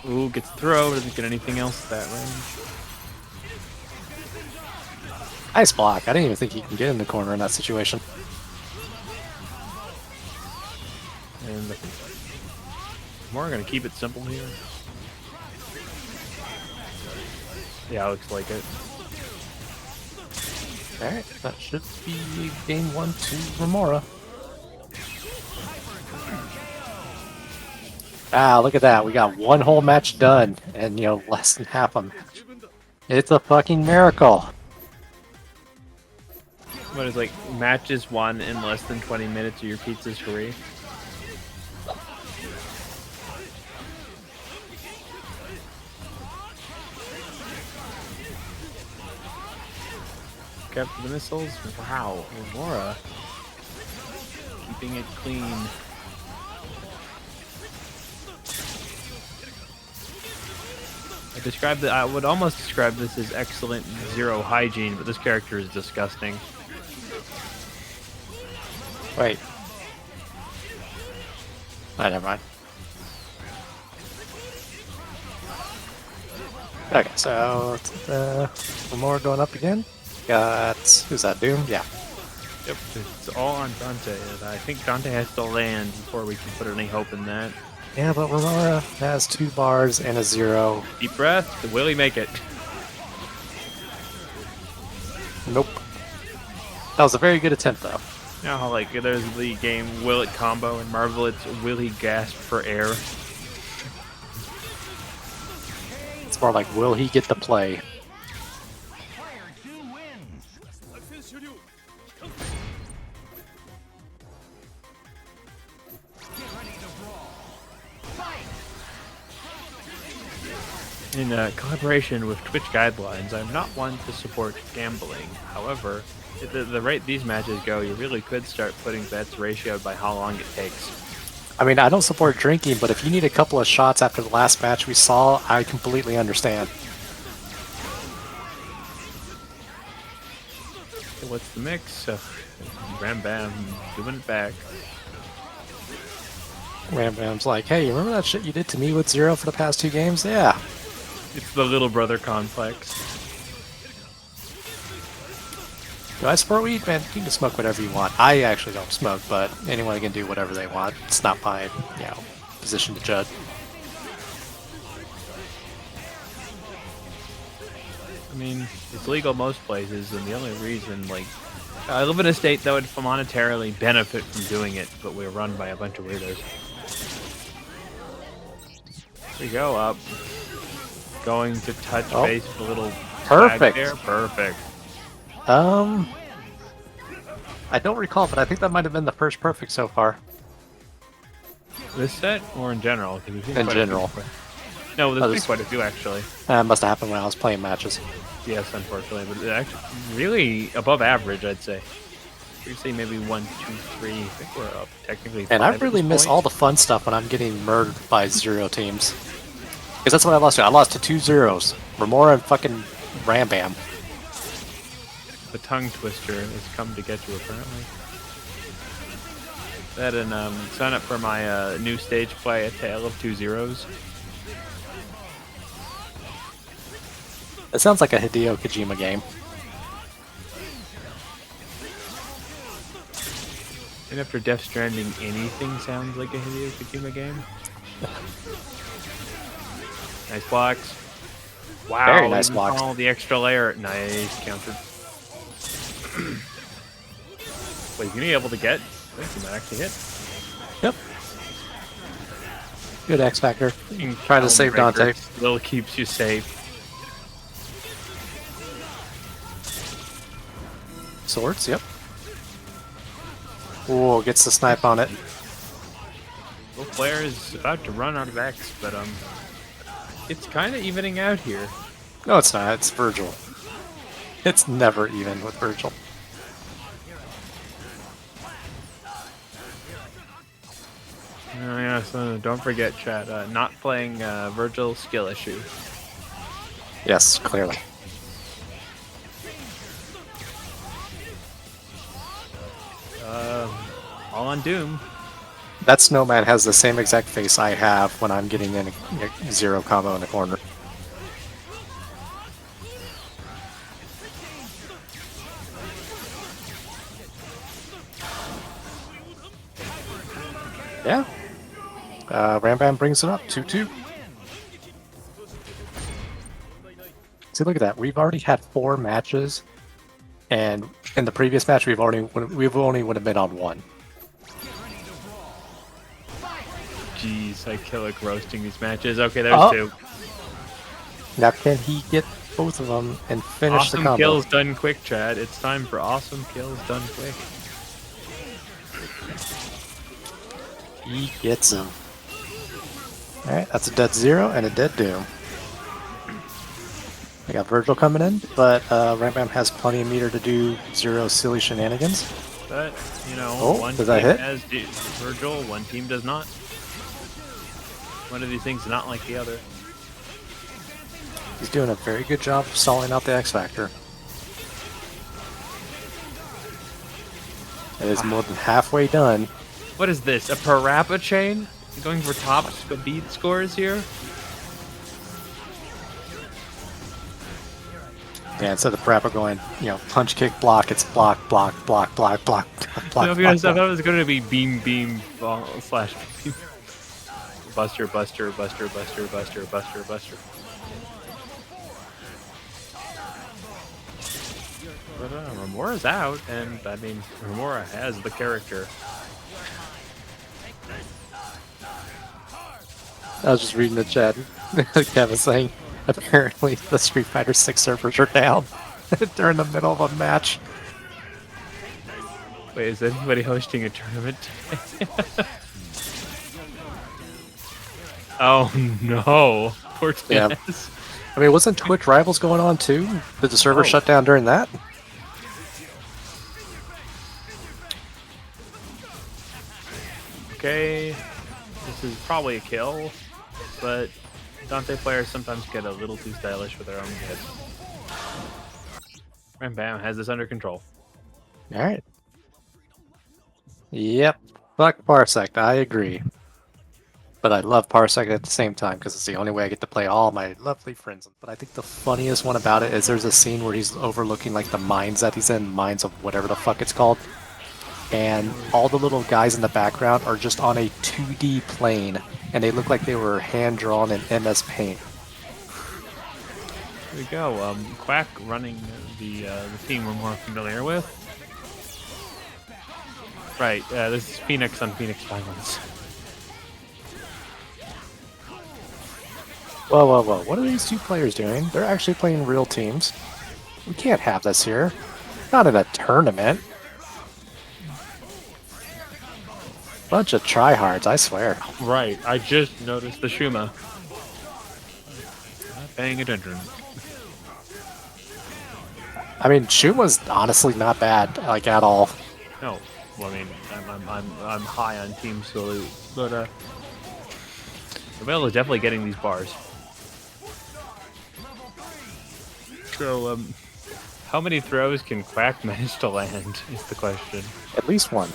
Ooh, gets throw, doesn't get anything else at that range. Nice block. I didn't even think he can get in the corner in that situation. And we're gonna keep it simple here. Yeah, looks like it. Alright, that should be game 1 to Romora. Ah, look at that. We got one whole match done, and, you know, less than half a match. It's a fucking miracle. What is like matches won in less than 20 minutes or your pizza's free? Capture the missiles. Wow, Aurora keeping it clean. I would almost describe this as excellent zero hygiene, but this character is disgusting. Wait. Oh, never mind. Okay, so Romora going up again. Got who's that? Doom? Yeah. Yep, it's all on Dante, and I think Dante has to land before we can put any hope in that. Yeah, but Romora has 2 bars and a 0. Deep breath. Will he make it? Nope. That was a very good attempt, though. You know how like there's the game Will It combo and Marvel it's Will he gasp for air? It's more like, will he get the play? In collaboration with Twitch guidelines, I'm not one to support gambling. However, at the rate these matches go, you really could start putting bets ratioed by how long it takes. I mean, I don't support drinking, but if you need a couple of shots after the last match we saw, I completely understand. So what's the mix? Rambam doing it back. Rambam's like, hey, you remember that shit you did to me with 0 for the past 2 games? Yeah. It's the little brother complex. Do I support weed? Man, you can smoke whatever you want. I actually don't smoke, but anyone can do whatever they want. It's not my, you know, position to judge. I mean, it's legal most places, and the only reason, like, I live in a state that would monetarily benefit from doing it, but we're run by a bunch of weirdos. Here we go, up. Going to touch base with a little perfect there. Perfect. I don't recall, but I think that might have been the first perfect so far. This set or in general? In general. No, there's been quite a few actually. Must have happened when I was playing matches. Yes, unfortunately, but actually really above average, I'd say. We'd say maybe 1, 2, 3. I think we're up technically. And I really miss all the fun stuff when I'm getting murdered by 0 teams. Because that's what I lost to. I lost to 2 zeros. Romora and fucking Rambam. The tongue twister has come to get you, apparently. That and sign up for my new stage play, A Tale of 2 Zeros. It sounds like a Hideo Kojima game. And after Death Stranding, anything sounds like a Hideo Kojima game. Nice blocks. Wow, Very nice even blocks. all the extra layer. Nice counter. Wait, you be able to get? I think you might actually hit. Yep. Good X Factor. Trying to save Dante. Still keeps you safe. Swords, yep. Whoa, gets the snipe on it. Well, player is about to run out of X, but it's kind of evening out here. No, it's not. It's Vergil. It's never even with Vergil. Oh yeah, so don't forget, chat. Not playing Vergil skill issue. Yes, clearly. All on Doom. That snowman has the same exact face I have when I'm getting in a zero combo in the corner. Yeah. Rambam brings it up, 2-2. See, look at that. We've already had 4 matches, and in the previous match, we've only would have been on 1. Jeez, I kill like roasting these matches. Okay, there's 2. Now, can he get both of them and finish Awesome the combo? kills done quick, Chad. It's time for awesome kills done quick. He gets him. Alright, that's a dead zero and a dead doom. We got Vergil coming in, but Rambam has plenty of meter to do zero silly shenanigans. But, you know, Oh, one does team that hit? has Vergil, one team does not. One of these things is not like the other. He's doing a very good job of stalling out the X Factor. It is more than halfway done. What is this? A Parappa chain? Going for top speed scores here? Yeah, instead of Parappa going, you know, punch, kick, block, it's block, block, block, block, block, block, No, block, because I block. thought it was going to be beam, beam, slash beam. Buster, buster, buster, buster, buster, buster, buster. But Romora's out, and I mean, Romora has the character. I was just reading the chat. Kevin saying, apparently the Street Fighter 6 servers are down during the middle of a match. Wait, is anybody hosting a tournament? Oh no, poor Yeah. Dennis. I mean, wasn't Twitch Rivals going on too? Did the server Oh. shut down during that? Okay, this is probably a kill, but Dante players sometimes get a little too stylish with their own hits. Rambam has this under control. Alright. Yep. Fuck Parsec, I agree. But I love Parsec at the same time because it's the only way I get to play all my lovely friends. But I think the funniest one about it is there's a scene where he's overlooking like the mines that he's in, mines of whatever the fuck it's called. And all the little guys in the background are just on a 2D plane, and they look like they were hand-drawn in MS Paint. Here we go. Quack running the team we're more familiar with. Right, this is Phoenix on Phoenix Violence. Whoa, whoa, whoa. What are these two players doing? They're actually playing real teams. We can't have this here. Not in a tournament. Bunch of tryhards, I swear. Right, I just noticed the Shuma. Not paying attention. I mean, Shuma's honestly not bad, like, at all. No, well, I mean, I'm high on Team Salute, but Rebel is definitely getting these bars. So, how many throws can Quack manage to land? Is the question. At least one.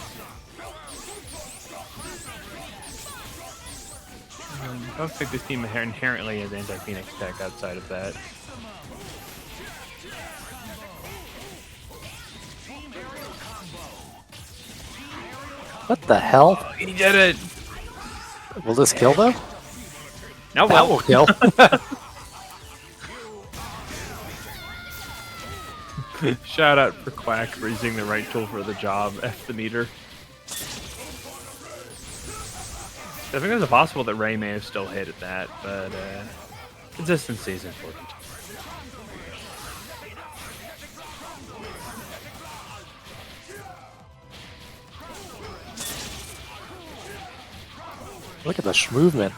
I don't think this team inherently has anti-Phoenix tech outside of that. What the hell? Oh, he did it. Will this kill though? No, That will kill. Shout out for Quack for using the right tool for the job. F the meter. I think there's a possible that Ray may have still hit at that, but consistency is important. Look at the movement.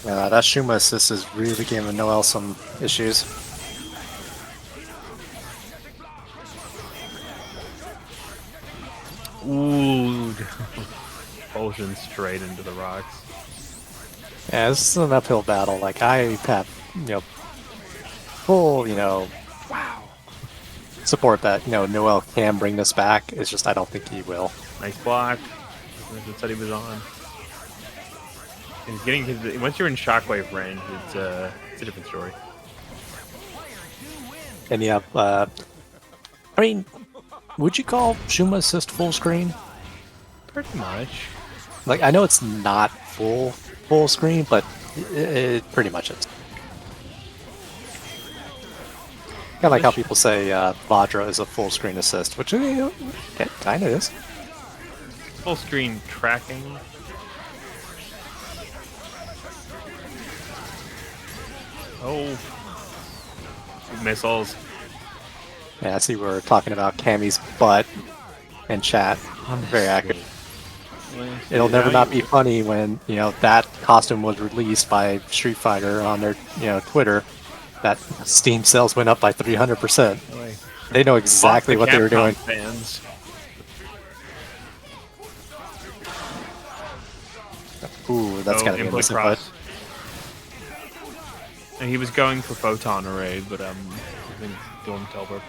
Yeah, that Shuma assist is really giving Noel some issues. Ooh. Expulsion straight into the rocks. Yeah, this is an uphill battle. Like, I have, full, wow, support that, Noel can bring this back. It's just I don't think he will. Nice block. That's what he was on. He's getting his, once you're in shockwave range, it's a different story. And yeah, I mean, would you call Shuma assist full screen? Pretty much. Like, I know it's not full screen, but it pretty much is. Kind of like how people say Vajra is a full screen assist, which it kind of is. Full screen tracking. Oh. Missiles. Yeah, I see we're talking about Cammy's butt in chat. Very accurate. It'll never not be funny when, that costume was released by Street Fighter on their, Twitter. That Steam sales went up by 300%. They know exactly what they were doing. Fans. Ooh, that's gotta be a missing butt. And he was going for photon array, but I think Dorm Telber.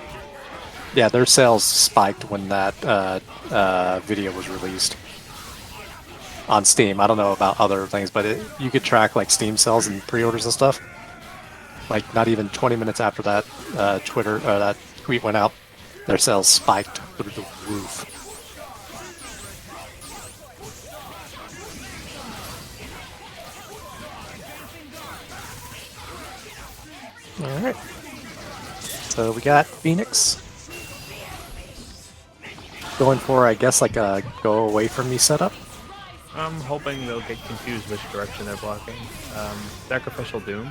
Yeah, their sales spiked when that video was released on Steam. I don't know about other things, but you could track like Steam sales and pre-orders and stuff. Like not even 20 minutes after that that tweet went out, their sales spiked through the roof. All right. So we got Phoenix going for, I guess, like a go away from me setup. I'm hoping they'll get confused which direction they're blocking. Sacrificial Doom.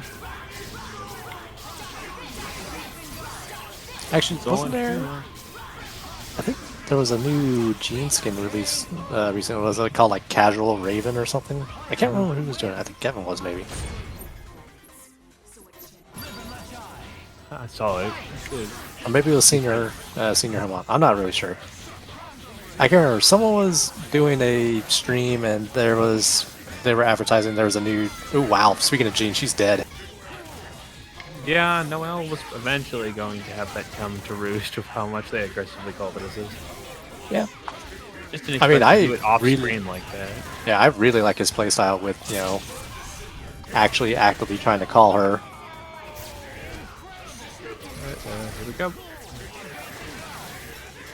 Actually, wasn't there? I think there was a new Gene skin release recently. Was it called like Casual Raven or something? I can't remember who was doing it. I think Kevin was maybe. I saw it. Good. Or maybe it was Senior Hamon. I'm not really sure. I can remember someone was doing a stream and they were advertising there was a new. Oh wow! Speaking of Jean, she's dead. Yeah, Noel was eventually going to have that come to roost with how much they aggressively called it assist. Yeah. Just didn't expect to do it off screen like that. Yeah, I really like his playstyle with actually actively trying to call her. Alright, here we go.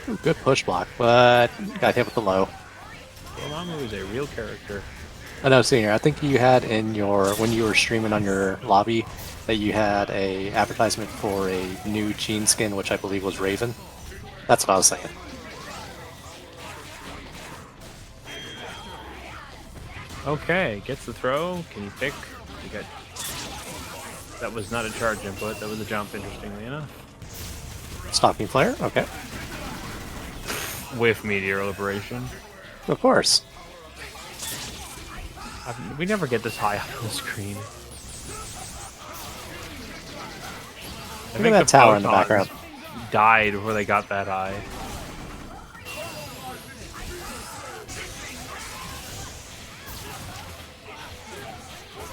Ooh, good push block, but got hit with the low. Dormammu is a real character. I know, Senior. I think you had in when you were streaming on your lobby that you had a advertisement for a new Gene skin, which I believe was Raven. That's what I was saying. Okay, gets the throw. Can you pick? You got. That was not a charge input. That was a jump. Interestingly enough. Stalking flare. Okay. With Meteor Liberation. Of course. We never get this high up on the screen. Look at that tower in the background. Died before they got that high.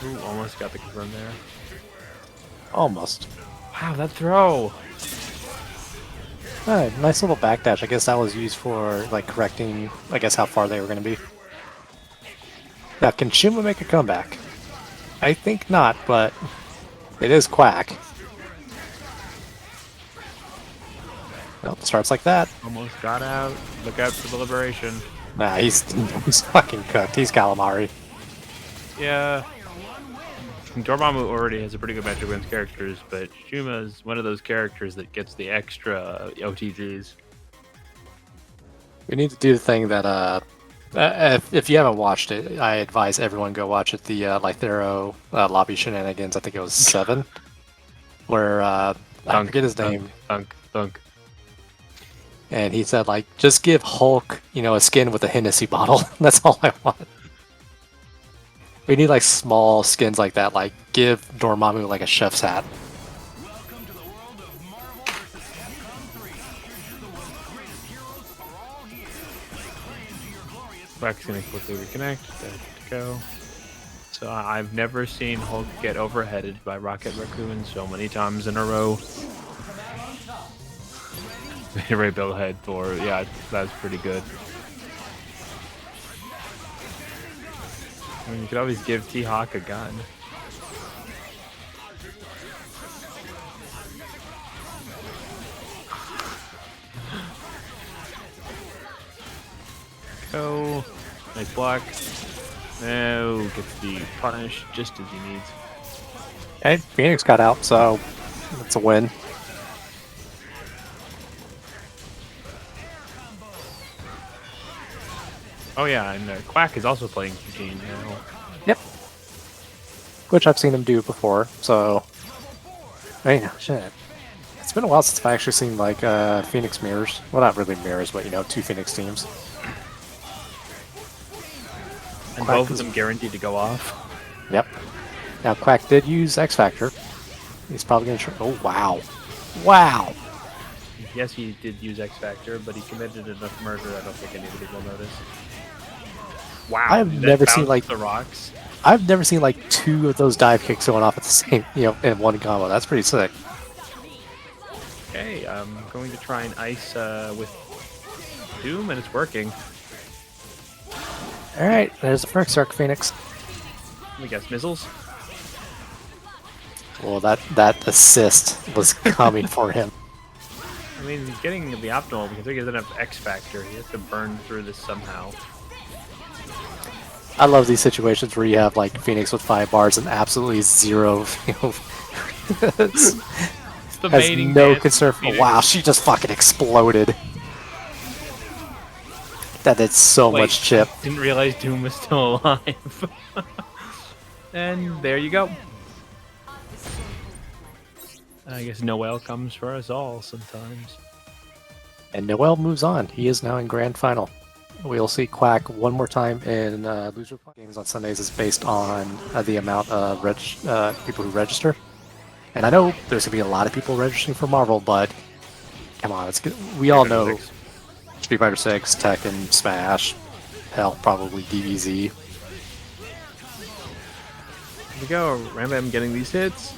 Ooh, almost got the confirm there. Almost. Wow, that throw! Alright, nice little backdash. I guess that was used for like correcting, I guess, how far they were going to be. Now, can Shuma make a comeback? I think not, but it is Quack. Well, it starts like that. Almost got out. Look out for the liberation. Nah, he's fucking cooked. He's calamari. Yeah. Dormammu already has a pretty good matchup against characters, but Shuma's one of those characters that gets the extra OTGs. We need to do the thing that if you haven't watched it, I advise everyone go watch it. The Lythero lobby shenanigans. I think it was 7, where I forget his name. Thunk. And he said, like, just give Hulk, a skin with a Hennessy bottle. That's all I want. We need, like, small skins like that. Like, give Dormammu, like, a chef's hat. Welcome to the world of Marvel vs. Capcom 3. Here's the world's greatest heroes are all here. Claim to your glorious Quack's gonna quickly reconnect. Good to go. So I've never seen Hulk get overheaded by Rocket Raccoon so many times in a row. Ray Billhead for that's pretty good. I mean, you could always give T-Hawk a gun. Go. Nice block. No, gets the punish just as he needs. Hey, Phoenix got out, so it's a win. Oh yeah, and Quack is also playing Eugene now. Yep. Which I've seen him do before, so... I mean, shit. It's been a while since I've actually seen, like, Phoenix mirrors. Well, not really mirrors, but, 2 Phoenix teams. And Quack both of them guaranteed to go off. Yep. Now, Quack did use X Factor. He's probably going to try... Oh, wow. Wow! Yes, he did use X Factor, but he committed enough murder I don't think anybody will notice. Wow, I've that never seen, bounced like... the rocks. I've never seen, like, 2 of those dive kicks going off at the same, in one combo. That's pretty sick. Okay, I'm going to try and ice with Doom, and it's working. Alright, there's the first Arc Phoenix. Let me guess, Mizzles? Well, that assist was coming for him. I mean, he's getting the optimal because he doesn't have X Factor. He has to burn through this somehow. I love these situations where you have, like, Phoenix with 5 bars and absolutely 0, It's the has mating no dance concern of for... Phoenix. Wow, she just fucking exploded. That did so Wait, much chip. Didn't realize Doom was still alive. And there you go. I guess Noel comes for us all sometimes. And Noel moves on. He is now in Grand Final. We'll see Quack one more time in Loser Games on Sundays. Is based on the amount of people who register. And I know there's going to be a lot of people registering for Marvel, but come on, it's good. We all know Street Fighter 6, Tekken, Smash, hell, probably DBZ. Here we go, Rambam getting these hits.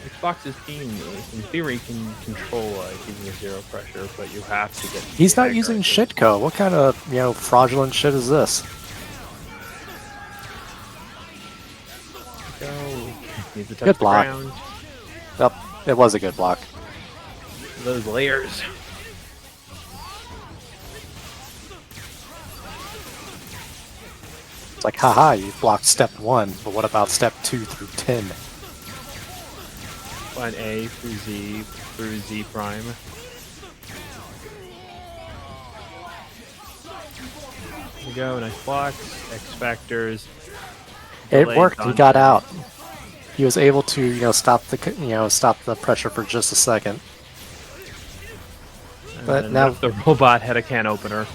Xbox's team, in theory, can control giving you 0 pressure, but you have to get... He's not using shitco. What kind of, fraudulent shit is this? Go. Needs to touch Good the block. ground. Yep, it was a good block. Those layers. It's like, haha, you blocked step 1, but what about step 2 through 10? Line A through Z prime. Here we go, nice blocks, X factors. It Delayed worked. He Dante. got out. He was able to, stop the pressure for just a second. And But then now- what if the robot had a can opener?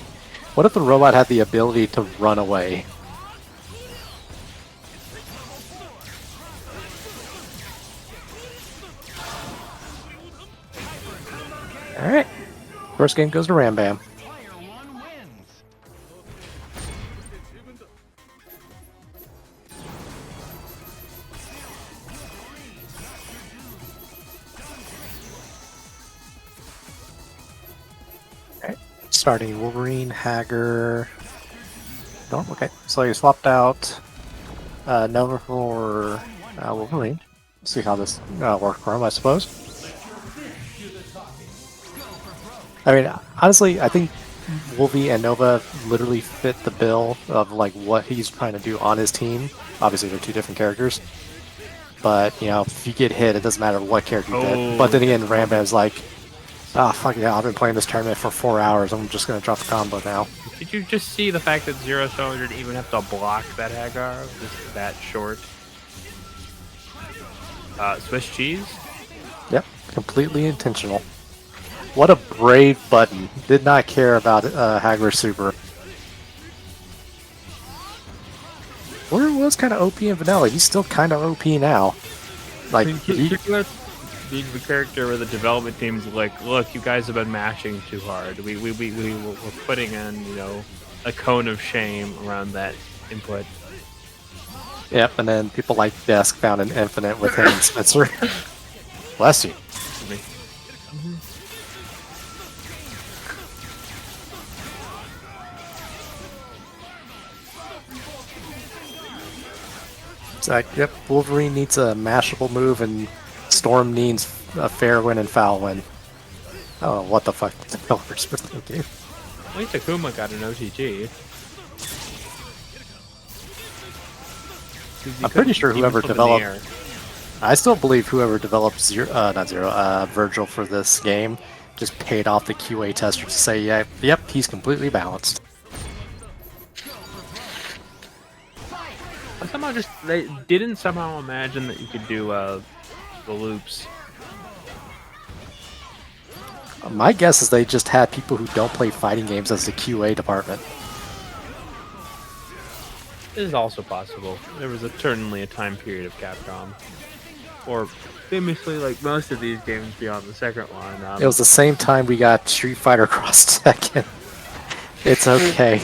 What if the robot had the ability to run away? Alright. First game goes to Rambam. Player 1 wins. Alright. Starting Wolverine, Haggar. No, okay. So you swapped out Nova for Wolverine. See how this works for him, I suppose. Let your fist do the talking. I mean, honestly, I think Wolvie and Nova literally fit the bill of like what he's trying to do on his team. Obviously, they're two different characters, but you know, if you get hit, it doesn't matter what character you did. But then again, Rambam's like, ah, fuck yeah, I've been playing this tournament for 4 hours. I'm just gonna drop a combo now. Did you just see the fact that Zero Soldier didn't even have to block that Haggar? Just that short. Swiss cheese? Yep, completely intentional. What a brave button. Did not care about Haggar Super. Or was kind of OP in vanilla. He's still kind of OP now. Like, being the character where the development team's like, look, you guys have been mashing too hard. We're putting in, you know, a cone of shame around that input. Yep, and then people like Desk found an infinite with him and Spencer. Bless you. It's like, yep, Wolverine needs a mashable move and Storm needs a fair win and foul win. Oh, what the fuck the developers were thinking. At least Akuma got an OTG. I'm pretty sure whoever developed... I still believe whoever developed Vergil for this game just paid off the QA tester to say, yeah, yep, he's completely balanced. They didn't somehow imagine that you could do the loops. My guess is they just had people who don't play fighting games as the QA department. It is also possible. There was certainly a time period of Capcom. Or famously, like most of these games beyond the second one. It was the same time we got Street Fighter Cross Tekken. It's okay.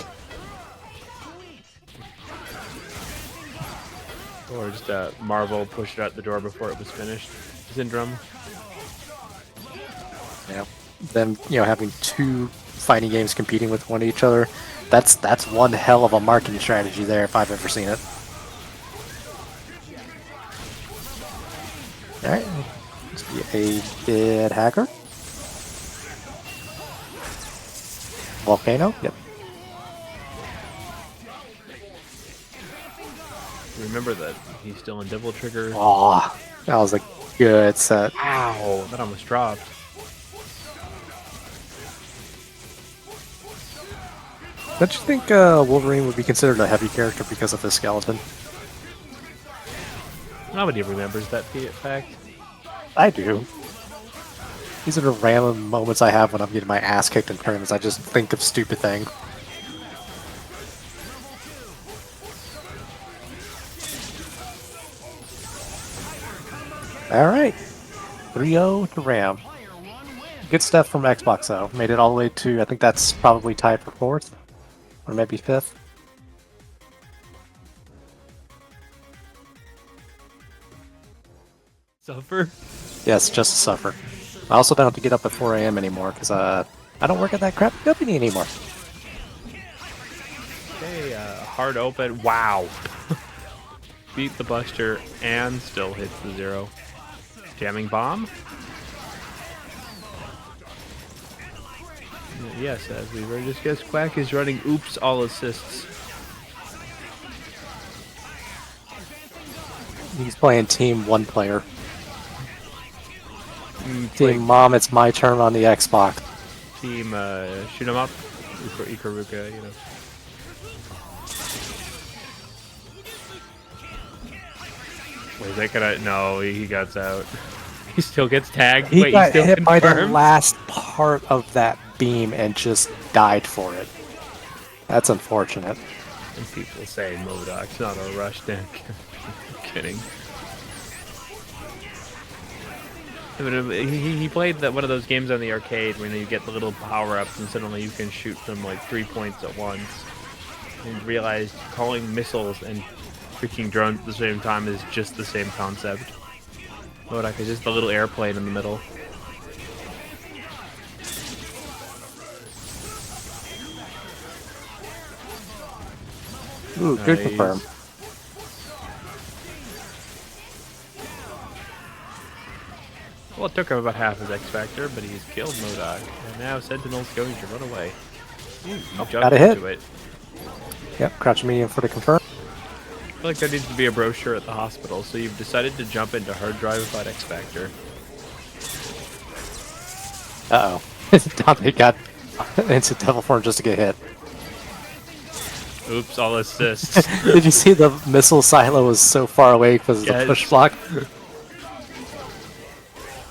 Or just Marvel pushed it out the door before it was finished. Syndrome. Yeah. Them, you know, having two fighting games competing with one each other. That's one hell of a marketing strategy there if I've ever seen it. Alright. Let's be a dead Haggar. Volcano? Yep. Remember that he's still in Devil Trigger. Aw, that was a good set. Ow, that almost dropped. Don't you think Wolverine would be considered a heavy character because of his skeleton? Nobody remembers that fact. I do. These are the random moments I have when I'm getting my ass kicked in tournaments. I just think of stupid things. Alright. 3-0 to Ram. Good stuff from Xbox though. Made it all the way to, I think that's probably tied for 4th. Or maybe 5th. Suffer? Yes, just to suffer. I also don't have to get up at 4 AM anymore, because I don't work at that crap company anymore. Okay, hard open. Wow. Beat the Buster and still hits the 0. Jamming bomb? Yes, as we already discussed, Quack is running oops all assists. He's playing team 1 player. Team Mom, it's my turn on the Xbox. Team shoot 'em up. Ikaruka, you know. Wait, is that gonna... No, he got out. He still gets tagged. He Wait, got still hit by the confirmed? last part of that beam and just died for it. That's unfortunate. And people say MODOK's not a rush deck. I'm kidding. He played one of those games on the arcade when you get the little power-ups and suddenly you can shoot them like 3 points at once. And realized calling missiles and freaking drones at the same time is just the same concept. MODOK is just the little airplane in the middle. Ooh, good confirm. Well, it took him about half his X Factor, but he's killed MODOK. And now Sentinel's going to run away. Ooh, got jumped a hit. into it. Yep, crouch medium for the confirm. I feel like there needs to be a brochure at the hospital, so you've decided to jump into hard drive without X Factor. Uh-oh. Dante got into devil form just to get hit. Oops, all assists. Did you see the missile silo was so far away because of the Yes. push block?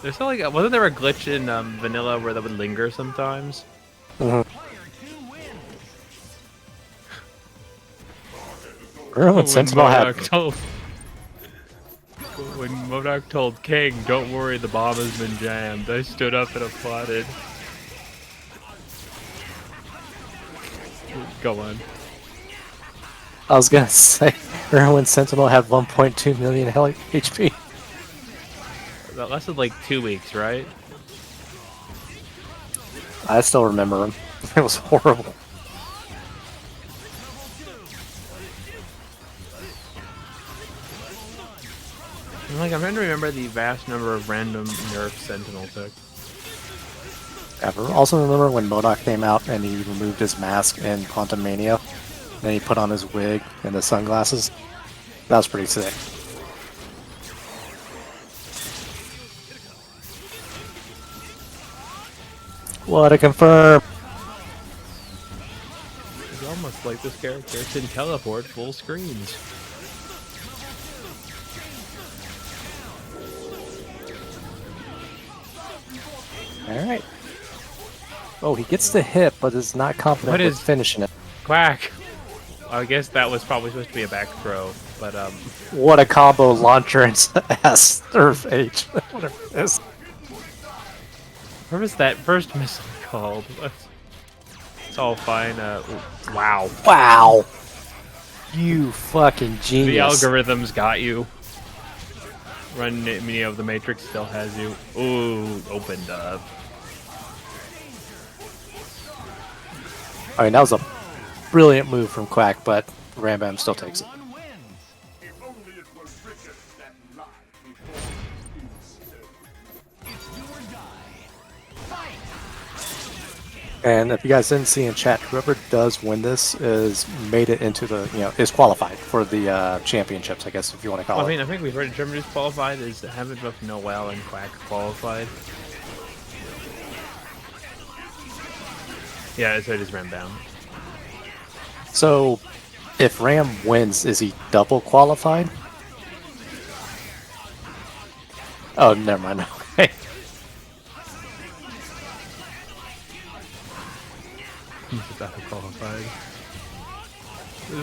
There's still like, wasn't there a glitch in vanilla where that would linger sometimes? Remember when When Sentinel had... When MODOK told King, "Don't worry, the bomb has been jammed," I stood up and applauded. Go on. I was gonna say, remember when Sentinel had 1.2 million HP? That lasted like 2 weeks, right? I still remember him. It was horrible. I'm trying to remember the vast number of random nerfs Sentinel took. Ever. Also remember when MODOK came out and he removed his mask in Quantum Mania? Then he put on his wig and the sunglasses? That was pretty sick. What a confirm! It's almost like this character can teleport full screens. Alright. Oh, he gets the hit, but is not confident What with is- finishing it. Quack! I guess that was probably supposed to be a back throw, but What a combo launcher into S or H. Whatever it is. where was that first missile called? It's all fine. Wow. Wow! You fucking The genius. algorithms got you. Run Neo of the Matrix still has you. Ooh, opened up. I mean, that was a brilliant move from Quack, but Rambam still takes it. One wins. If only it was written that life before It's do or die. Fight. And if you guys didn't see in chat, whoever does win this is made it into the, is qualified for the championships, I guess, if you want to call I it. mean, I think we've already determined who's qualified. Is haven't both Noel and Quack qualified? Yeah, so it is Rambam. So, if Ram wins, is he double qualified? Oh, never mind. Okay. He's double qualified.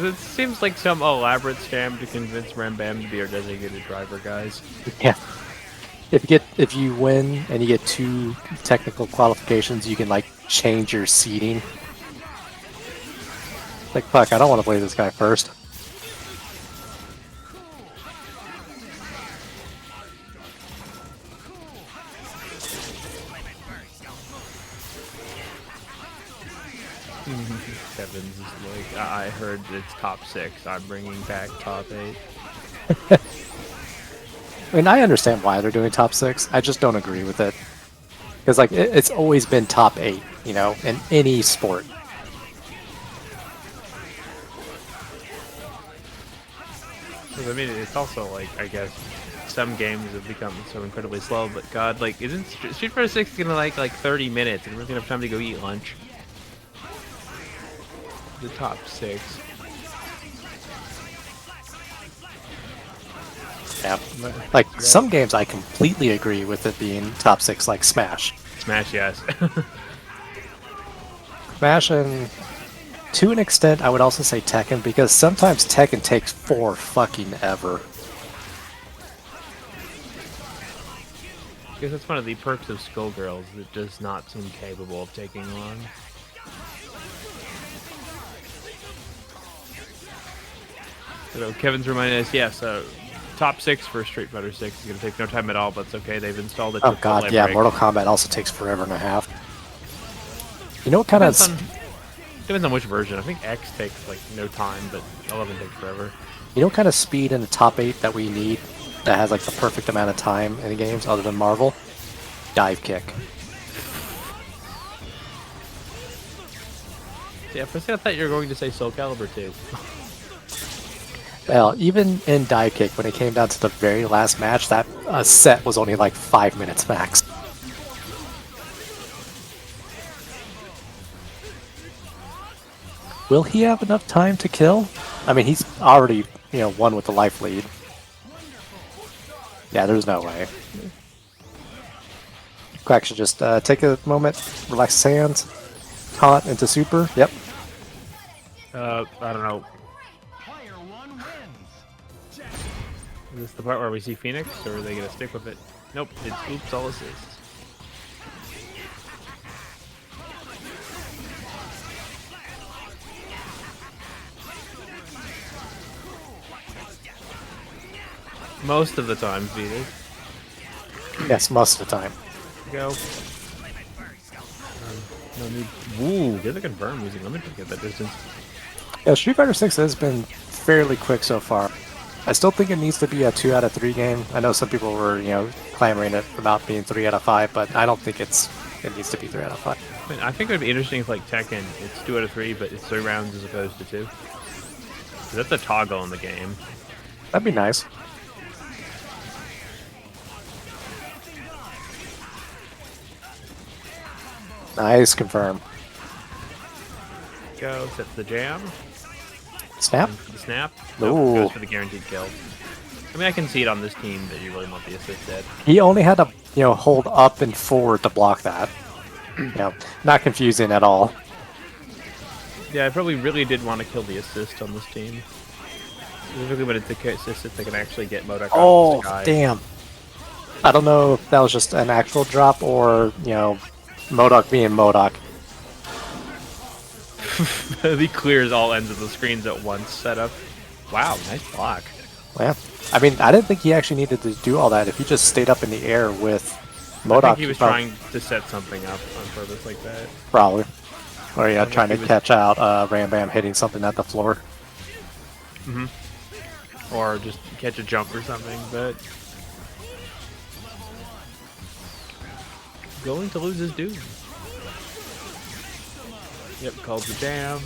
It seems like some elaborate scam to convince Rambam to be our designated driver, guys. Yeah. If you win and you get 2 technical qualifications, you can like change your seating. Like, fuck, I don't want to play this guy first. Kevin's is like, I heard it's top 6. I'm bringing back top 8. I mean, I understand why they're doing top 6. I just don't agree with it. Because, like, it's always been top 8, in any sport. I mean, it's also like, I guess, some games have become so incredibly slow, but God, like, isn't Street Fighter 6 gonna like 30 minutes and we're gonna have time to go eat lunch? The top 6. Yeah. Like, some games I completely agree with it being top 6, like Smash. Smash, yes. Smash, and to an extent, I would also say Tekken, because sometimes Tekken takes for fucking ever. I guess that's one of the perks of Skullgirls. It does not seem capable of taking long. So Kevin's reminding us, yes, top 6 for Street Fighter 6 is going to take no time at all, but it's okay. They've installed it. Oh god, yeah, Mortal Kombat also takes forever and a half. You know what kind of... Depends on which version. I think X takes like no time, but 11 takes forever. You know what kind of speed in the top 8 that we need that has like the perfect amount of time in the games other than Marvel? dive kick. Yeah, for a second I thought you were going to say Soul Calibur 2. Well, even in dive kick, when it came down to the very last match, that set was only like 5 minutes max. Will he have enough time to kill? I mean, he's already, won with the life lead. Yeah, there's no way. Quack should just take a moment, relax his hands, taunt into super. Yep. I don't know. Player 1 wins. Is this the part where we see Phoenix, or are they gonna stick with it? Nope, it's oops all assists. Most of the time, Phoenix. Yes, most of the time. Go. No need. Ooh, get the confirm using limited to get that distance. Yeah, Street Fighter 6 has been fairly quick so far. I still think it needs to be a 2 out of 3 game. I know some people were, clamoring it about being 3 out of 5, but I don't think it needs to be 3 out of 5. I mean, I think it would be interesting if, like, Tekken, it's 2 out of 3, but it's 3 rounds as opposed to 2. 'Cause that's a toggle in the game. That'd be nice. Nice, confirm. Go, sets the jam. Snap? The snap. Ooh. Nope, goes for the guaranteed kill. I mean, I can see it on this team that you really want the assist dead. He only had to, hold up and forward to block that. Not confusing at all. Yeah, I probably really did want to kill the assist on this team. Specifically when it's the assist that can actually get MODOK out Oh, of the sky. damn. I don't know if that was just an actual drop or, MODOK being MODOK. He clears all ends of the screens at once. Setup. Wow, nice block. Yeah. I mean, I didn't think he actually needed to do all that. If he just stayed up in the air with MODOK. I think he was trying to set something up on purpose like that. Probably. Or yeah, think trying to he was- catch out Rambam hitting something at the floor. Or just catch a jump or something, but... Going to lose his dude. Yep, called the jam.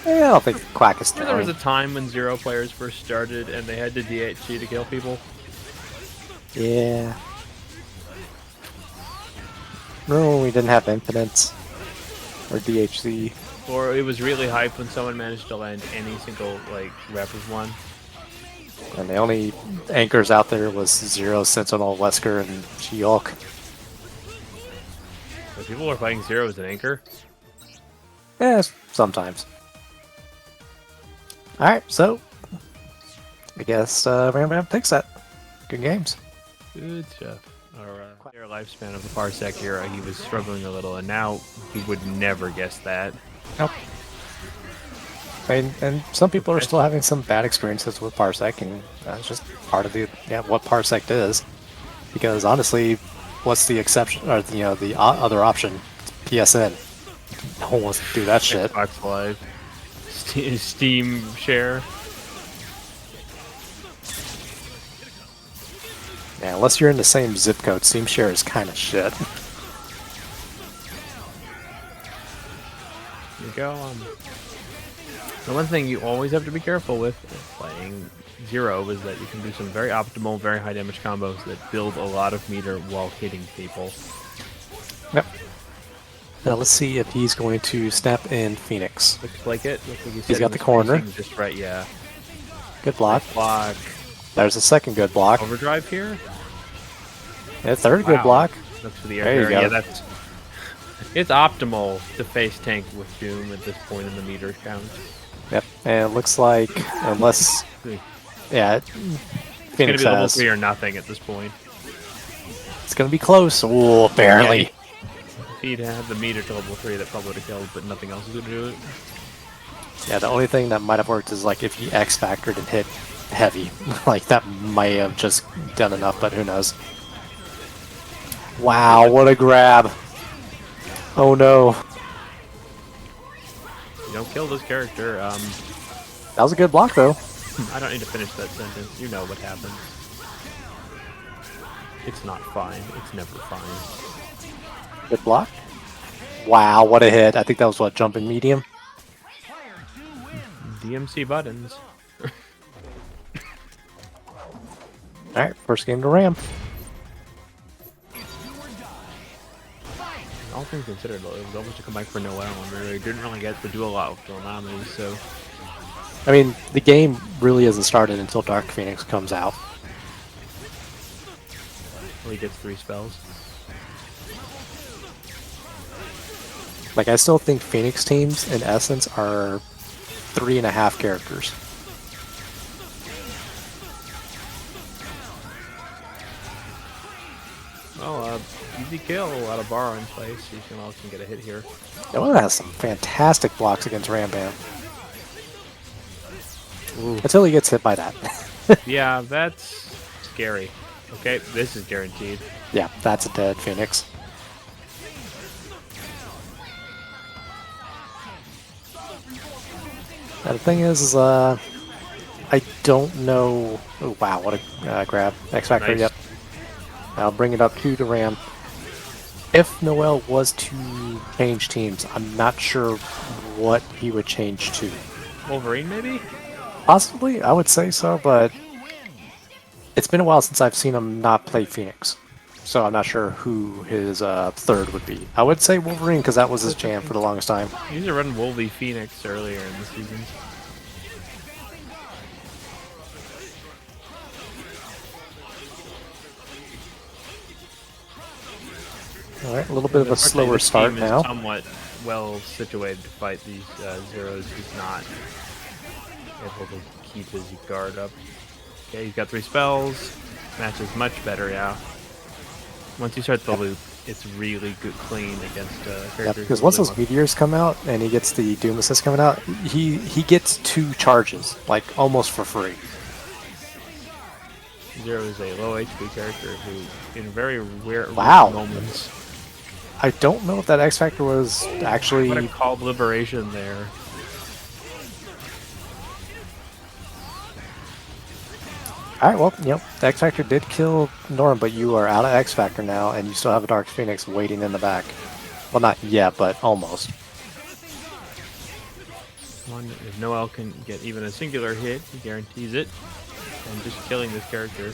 Yeah, I don't think Quack is There was throwing. a time when Zero players first started and they had to DHC to kill people. Yeah. Remember when we didn't have Infinite or DHC? Or it was really hyped when someone managed to land any single rep of one. And the only anchors out there was Zero, Sentinel, Wesker, and She-Hulk. So people were playing Zero as an anchor. Yeah, sometimes. Alright, so I guess Rambam takes that. Good games. Good stuff. Our lifespan of the Parsec era, he was struggling a little, and now he would never guess that. Nope. And some people are still having some bad experiences with Parsec, and that's just part of what Parsec is. Because honestly, what's the exception, or the other option? It's PSN. No one wants to do that shit. Xbox Live. Steam share. Yeah, unless you're in the same zip code, Steam Share is kind of shit. There you go. The one thing you always have to be careful with playing Zero is that you can do some very optimal, very high damage combos that build a lot of meter while hitting people. Yep. Now let's see if he's going to snap in Phoenix. Looks like it. Looks like He's got the corner. Just right, yeah. Good block. Block. There's a second good block. Overdrive here. Yeah, third good Wow. block. Looks for the air There you carry. go. Yeah, it's optimal to face tank with Doom at this point in the meter count. Yep. And it looks like, unless, yeah, It's gonna Phoenix be level has. 3 or nothing at this point. It's gonna be close. Ooh, barely. If he'd had the meter to level 3, that probably would have killed, but nothing else is gonna do it. Yeah, the only thing that might have worked is like if he X factored and hit heavy. Like that might have just done enough, but who knows. Wow, what a grab. Oh no. You don't kill this character. That was a good block though. I don't need to finish that sentence. You know what happens. It's not fine. It's never fine. Good block. Wow, what a hit. I think that was what, jumping medium? DMC buttons. Alright, first game to Ram. All things considered, though, it was almost to come back for Noel, and really didn't really get to do a lot with Dormammu, so... I mean, the game really isn't started until Dark Phoenix comes out. Well, he gets 3 spells. Like, I still think Phoenix teams, in essence, are 3.5 characters. Well, easy kill, a lot of bar in place. Noel can get a hit here. Noel has some fantastic blocks against Rambam. Until he gets hit by that. Yeah, that's scary. Okay, this is guaranteed. Yeah, that's a dead Phoenix. Now, the thing is I don't know... Oh, wow, what a grab. X-Factor, Nice. yep. I'll bring it up to the Ram. If Noel was to change teams, I'm not sure what he would change to. Wolverine, maybe? Possibly, I would say so, but it's been a while since I've seen him not play Phoenix. So I'm not sure who his third would be. I would say Wolverine, because that was his jam for the longest time. He used to run Wolvie Phoenix earlier in the season. Alright, a little bit of a Unfortunately, slower this start team is now. somewhat well situated to fight these Zeros. He's not able to keep his guard up. Okay, he's got 3 spells. Match is much better, yeah. Once you start the loop, it's really good, clean against characters. Yeah, because once those meteors come out and he gets the Doom Assist coming out, he gets 2 charges, like almost for free. Zero is a low HP character who, in very rare Wow. moments, I don't know if that X Factor was actually... what a call of liberation there. Alright, well, you know, the X Factor did kill Norm, but you are out of X Factor now, and you still have a Dark Phoenix waiting in the back. Well, not yet, but almost. One, if Noel can get even a singular hit, he guarantees it. And just killing this character.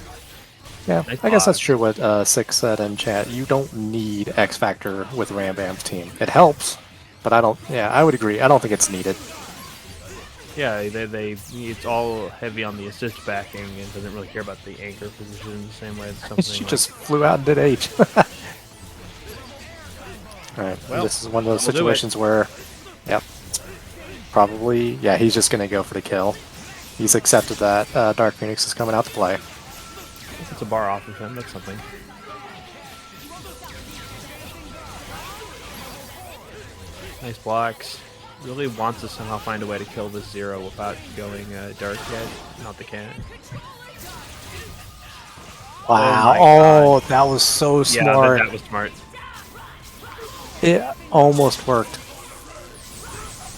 Yeah, Nice I guess that's block. true what Six said in chat. You don't need X Factor with Rambam's team. It helps, but I don't... Yeah, I would agree. I don't think it's needed. Yeah, it's all heavy on the assist backing and doesn't really care about the anchor position the same way as something She like... just flew out and did H. Alright, Well, this is one of those that'll do it. situations where... Yep. Probably... Yeah, he's just going to go for the kill. He's accepted that Dark Phoenix is coming out to play. It's a bar off of him, that's something. Nice blocks. Really wants to somehow find a way to kill this Zero without going dark yet. Not the can. Wow, my oh, that was so Yeah, smart. that was smart. It almost worked.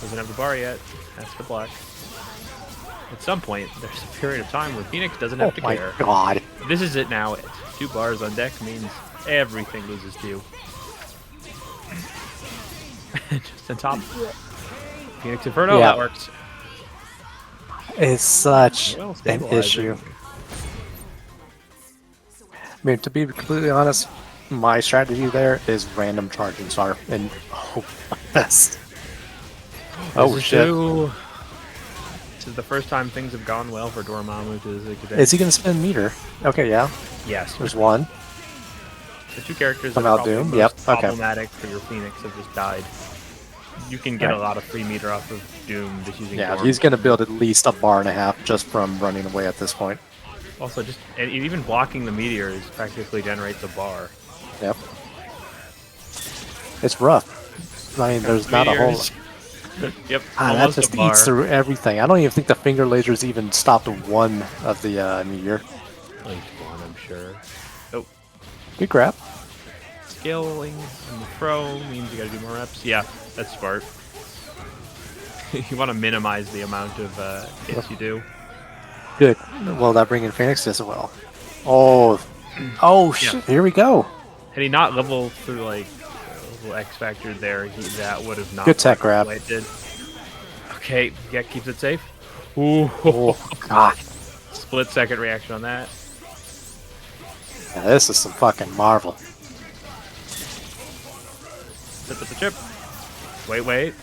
Doesn't have the bar yet. That's the block. At some point, there's a period of time where Phoenix doesn't Oh have to my care. god. This is it now. 2 bars on deck means everything loses to you. Just on top. Phoenix Inferno, Yeah. that works. It's such Well an stabilizing. issue. I mean, to be completely honest, my strategy there is random charging star and hope for the best. Oh This is shit. true. This is the first time things have gone well for Dormammu to this extent. Is he gonna spin meter? Okay, yeah. Yes. There's one. The 2 characters Come that are out probably Doom, most yep, okay. problematic for your Phoenix have just died. You can get a Right. lot of free meter off of Doom just using Yeah, Dorm. he's gonna build at least a bar and a half just from running away at this point. Also, just and even blocking the meteors practically generates a bar. Yep. It's rough. I mean, there's not a whole... Meteors. Yep, Ah, that almost just a bar. eats through everything. I don't even think the finger lasers even stopped one of the meteor. At least one, I'm sure. Oh, Good grab. scaling and the throw means you gotta do more reps. Yeah, that's smart. You want to minimize the amount of hits you do. Good. Will that bring in Phoenix as well? Oh, oh shit! Here we go. Had he not leveled through like a little X Factor there, that would have not. Good tech worked grab. the way it did. Okay, yeah, keeps it safe. Ooh, Oh god. split second reaction on that. Yeah, this is some fucking Marvel. Sit with the chip. Wait.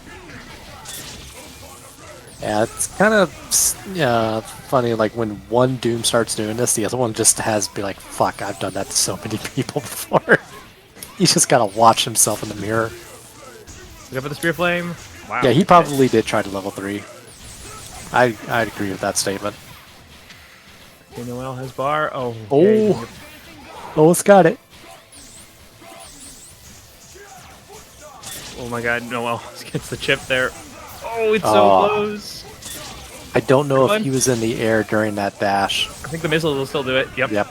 Yeah, it's kind of funny. Like when one Doom starts doing this, the other one just has to be like, "Fuck, I've done that to so many people before." He's just gotta watch himself in the mirror. Look up at the spear flame. Wow. Yeah, he probably did try to level 3. I'd agree with that statement. Okay, Noel has bar. Oh. Oh. Okay. Almost got it. Oh my God, Noel gets the chip there. Oh, it's so Oh. close. I don't know Good if he was in the air during that dash. I think the missile will still do it. Yep. Yep.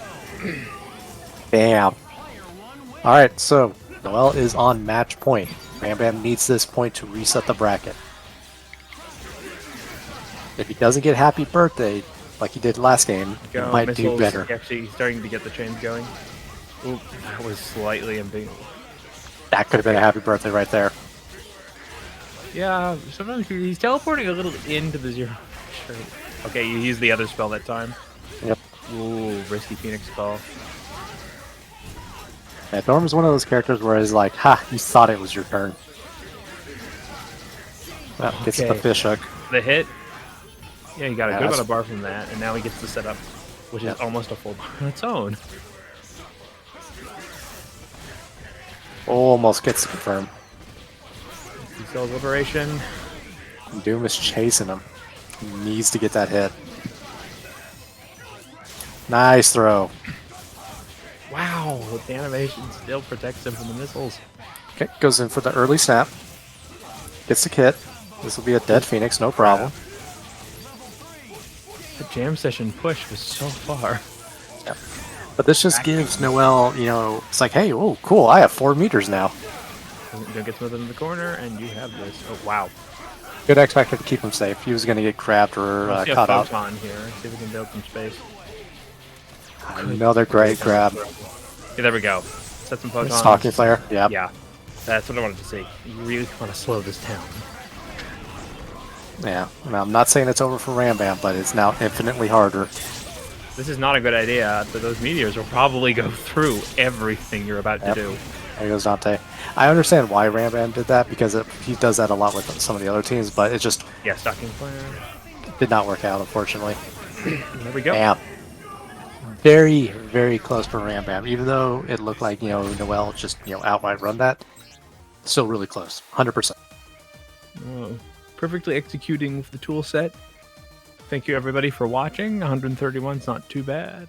Damn. Alright, so Noel is on match point. Rambam needs this point to reset the bracket. If he doesn't get happy birthday like he did last game, he Go, might missiles. do better. Actually, he's starting to get the chains going. Oop, that was slightly ambiguous. That could have been a happy birthday right there. Yeah, sometimes he's teleporting a little into the zero. Sure. Okay, you used the other spell that time. Yep. Ooh, risky Phoenix spell. Yeah, Dorm's one of those characters where he's like, ha, you thought it was your turn. Well, gets the Okay. fish hook. The hit. Yeah, he got a Yeah, good amount that's- of bar from that, and now he gets the setup, which Yep. is almost a full bar on its own. Almost gets to confirm. He sells liberation. Doom is chasing him. He needs to get that hit. Nice throw. Wow, the animation still protects him from the missiles. Okay, goes in for the early snap. Gets the kit. This will be a dead Phoenix, no problem. The jam session push was so far. But this just gives Noel, it's like, hey, oh, cool, I have 4 meters now. Don't get smoothed in the corner, and you have this. Oh, wow. Good X Factor to keep him safe. He was going to get grabbed or Let's see a caught out. photon here. See if we can build some space. Another great grab. Yeah, there we go. Set some photons. Stalking flare. Yep. Yeah, that's what I wanted to see. You really want to slow this down. Yeah. Now, I'm not saying it's over for Rambam, but it's now infinitely harder. This is not a good idea. But those meteors will probably go through everything you're about to Yep. do. There goes Dante. I understand why Rambam did that because he does that a lot with some of the other teams, but it just Yeah, stocking flare. did not work out, unfortunately. There we go. Damn. Very, very close for Rambam. Even though it looked like, Noel just, outright run that, still really close. 100%. Oh, perfectly executing with the tool set. Thank you everybody for watching. 131's not too bad.